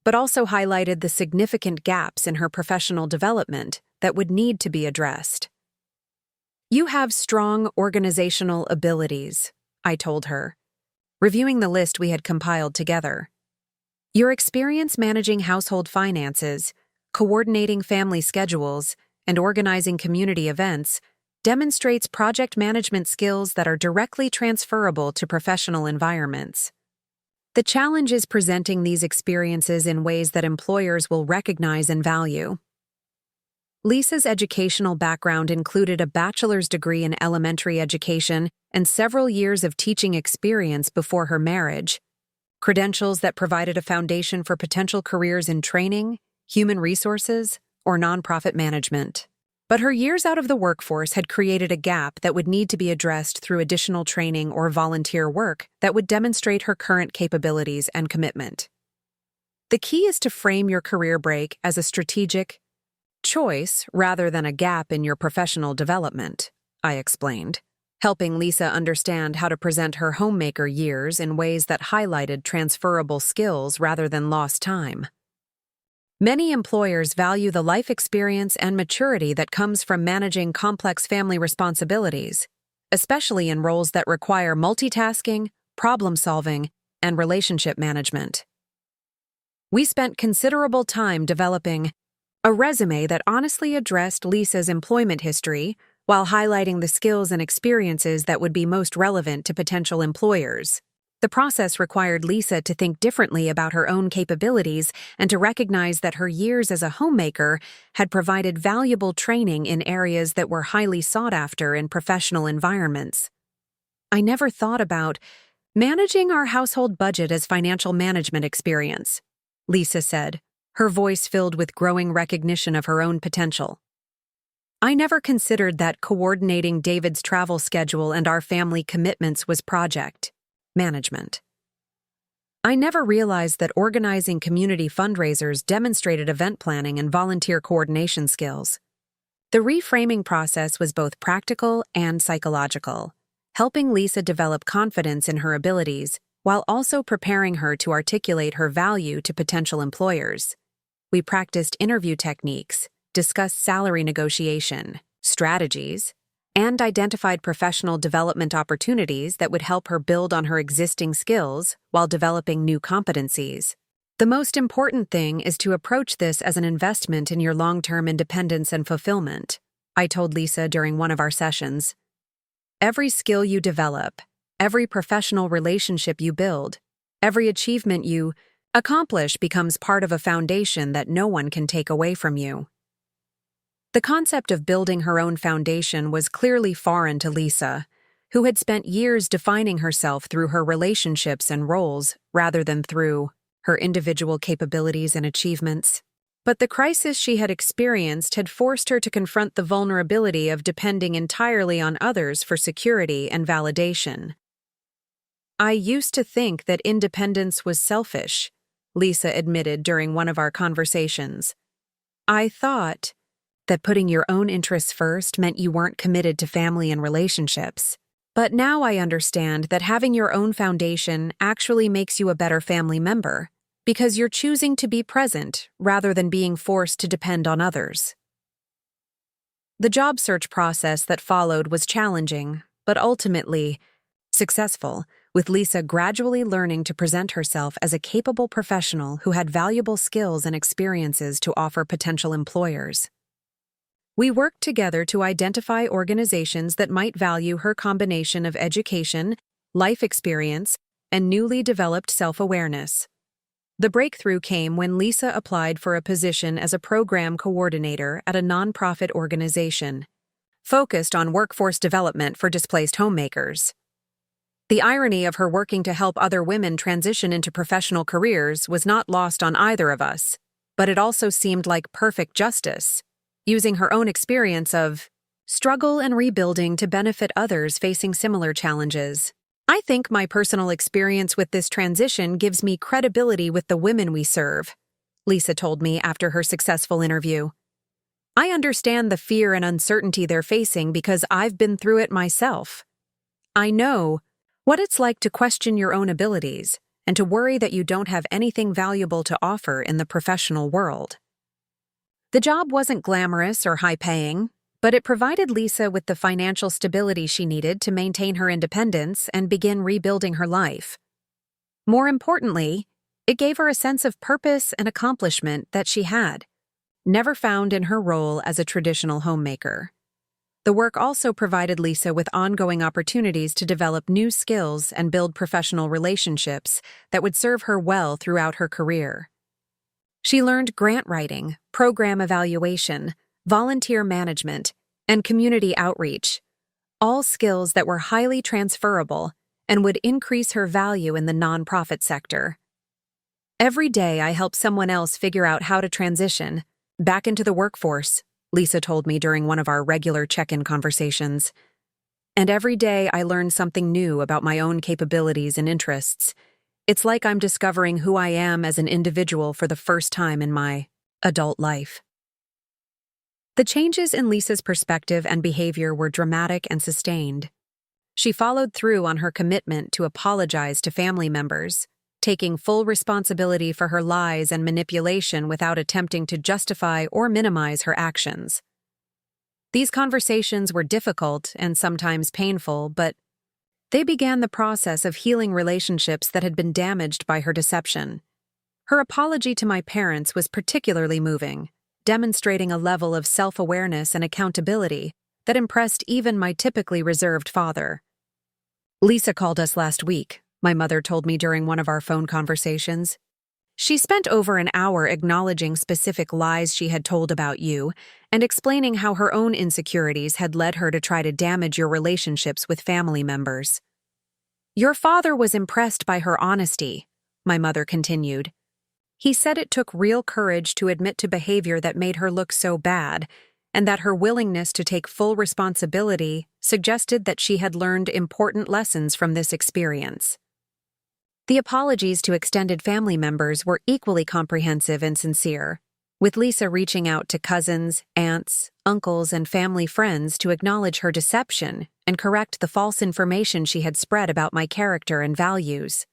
but also highlighted the significant gaps in her professional development that would need to be addressed. "You have strong organizational abilities," I told her, reviewing the list we had compiled together. "Your experience managing household finances, coordinating family schedules, and organizing community events demonstrates project management skills that are directly transferable to professional environments. The challenge is presenting these experiences in ways that employers will recognize and value." Lisa's educational background included a bachelor's degree in elementary education and several years of teaching experience before her marriage, credentials that provided a foundation for potential careers in training, human resources, or nonprofit management. But her years out of the workforce had created a gap that would need to be addressed through additional training or volunteer work that would demonstrate her current capabilities and commitment. "The key is to frame your career break as a strategic choice rather than a gap in your professional development," I explained, helping Lisa understand how to present her homemaker years in ways that highlighted transferable skills rather than lost time. Many employers value the life experience and maturity that comes from managing complex family responsibilities, especially in roles that require multitasking, problem-solving, and relationship management. We spent considerable time developing a resume that honestly addressed Lisa's employment history while highlighting the skills and experiences that would be most relevant to potential employers. The process required Lisa to think differently about her own capabilities and to recognize that her years as a homemaker had provided valuable training in areas that were highly sought after in professional environments. "I never thought about managing our household budget as financial management experience," Lisa said, her voice filled with growing recognition of her own potential. "I never considered that coordinating David's travel schedule and our family commitments was project management. I never realized that organizing community fundraisers demonstrated event planning and volunteer coordination skills." The reframing process was both practical and psychological, helping Lisa develop confidence in her abilities while also preparing her to articulate her value to potential employers. We practiced interview techniques, discussed salary negotiation strategies, and identified professional development opportunities that would help her build on her existing skills while developing new competencies. The most important thing is to approach this as an investment in your long-term independence and fulfillment, I told Lisa during one of our sessions. Every skill you develop, every professional relationship you build, every achievement you accomplish becomes part of a foundation that no one can take away from you. The concept of building her own foundation was clearly foreign to Lisa, who had spent years defining herself through her relationships and roles rather than through her individual capabilities and achievements. But the crisis she had experienced had forced her to confront the vulnerability of depending entirely on others for security and validation. I used to think that independence was selfish, Lisa admitted during one of our conversations. I thought that putting your own interests first meant you weren't committed to family and relationships. But now I understand that having your own foundation actually makes you a better family member, because you're choosing to be present rather than being forced to depend on others. The job search process that followed was challenging, but ultimately successful, with Lisa gradually learning to present herself as a capable professional who had valuable skills and experiences to offer potential employers. We worked together to identify organizations that might value her combination of education, life experience, and newly developed self-awareness. The breakthrough came when Lisa applied for a position as a program coordinator at a nonprofit organization, focused on workforce development for displaced homemakers. The irony of her working to help other women transition into professional careers was not lost on either of us, but it also seemed like perfect justice, using her own experience of struggle and rebuilding to benefit others facing similar challenges. I think my personal experience with this transition gives me credibility with the women we serve, Lisa told me after her successful interview. I understand the fear and uncertainty they're facing because I've been through it myself. I know what it's like to question your own abilities and to worry that you don't have anything valuable to offer in the professional world. The job wasn't glamorous or high-paying, but it provided Lisa with the financial stability she needed to maintain her independence and begin rebuilding her life. More importantly, it gave her a sense of purpose and accomplishment that she had never found in her role as a traditional homemaker. The work also provided Lisa with ongoing opportunities to develop new skills and build professional relationships that would serve her well throughout her career. She learned grant writing, program evaluation, volunteer management, and community outreach, all skills that were highly transferable and would increase her value in the nonprofit sector. Every day I help someone else figure out how to transition back into the workforce, Lisa told me during one of our regular check-in conversations. And every day I learn something new about my own capabilities and interests. It's like I'm discovering who I am as an individual for the first time in my adult life. The changes in Lisa's perspective and behavior were dramatic and sustained. She followed through on her commitment to apologize to family members, taking full responsibility for her lies and manipulation without attempting to justify or minimize her actions. These conversations were difficult and sometimes painful, but they began the process of healing relationships that had been damaged by her deception. Her apology to my parents was particularly moving, demonstrating a level of self-awareness and accountability that impressed even my typically reserved father. Lisa called us last week, my mother told me during one of our phone conversations. She spent over an hour acknowledging specific lies she had told about you and explaining how her own insecurities had led her to try to damage your relationships with family members. Your father was impressed by her honesty, my mother continued. He said it took real courage to admit to behavior that made her look so bad, and that her willingness to take full responsibility suggested that she had learned important lessons from this experience. The apologies to extended family members were equally comprehensive and sincere, with Lisa reaching out to cousins, aunts, uncles, and family friends to acknowledge her deception and correct the false information she had spread about my character and values.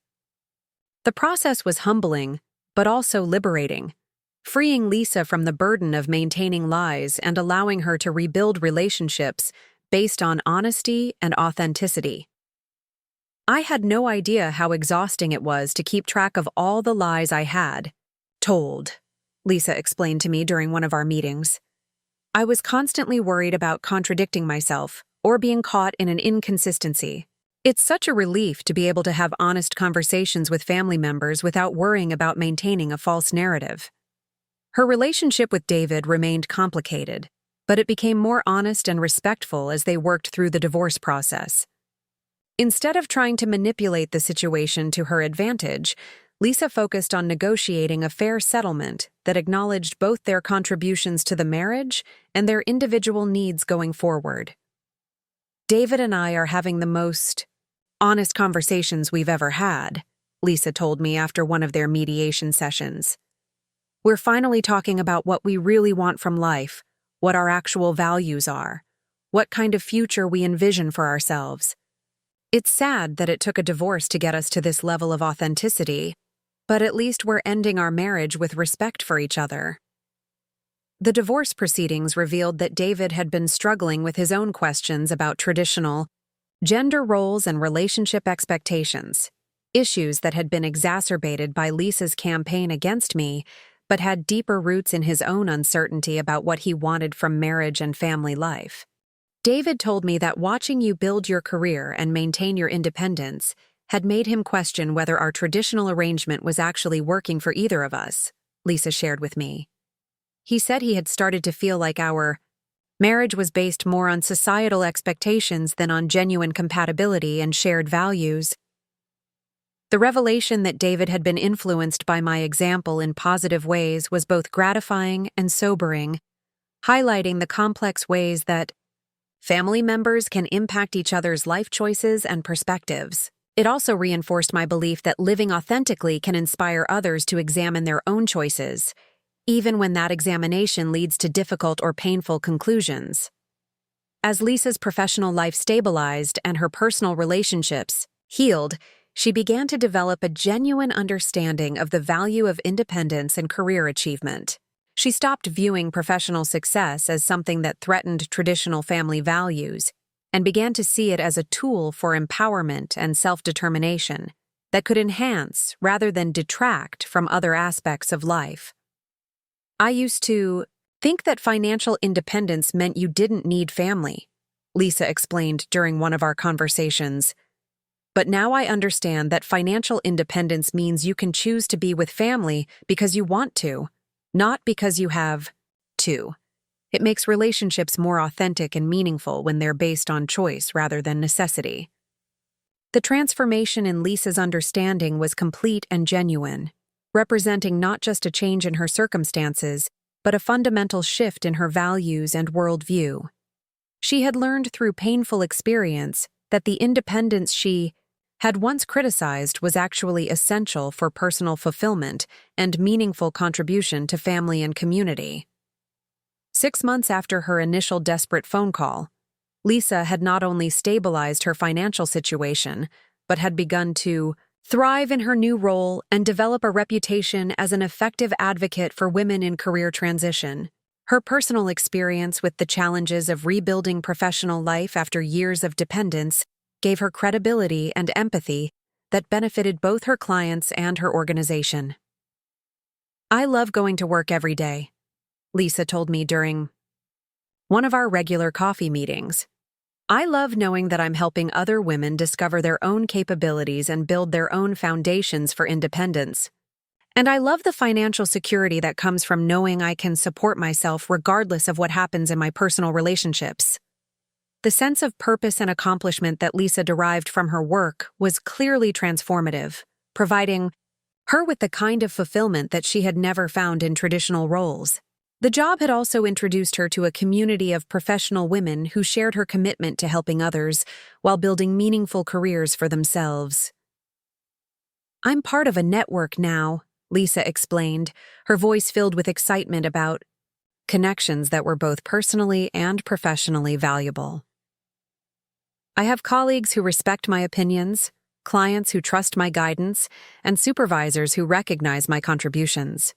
The process was humbling, but also liberating, freeing Lisa from the burden of maintaining lies and allowing her to rebuild relationships based on honesty and authenticity. I had no idea how exhausting it was to keep track of all the lies I had told, Lisa explained to me during one of our meetings. I was constantly worried about contradicting myself or being caught in an inconsistency. It's such a relief to be able to have honest conversations with family members without worrying about maintaining a false narrative. Her relationship with David remained complicated, but it became more honest and respectful as they worked through the divorce process. Instead of trying to manipulate the situation to her advantage, Lisa focused on negotiating a fair settlement that acknowledged both their contributions to the marriage and their individual needs going forward. David and I are having the most honest conversations we've ever had, Lisa told me after one of their mediation sessions. We're finally talking about what we really want from life, what our actual values are, what kind of future we envision for ourselves. It's sad that it took a divorce to get us to this level of authenticity, but at least we're ending our marriage with respect for each other. The divorce proceedings revealed that David had been struggling with his own questions about traditional gender roles and relationship expectations, issues that had been exacerbated by Lisa's campaign against me, but had deeper roots in his own uncertainty about what he wanted from marriage and family life. David told me that watching you build your career and maintain your independence had made him question whether our traditional arrangement was actually working for either of us, Lisa shared with me. He said he had started to feel like our marriage was based more on societal expectations than on genuine compatibility and shared values. The revelation that David had been influenced by my example in positive ways was both gratifying and sobering, highlighting the complex ways that family members can impact each other's life choices and perspectives. It also reinforced my belief that living authentically can inspire others to examine their own choices, even when that examination leads to difficult or painful conclusions. As Lisa's professional life stabilized and her personal relationships healed, she began to develop a genuine understanding of the value of independence and career achievement. She stopped viewing professional success as something that threatened traditional family values and began to see it as a tool for empowerment and self-determination that could enhance rather than detract from other aspects of life. I used to think that financial independence meant you didn't need family, Lisa explained during one of our conversations. But now I understand that financial independence means you can choose to be with family because you want to, not because you have to. It makes relationships more authentic and meaningful when they're based on choice rather than necessity. The transformation in Lisa's understanding was complete and genuine, representing not just a change in her circumstances, but a fundamental shift in her values and worldview. She had learned through painful experience that the independence she had once criticized was actually essential for personal fulfillment and meaningful contribution to family and community. 6 months after her initial desperate phone call, Lisa had not only stabilized her financial situation, but had begun to thrive in her new role and develop a reputation as an effective advocate for women in career transition. Her personal experience with the challenges of rebuilding professional life after years of dependence gave her credibility and empathy that benefited both her clients and her organization. I love going to work every day, Lisa told me during one of our regular coffee meetings. I love knowing that I'm helping other women discover their own capabilities and build their own foundations for independence. And I love the financial security that comes from knowing I can support myself regardless of what happens in my personal relationships. The sense of purpose and accomplishment that Lisa derived from her work was clearly transformative, providing her with the kind of fulfillment that she had never found in traditional roles. The job had also introduced her to a community of professional women who shared her commitment to helping others while building meaningful careers for themselves. I'm part of a network now, Lisa explained, her voice filled with excitement about connections that were both personally and professionally valuable. I have colleagues who respect my opinions, clients who trust my guidance, and supervisors who recognize my contributions.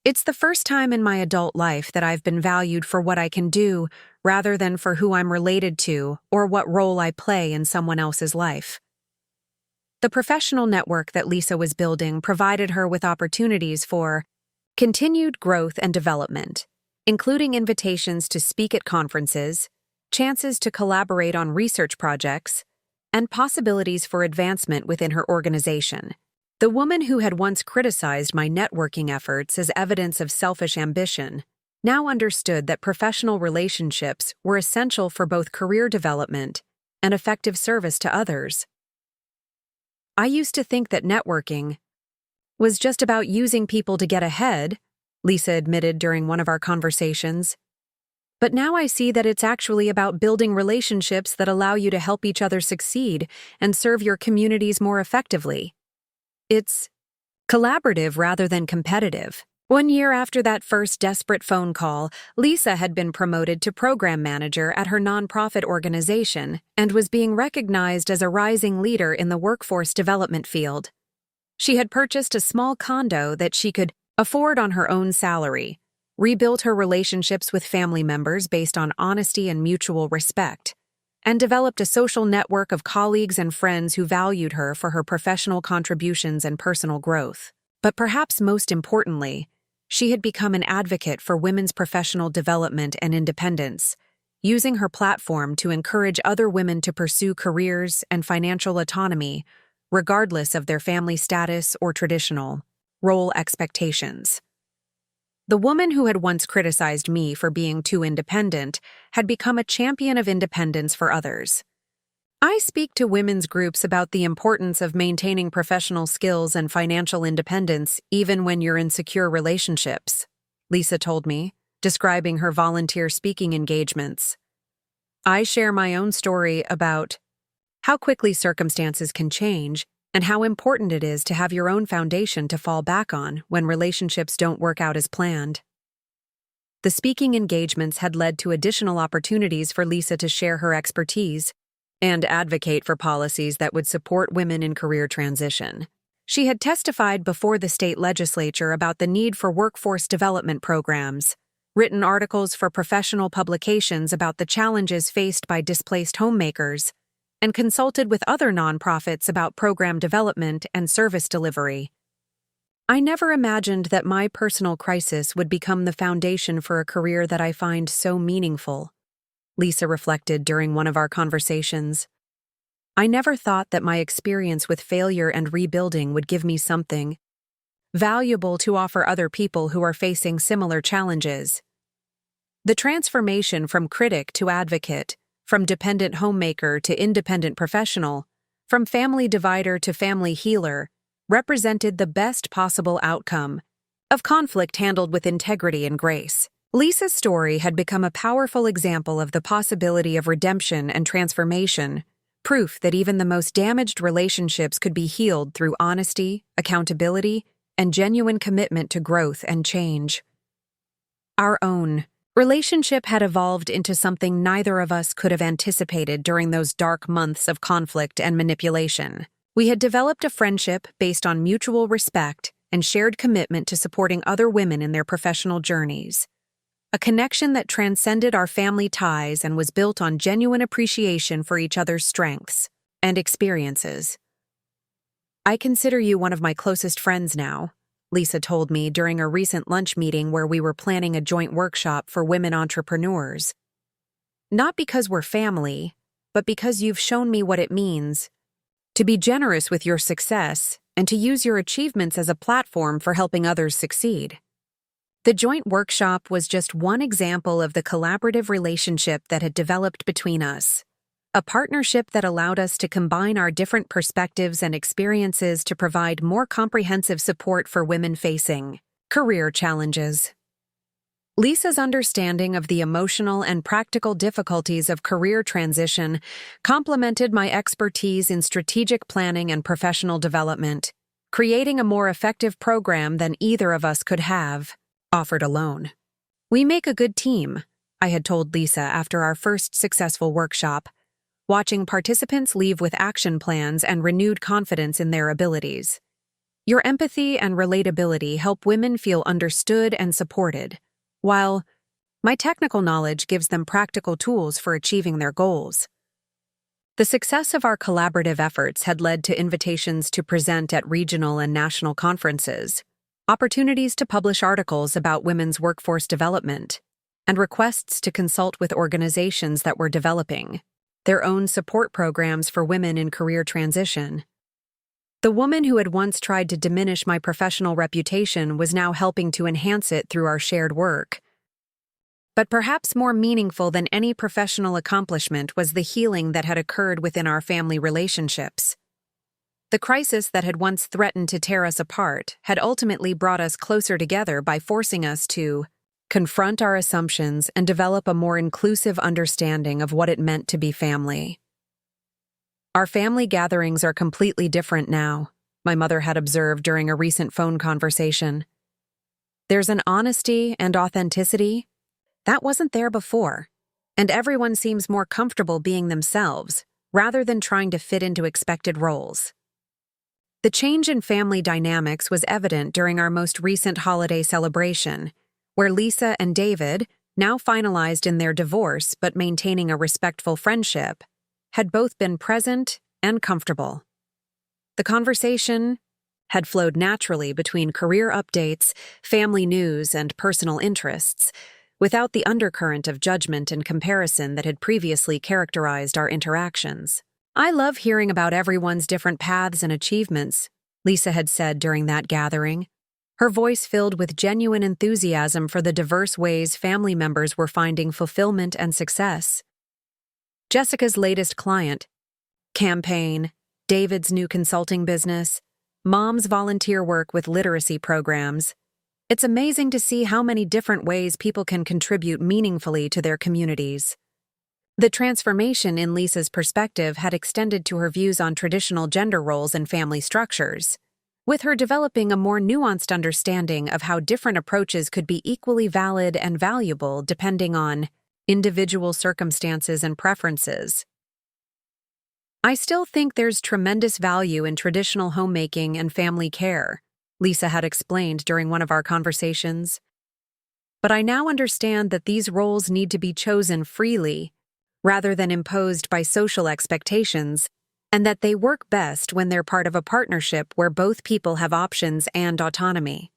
It's the first time in my adult life that I've been valued for what I can do rather than for who I'm related to or what role I play in someone else's life. The professional network that Lisa was building provided her with opportunities for continued growth and development, including invitations to speak at conferences, chances to collaborate on research projects, and possibilities for advancement within her organization. The woman who had once criticized my networking efforts as evidence of selfish ambition now understood that professional relationships were essential for both career development and effective service to others. I used to think that networking was just about using people to get ahead, Lisa admitted during one of our conversations. But now I see that it's actually about building relationships that allow you to help each other succeed and serve your communities more effectively. It's collaborative rather than competitive. 1 year after that first desperate phone call, Lisa had been promoted to program manager at her nonprofit organization and was being recognized as a rising leader in the workforce development field. She had purchased a small condo that she could afford on her own salary, rebuilt her relationships with family members based on honesty and mutual respect, and developed a social network of colleagues and friends who valued her for her professional contributions and personal growth. But perhaps most importantly, she had become an advocate for women's professional development and independence, using her platform to encourage other women to pursue careers and financial autonomy, regardless of their family status or traditional role expectations. The woman who had once criticized me for being too independent had become a champion of independence for others. I speak to women's groups about the importance of maintaining professional skills and financial independence even when you're in secure relationships, Lisa told me, describing her volunteer speaking engagements. I share my own story about how quickly circumstances can change and how important it is to have your own foundation to fall back on when relationships don't work out as planned. The speaking engagements had led to additional opportunities for Lisa to share her expertise and advocate for policies that would support women in career transition. She had testified before the state legislature about the need for workforce development programs, written articles for professional publications about the challenges faced by displaced homemakers, and consulted with other nonprofits about program development and service delivery. I never imagined that my personal crisis would become the foundation for a career that I find so meaningful, Lisa reflected during one of our conversations. I never thought that my experience with failure and rebuilding would give me something valuable to offer other people who are facing similar challenges. The transformation from critic to advocate, from dependent homemaker to independent professional, from family divider to family healer, represented the best possible outcome of conflict handled with integrity and grace. Lisa's story had become a powerful example of the possibility of redemption and transformation, proof that even the most damaged relationships could be healed through honesty, accountability, and genuine commitment to growth and change. Our own relationship had evolved into something neither of us could have anticipated during those dark months of conflict and manipulation. We had developed a friendship based on mutual respect and shared commitment to supporting other women in their professional journeys. A connection that transcended our family ties and was built on genuine appreciation for each other's strengths and experiences. I consider you one of my closest friends now, Lisa told me during a recent lunch meeting where we were planning a joint workshop for women entrepreneurs. Not because we're family, but because you've shown me what it means to be generous with your success and to use your achievements as a platform for helping others succeed. The joint workshop was just one example of the collaborative relationship that had developed between us, a partnership that allowed us to combine our different perspectives and experiences to provide more comprehensive support for women facing career challenges. Lisa's understanding of the emotional and practical difficulties of career transition complemented my expertise in strategic planning and professional development, creating a more effective program than either of us could have offered alone. We make a good team, I had told Lisa after our first successful workshop, watching participants leave with action plans and renewed confidence in their abilities. Your empathy and relatability help women feel understood and supported, while my technical knowledge gives them practical tools for achieving their goals. The success of our collaborative efforts had led to invitations to present at regional and national conferences, opportunities to publish articles about women's workforce development, and requests to consult with organizations that were developing their own support programs for women in career transition. The woman who had once tried to diminish my professional reputation was now helping to enhance it through our shared work. But perhaps more meaningful than any professional accomplishment was the healing that had occurred within our family relationships. The crisis that had once threatened to tear us apart had ultimately brought us closer together by forcing us to confront our assumptions and develop a more inclusive understanding of what it meant to be family. Our family gatherings are completely different now, my mother had observed during a recent phone conversation. There's an honesty and authenticity that wasn't there before, and everyone seems more comfortable being themselves rather than trying to fit into expected roles. The change in family dynamics was evident during our most recent holiday celebration, where Lisa and David, now finalized in their divorce but maintaining a respectful friendship, had both been present and comfortable. The conversation had flowed naturally between career updates, family news, and personal interests, without the undercurrent of judgment and comparison that had previously characterized our interactions. I love hearing about everyone's different paths and achievements, Lisa had said during that gathering, her voice filled with genuine enthusiasm for the diverse ways family members were finding fulfillment and success. Jessica's latest client, campaign, David's new consulting business, Mom's volunteer work with literacy programs. It's amazing to see how many different ways people can contribute meaningfully to their communities. The transformation in Lisa's perspective had extended to her views on traditional gender roles and family structures, with her developing a more nuanced understanding of how different approaches could be equally valid and valuable depending on individual circumstances and preferences. I still think there's tremendous value in traditional homemaking and family care, Lisa had explained during one of our conversations. But I now understand that these roles need to be chosen freely, rather than imposed by social expectations, and that they work best when they're part of a partnership where both people have options and autonomy.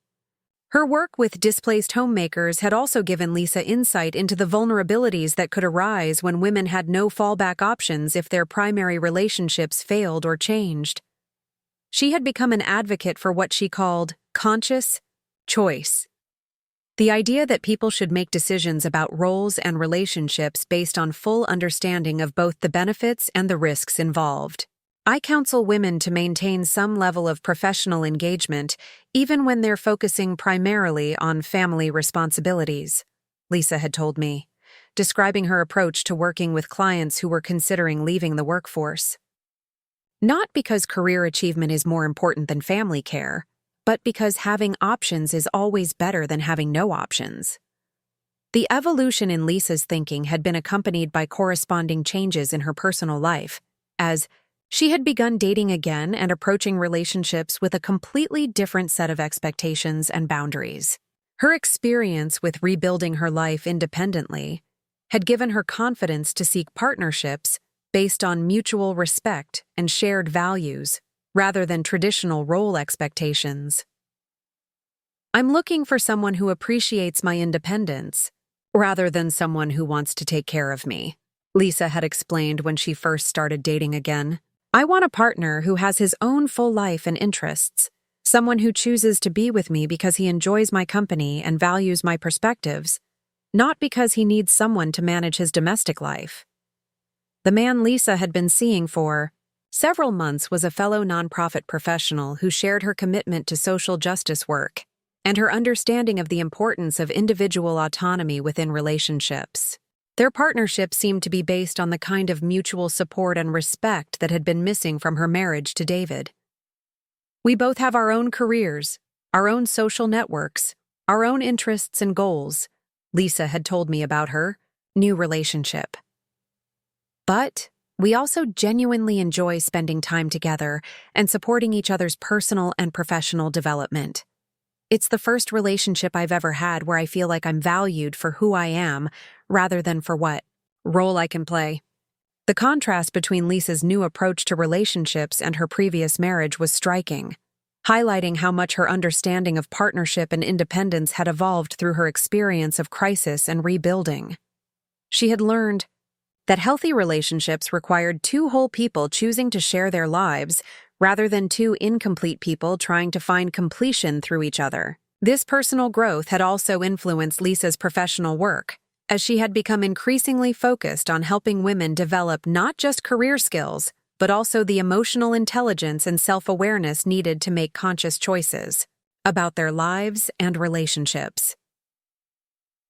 Her work with displaced homemakers had also given Lisa insight into the vulnerabilities that could arise when women had no fallback options if their primary relationships failed or changed. She had become an advocate for what she called conscious choice. The idea that people should make decisions about roles and relationships based on full understanding of both the benefits and the risks involved. I counsel women to maintain some level of professional engagement, even when they're focusing primarily on family responsibilities, Lisa had told me, describing her approach to working with clients who were considering leaving the workforce. Not because career achievement is more important than family care, but because having options is always better than having no options. The evolution in Lisa's thinking had been accompanied by corresponding changes in her personal life, as she had begun dating again and approaching relationships with a completely different set of expectations and boundaries. Her experience with rebuilding her life independently had given her confidence to seek partnerships based on mutual respect and shared values, rather than traditional role expectations. I'm looking for someone who appreciates my independence, rather than someone who wants to take care of me, Lisa had explained when she first started dating again. I want a partner who has his own full life and interests, someone who chooses to be with me because he enjoys my company and values my perspectives, not because he needs someone to manage his domestic life. The man Lisa had been seeing for several months was a fellow nonprofit professional who shared her commitment to social justice work and her understanding of the importance of individual autonomy within relationships. Their partnership seemed to be based on the kind of mutual support and respect that had been missing from her marriage to David. We both have our own careers, our own social networks, our own interests and goals, Lisa had told me about her new relationship. But We also genuinely enjoy spending time together and supporting each other's personal and professional development. It's the first relationship I've ever had where I feel like I'm valued for who I am rather than for what role I can play. The contrast between Lisa's new approach to relationships and her previous marriage was striking, highlighting how much her understanding of partnership and independence had evolved through her experience of crisis and rebuilding. She had learned that healthy relationships required two whole people choosing to share their lives rather than two incomplete people trying to find completion through each other. This personal growth had also influenced Lisa's professional work, as she had become increasingly focused on helping women develop not just career skills, but also the emotional intelligence and self-awareness needed to make conscious choices about their lives and relationships.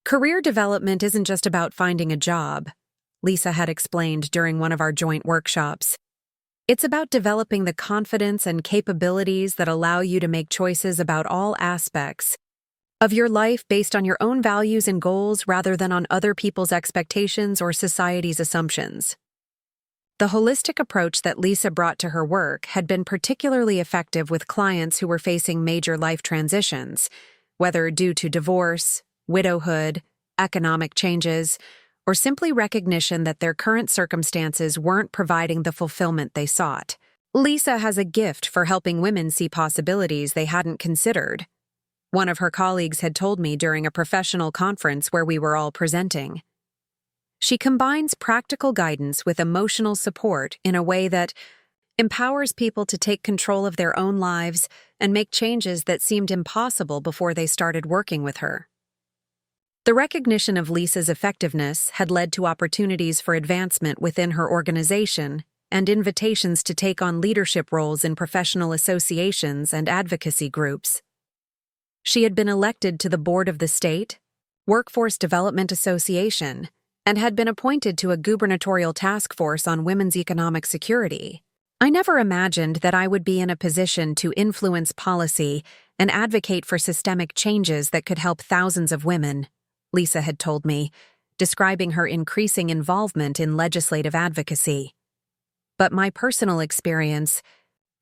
Career development isn't just about finding a job, Lisa had explained during one of our joint workshops. It's about developing the confidence and capabilities that allow you to make choices about all aspects of your life based on your own values and goals rather than on other people's expectations or society's assumptions. The holistic approach that Lisa brought to her work had been particularly effective with clients who were facing major life transitions, whether due to divorce, widowhood, economic changes, or simply recognition that their current circumstances weren't providing the fulfillment they sought. Lisa has a gift for helping women see possibilities they hadn't considered. One of her colleagues had told me during a professional conference where we were all presenting. She combines practical guidance with emotional support in a way that empowers people to take control of their own lives and make changes that seemed impossible before they started working with her. The recognition of Lisa's effectiveness had led to opportunities for advancement within her organization and invitations to take on leadership roles in professional associations and advocacy groups. She had been elected to the board of the state Workforce Development Association and had been appointed to a gubernatorial task force on women's economic security. I never imagined that I would be in a position to influence policy and advocate for systemic changes that could help thousands of women, Lisa had told me, describing her increasing involvement in legislative advocacy. But my personal experience,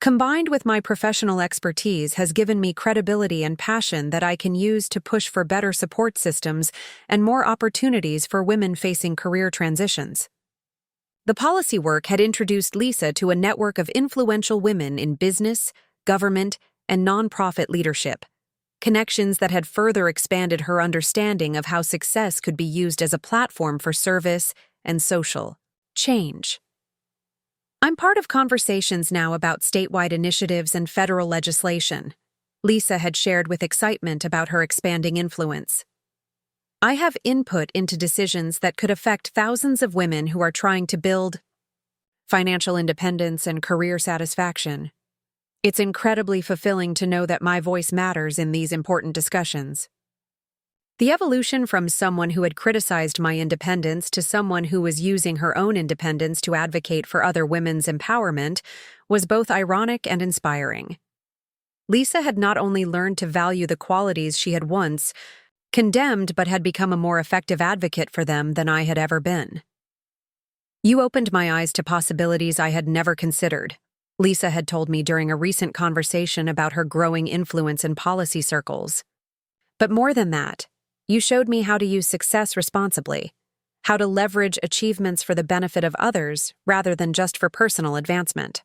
combined with my professional expertise, has given me credibility and passion that I can use to push for better support systems and more opportunities for women facing career transitions. The policy work had introduced Lisa to a network of influential women in business, government, and nonprofit leadership, connections that had further expanded her understanding of how success could be used as a platform for service and social change. I'm part of conversations now about statewide initiatives and federal legislation, Lisa had shared with excitement about her expanding influence. I have input into decisions that could affect thousands of women who are trying to build financial independence and career satisfaction. It's incredibly fulfilling to know that my voice matters in these important discussions. The evolution from someone who had criticized my independence to someone who was using her own independence to advocate for other women's empowerment was both ironic and inspiring. Lisa had not only learned to value the qualities she had once condemned but had become a more effective advocate for them than I had ever been. "You opened my eyes to possibilities I had never considered," Lisa had told me during a recent conversation about her growing influence in policy circles. "But more than that, you showed me how to use success responsibly, how to leverage achievements for the benefit of others rather than just for personal advancement."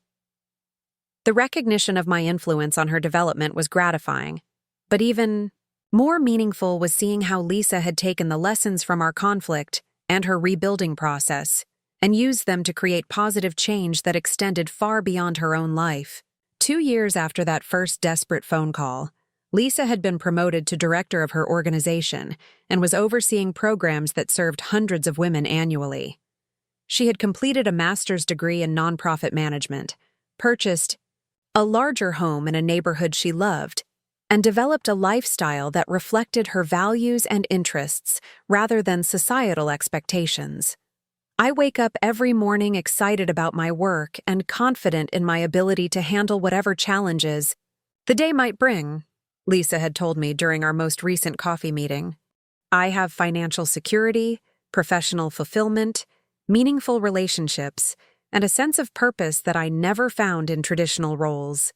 The recognition of my influence on her development was gratifying, but even more meaningful was seeing how Lisa had taken the lessons from our conflict and her rebuilding process and used them to create positive change that extended far beyond her own life. 2 years after that first desperate phone call, Lisa had been promoted to director of her organization and was overseeing programs that served hundreds of women annually. She had completed a master's degree in nonprofit management, purchased a larger home in a neighborhood she loved, and developed a lifestyle that reflected her values and interests rather than societal expectations. "I wake up every morning excited about my work and confident in my ability to handle whatever challenges the day might bring," Lisa had told me during our most recent coffee meeting. "I have financial security, professional fulfillment, meaningful relationships, and a sense of purpose that I never found in traditional roles.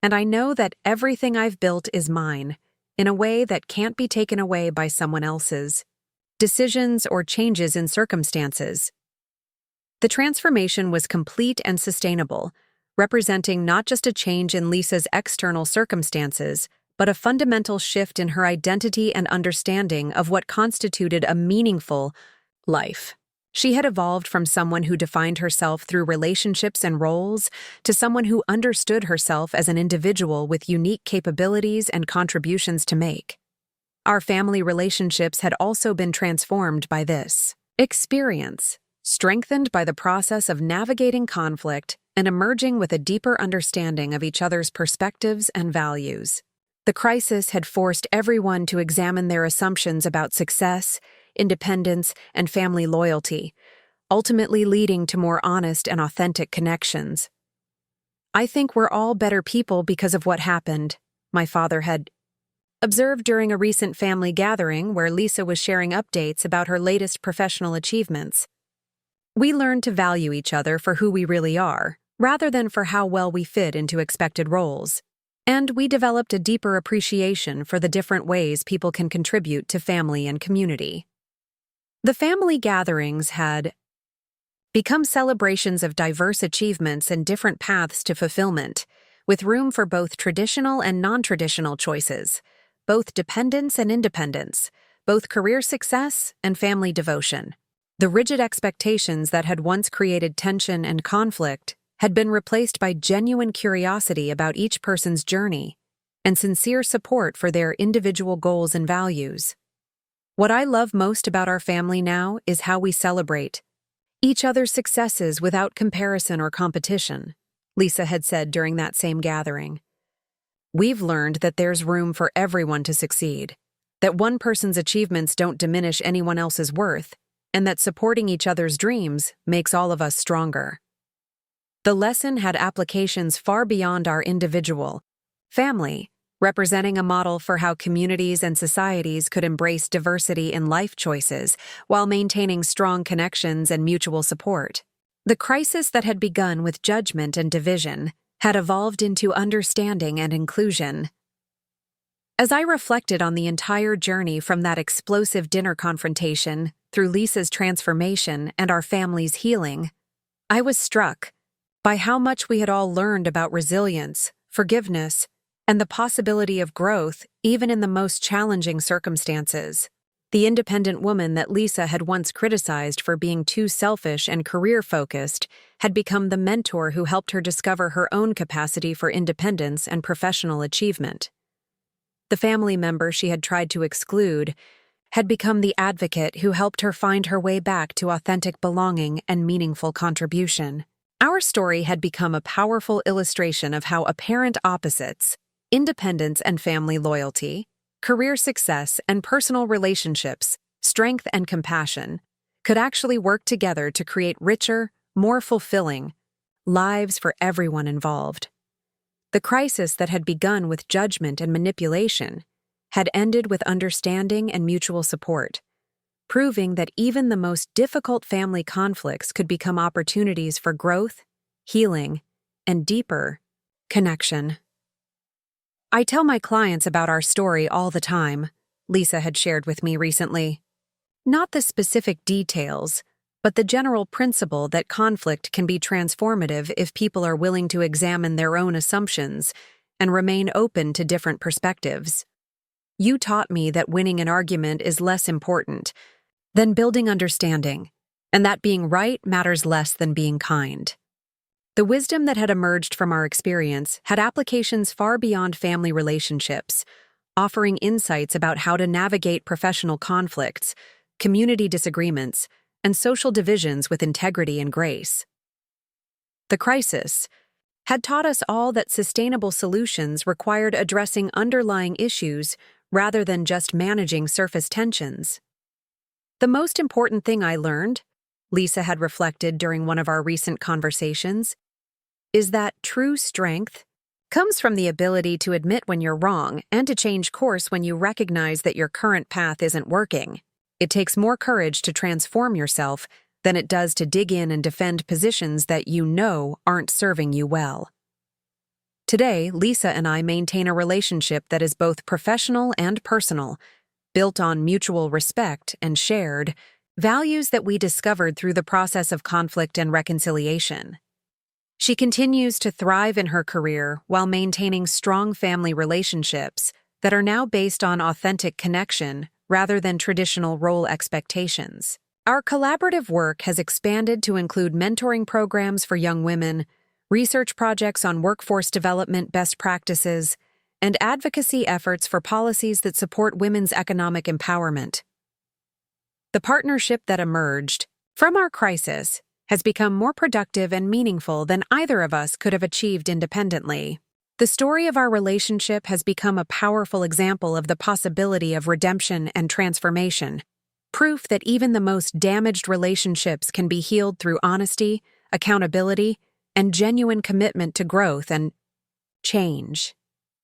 And I know that everything I've built is mine, in a way that can't be taken away by someone else's decisions or changes in circumstances. The transformation was complete and sustainable, representing not just a change in Lisa's external circumstances, but a fundamental shift in her identity and understanding of what constituted a meaningful life. She had evolved from someone who defined herself through relationships and roles to someone who understood herself as an individual with unique capabilities and contributions to make. Our family relationships had also been transformed by this experience, strengthened by the process of navigating conflict and emerging with a deeper understanding of each other's perspectives and values. The crisis had forced everyone to examine their assumptions about success, independence, and family loyalty, ultimately leading to more honest and authentic connections. "I think we're all better people because of what happened," my father had observed during a recent family gathering where Lisa was sharing updates about her latest professional achievements. "We learned to value each other for who we really are, rather than for how well we fit into expected roles. And we developed a deeper appreciation for the different ways people can contribute to family and community." The family gatherings had become celebrations of diverse achievements and different paths to fulfillment, with room for both traditional and non-traditional choices, both dependence and independence, both career success and family devotion. The rigid expectations that had once created tension and conflict had been replaced by genuine curiosity about each person's journey and sincere support for their individual goals and values. What I love most about our family now is how we celebrate each other's successes without comparison or competition, Lisa had said during that same gathering. "We've learned that there's room for everyone to succeed, that one person's achievements don't diminish anyone else's worth, and that supporting each other's dreams makes all of us stronger." The lesson had applications far beyond our individual family, representing a model for how communities and societies could embrace diversity in life choices while maintaining strong connections and mutual support. The crisis that had begun with judgment and division had evolved into understanding and inclusion. As I reflected on the entire journey from that explosive dinner confrontation through Lisa's transformation and our family's healing, I was struck by how much we had all learned about resilience, forgiveness, and the possibility of growth even in the most challenging circumstances. The independent woman that Lisa had once criticized for being too selfish and career-focused had become the mentor who helped her discover her own capacity for independence and professional achievement. The family member she had tried to exclude had become the advocate who helped her find her way back to authentic belonging and meaningful contribution. Our story had become a powerful illustration of how apparent opposites, independence and family loyalty, career success and personal relationships, strength and compassion, could actually work together to create richer, more fulfilling lives for everyone involved. The crisis that had begun with judgment and manipulation had ended with understanding and mutual support, proving that even the most difficult family conflicts could become opportunities for growth, healing, and deeper connection. "I tell my clients about our story all the time," Lisa had shared with me recently. "Not the specific details, but the general principle that conflict can be transformative if people are willing to examine their own assumptions and remain open to different perspectives. You taught me that winning an argument is less important than building understanding, and that being right matters less than being kind." The wisdom that had emerged from our experience had applications far beyond family relationships, offering insights about how to navigate professional conflicts, community disagreements, and social divisions with integrity and grace. The crisis had taught us all that sustainable solutions required addressing underlying issues rather than just managing surface tensions. "The most important thing I learned," Lisa had reflected during one of our recent conversations, "is that true strength comes from the ability to admit when you're wrong and to change course when you recognize that your current path isn't working. It takes more courage to transform yourself than it does to dig in and defend positions that you know aren't serving you well. Today, Lisa and I maintain a relationship that is both professional and personal, built on mutual respect and shared values that we discovered through the process of conflict and reconciliation. She continues to thrive in her career while maintaining strong family relationships that are now based on authentic connection rather than traditional role expectations. Our collaborative work has expanded to include mentoring programs for young women, research projects on workforce development best practices, and advocacy efforts for policies that support women's economic empowerment. The partnership that emerged from our crisis has become more productive and meaningful than either of us could have achieved independently. The story of our relationship has become a powerful example of the possibility of redemption and transformation, proof that even the most damaged relationships can be healed through honesty, accountability, and genuine commitment to growth and change.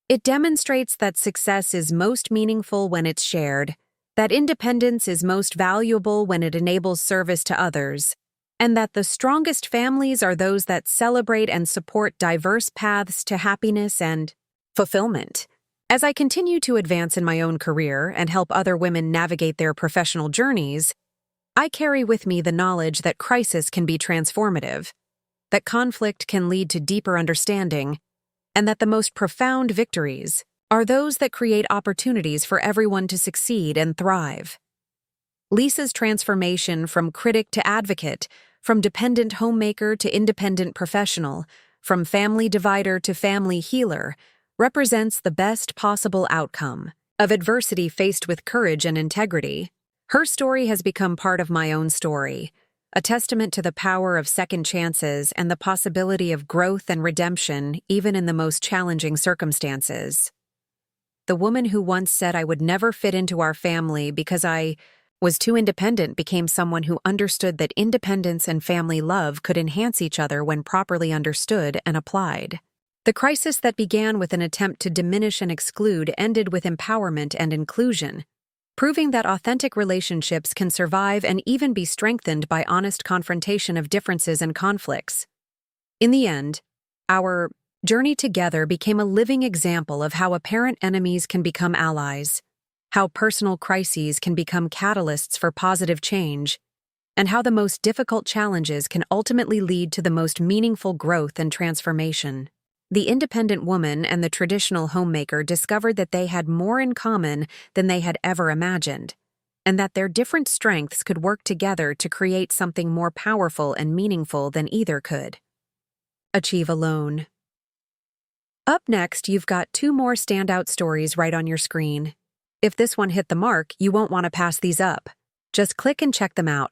It demonstrates that success is most meaningful when it's shared, that independence is most valuable when it enables service to others, and that the strongest families are those that celebrate and support diverse paths to happiness and fulfillment. As I continue to advance in my own career and help other women navigate their professional journeys, I carry with me the knowledge that crisis can be transformative, that conflict can lead to deeper understanding, and that the most profound victories are those that create opportunities for everyone to succeed and thrive. Lisa's transformation from critic to advocate, from dependent homemaker to independent professional, from family divider to family healer, represents the best possible outcome of adversity faced with courage and integrity. Her story has become part of my own story, a testament to the power of second chances and the possibility of growth and redemption even in the most challenging circumstances. The woman who once said I would never fit into our family because I was too independent became someone who understood that independence and family love could enhance each other when properly understood and applied. The crisis that began with an attempt to diminish and exclude ended with empowerment and inclusion, proving that authentic relationships can survive and even be strengthened by honest confrontation of differences and conflicts. In the end, our journey together became a living example of how apparent enemies can become allies, how personal crises can become catalysts for positive change, and how the most difficult challenges can ultimately lead to the most meaningful growth and transformation. The independent woman and the traditional homemaker discovered that they had more in common than they had ever imagined, and that their different strengths could work together to create something more powerful and meaningful than either could achieve alone. Up next, you've got 2 more standout stories right on your screen. If this one hit the mark, you won't want to pass these up. Just click and check them out.